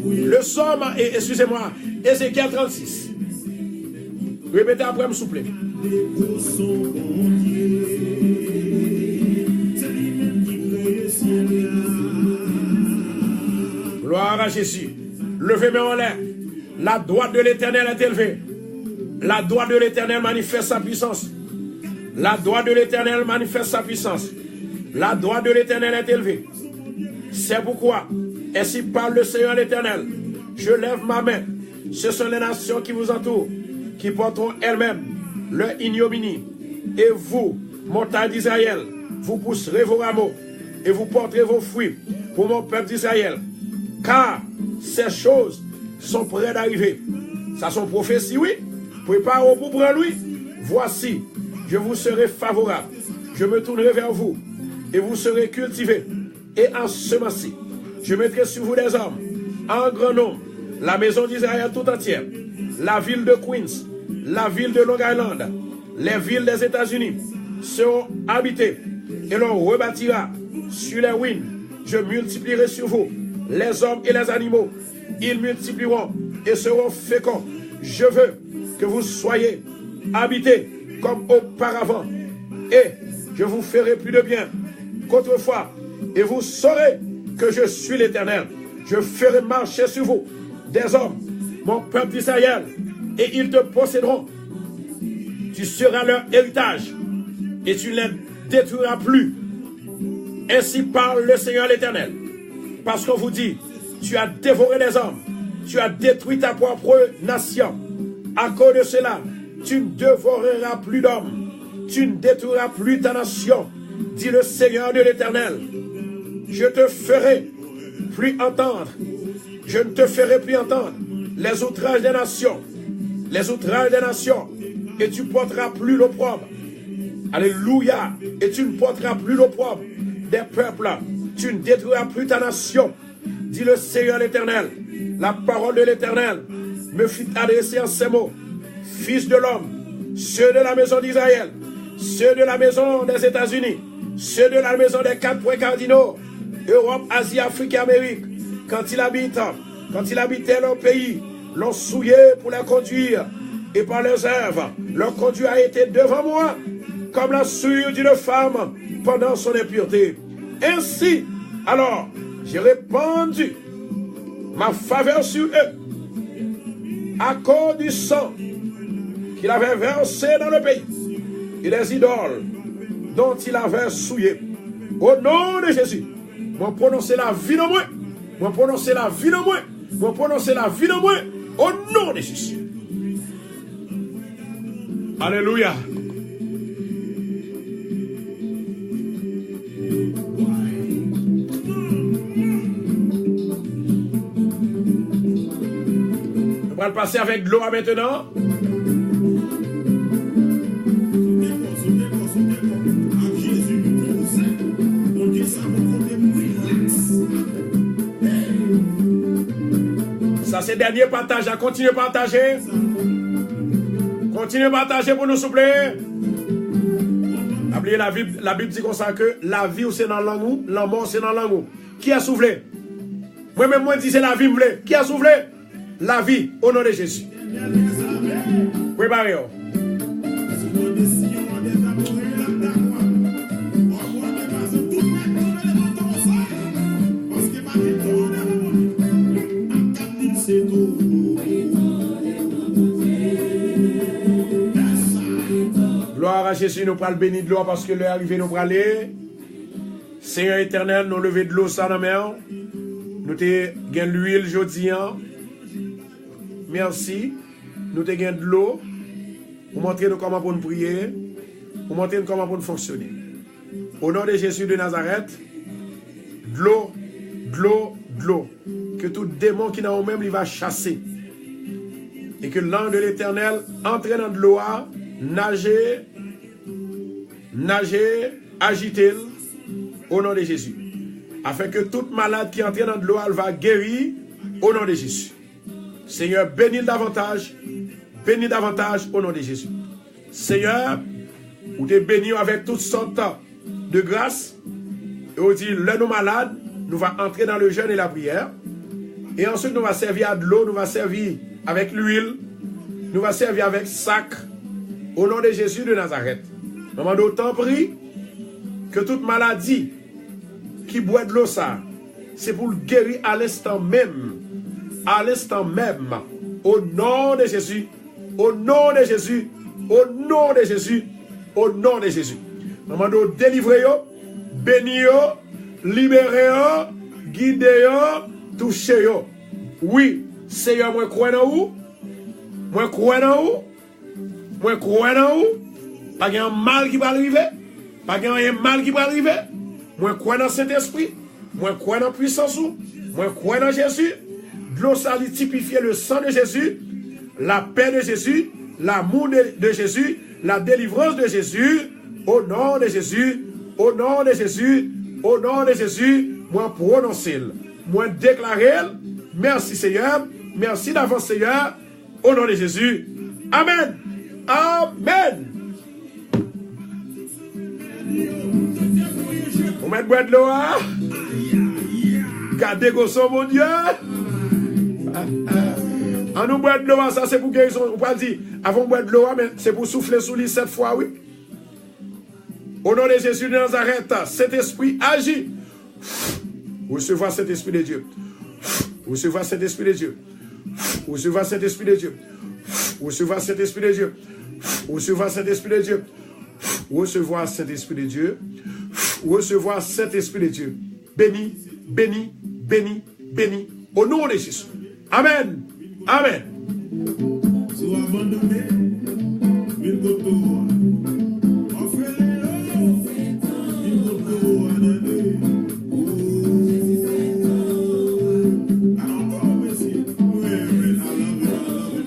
Le somme, excusez-moi, Ézéchiel 36. Répétez après, s'il vous plaît. Gloire à Jésus. Levez-moi en l'air. La droite de l'Éternel est élevée. La droite de l'Éternel manifeste sa puissance. La droite de l'Éternel manifeste sa puissance. La droite de l'Éternel est élevée. C'est pourquoi, ainsi parle le Seigneur l'Éternel, je lève ma main. Ce sont les nations qui vous entourent, qui porteront elles-mêmes leur ignominie. Et vous, montagne d'Israël, vous pousserez vos rameaux et vous porterez vos fruits pour mon peuple d'Israël. Car ces choses sont près d'arriver. Ça sont prophéties, oui. Préparez-vous pour prendre lui. Voici, je vous serai favorable. Je me tournerai vers vous et vous serez cultivés et ensemencés. Je mettrai sur vous des hommes en grand nombre. La maison d'Israël tout entière, la ville de Queens, la ville de Long Island, les villes des États-Unis seront habitées et l'on rebâtira sur les ruines. Je multiplierai sur vous les hommes et les animaux. Ils multiplieront et seront féconds. Je veux que vous soyez habités comme auparavant et je vous ferai plus de bien qu'autrefois et vous saurez que je suis l'Éternel. Je ferai marcher sur vous des hommes, mon peuple d'Israël, et ils te posséderont. Tu seras leur héritage et tu ne les détruiras plus. Ainsi parle le Seigneur l'Éternel. Parce qu'on vous dit, tu as dévoré les hommes, tu as détruit ta propre nation. À cause de cela, tu ne dévoreras plus d'hommes, tu ne détruiras plus ta nation, dit le Seigneur de l'Éternel. Je te ferai plus entendre, je ne te ferai plus entendre les outrages des nations, et tu porteras plus l'opprobre. Alléluia, et tu ne porteras plus l'opprobre des peuples, tu ne détruiras plus ta nation, dit le Seigneur l'Éternel. La parole de l'Éternel me fut adressée en ces mots. Fils de l'homme, ceux de la maison d'Israël, ceux de la maison des États-Unis, ceux de la maison des 4 points cardinaux, Europe, Asie, Afrique et Amérique, quand ils habitaient leur pays, l'ont souillé pour les conduire, et par leurs œuvres, leur conduite a été devant moi, comme la souillure d'une femme pendant son impureté. Ainsi, alors, j'ai répandu ma faveur sur eux, à cause du sang qu'il avait versé dans le pays, et les idoles dont il avait souillé. Au nom de Jésus, moi prononcer la vie de moi, moi prononcer la vie de moi, moi prononcer la vie de moi, au nom de Jésus. Alléluia. On va le passer avec de l'eau maintenant. Ça c'est dernier partage. Continuez à partager. Continuez à partager pour nous s'il vous plaît. Oubliez la Bible dit comme ça que la vie c'est dans l'amour, la mort c'est dans l'amour. Qui a soufflé? Moi-même moi dis c'est la vie me plaît. Qui a soufflé? La vie au nom de Jésus. Préparez-vous. Gloire à Jésus, nous prenons le béni de l'eau parce que l'heure arrivée, nous prenons aller. Seigneur éternel, nous levons de l'eau sans la mer. Nous avons l'huile aujourd'hui. Merci. Nous avons de l'eau. Pour montrer comment pour nous prier. Pour montrer comment pour nous fonctionner. Au nom de Jésus de Nazareth, de l'eau, de l'eau, de l'eau. Que tout démon qui n'a au même, il va chasser. Et que l'ange de l'Éternel entre dans de l'eau, nager, agiter au nom de Jésus. Afin que toute malade qui entre dans de l'eau, elle va guérir au nom de Jésus. Seigneur, bénis davantage au nom de Jésus. Seigneur, Ou t'es béni avec toutes sortes de grâces. Et on dit, là nous malades, nous va entrer dans le jeûne et la prière. Et ensuite, nous va servir à de l'eau, nous va servir avec l'huile, nous va servir avec sac, au nom de Jésus de Nazareth. Maman d'autant prie que toute maladie qui boit de l'eau, ça, c'est pour le guérir à l'instant même. À l'instant même. Au nom de Jésus. Au nom de Jésus. Au nom de Jésus. Au nom de Jésus. Maman d'autant délivrer yo, bénir yo, libérer yo, guider yo, toucher yo. Oui, Seigneur, moi crois dans vous. Moi crois dans vous. Moi crois dans vous. Pas de mal qui va arriver. Pas de mal qui va arriver. Moi crois dans Saint-Esprit. Moi crois dans puissance. Moi crois dans Jésus. L'eau salie typifier le sang de Jésus, la paix de Jésus, l'amour de Jésus, la délivrance de Jésus. Au nom de Jésus. Au nom de Jésus. Au nom de Jésus. Moi prononcer. Moi déclarer. Merci Seigneur. Merci d'avance Seigneur. Au nom de Jésus. Amen. Amen. On met boire de l'eau. Gardez gosso mon Dieu. En nous boire de l'eau, ça c'est pour guérison. On peut dire, avant de boire de l'eau, mais c'est pour souffler sous lui 7 fois, oui. Au nom de Jésus de Nazareth, cet esprit agit. Recevoir cet esprit de Dieu. Recevoir cet esprit de Dieu. Recevoir cet esprit de Dieu. Recevoir cet esprit de Dieu. Recevoir cet esprit de Dieu. Recevoir cet esprit de Dieu. Recevoir cet esprit de Dieu. Béni, béni, béni, béni. Au nom de Jésus. Amen. Amen.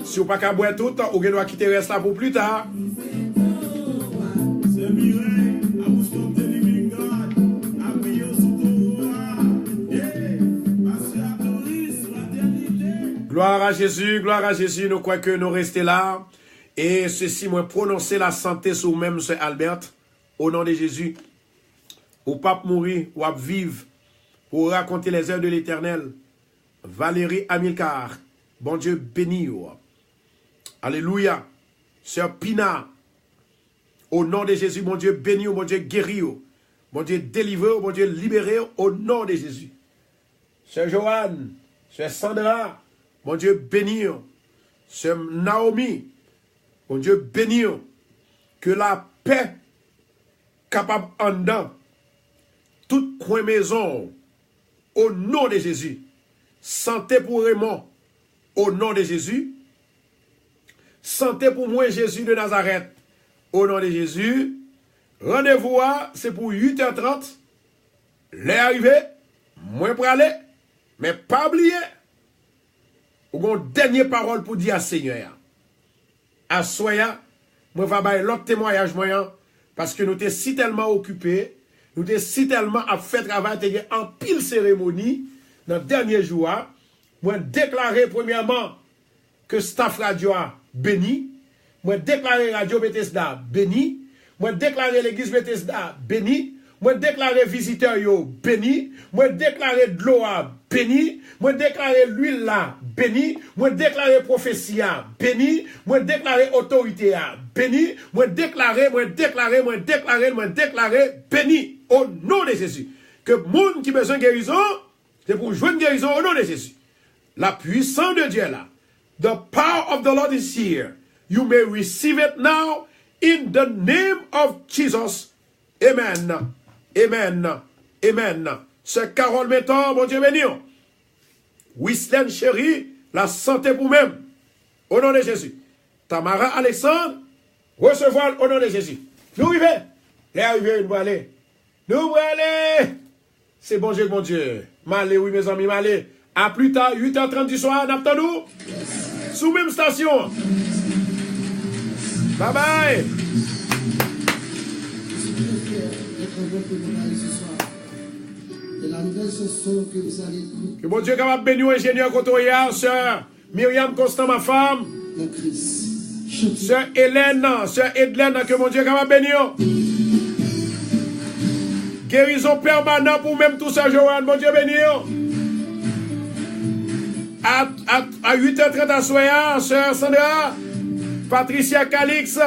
Si vous n'avez pas boire tout, vous devez quitter le reste là pour plus tard. Gloire à Jésus, nous croyons que nous restons là. Et ceci, moi, prononcer la santé sur même, M. Albert, au nom de Jésus. Ou pas mourir, ou à vivre, pour raconter les œuvres de l'Éternel. Valérie Amilcar, bon Dieu béni. Alléluia. Sœur Pina, au nom de Jésus, mon Dieu béni, mon Dieu guéri, mon Dieu délivré, mon Dieu libéré, au nom de Jésus. Sœur Joanne, Sœur Sandra, mon Dieu béni, Sœur Naomi, mon Dieu béni, que la paix capable en dedans, toute coin maison, au nom de Jésus. Santé pour Raymond, au nom de Jésus. Santé pour moi, Jésus de Nazareth, au nom de Jésus. Rendez-vous, c'est pour 8h30. Les arrivés, moi pour aller, mais pas oublier. Ou une dernière parole pour dire à Seigneur. À Soya, moi va bailler l'autre témoignage moyen, parce que nous étions si tellement occupés, nous étions si tellement à faire travail, en pile cérémonie, dans le dernier jour, moi déclarer premièrement que staff radio a béni, moi déclarer Radio Bethesda béni, moi déclarer l'église Bethesda béni, moi déclarer visiteur yo béni, moi déclarer de l'eau béni, moi déclarer l'huile là béni, moi déclarer prophétie béni, moi déclarer autorité béni, moi déclarer béni au nom de Jésus. Que monde qui a besoin de guérison, c'est pour jouer une guérison au nom de Jésus. La puissance de Dieu est là. The power of the Lord is here. You may receive it now in the name of Jesus. Amen. Amen. Amen. C'est Carole Metton, mon Dieu béni. Winston chéri, la santé pour même. Au nom de Jésus. Tamara Alexandre, recevoir au nom de Jésus. Nous arrivons. Les arrivés, nous allons aller. Nous allons aller. C'est bon Dieu, mon Dieu. M'allez, oui, mes amis, m'allez. À plus tard, 8h30 du soir, n'attendons-nous. Sous même station. Bye bye. Que mon Dieu capable bénir ingénieur Cotoya, sœur Myriam Constant, ma femme. Sœur Hélène, Sœur Edlène, que mon Dieu va bénir. Guérison permanente pour même tout ça, Joanne, mon Dieu bénir. À 8h30 à soir, Sœur Sandra, Patricia Calix,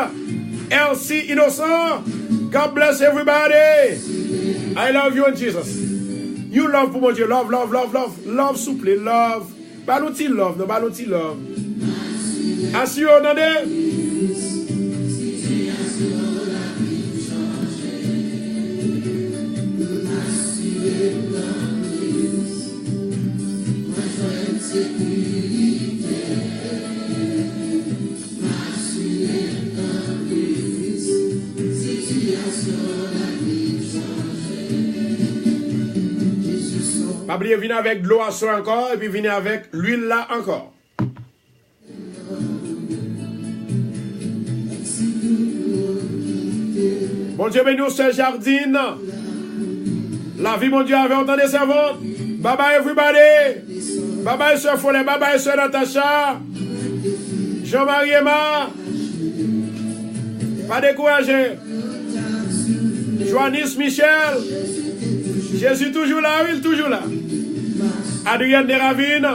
Elsie Innocent. God bless everybody. I love you in Jesus. You love pour mon Dieu. Love, love, love, love. Love, souple, love. Pas l'outil love, non, pas l'outil love. Assure, attendez. Pas oublier, venez avec de l'eau à soi encore et puis venez avec l'huile là encore. Bon Dieu béni, Sœur Jardine. La vie, mon Dieu, avait entendu des servantes. Bye bye everybody. Bye bye Sœur Follet, bye bye Sœur Natacha. Jean-Marie Emma. Pas décourager. Joannis Michel. Jésus toujours là, oui, toujours là. Adrienne Deravine.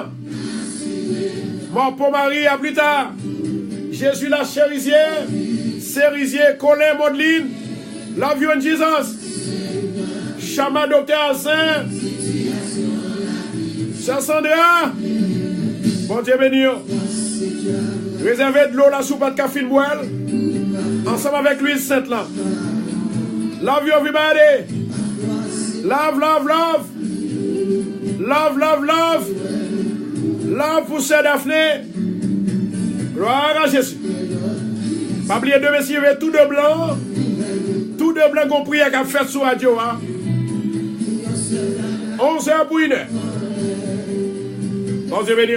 Mon pour Marie, à plus tard. Jésus la chérisier. Cerisier, Colin, Madeline. Love you in Jesus. Chama Docteur Saint. Sœur Sandra. Bon Dieu béni. Réservez de l'eau là sous pas de café de boile. Ensemble avec l'huile sainte là. Love you everybody. Love, love, love. Love, love, love. Love pour Sœur Daphné. Gloire à Jésus. Pas oublier de messieurs, tout de blanc. Tout de blanc qu'on prie qu'à faire sur radio. 11h pour 1h. Bon Dieu béni.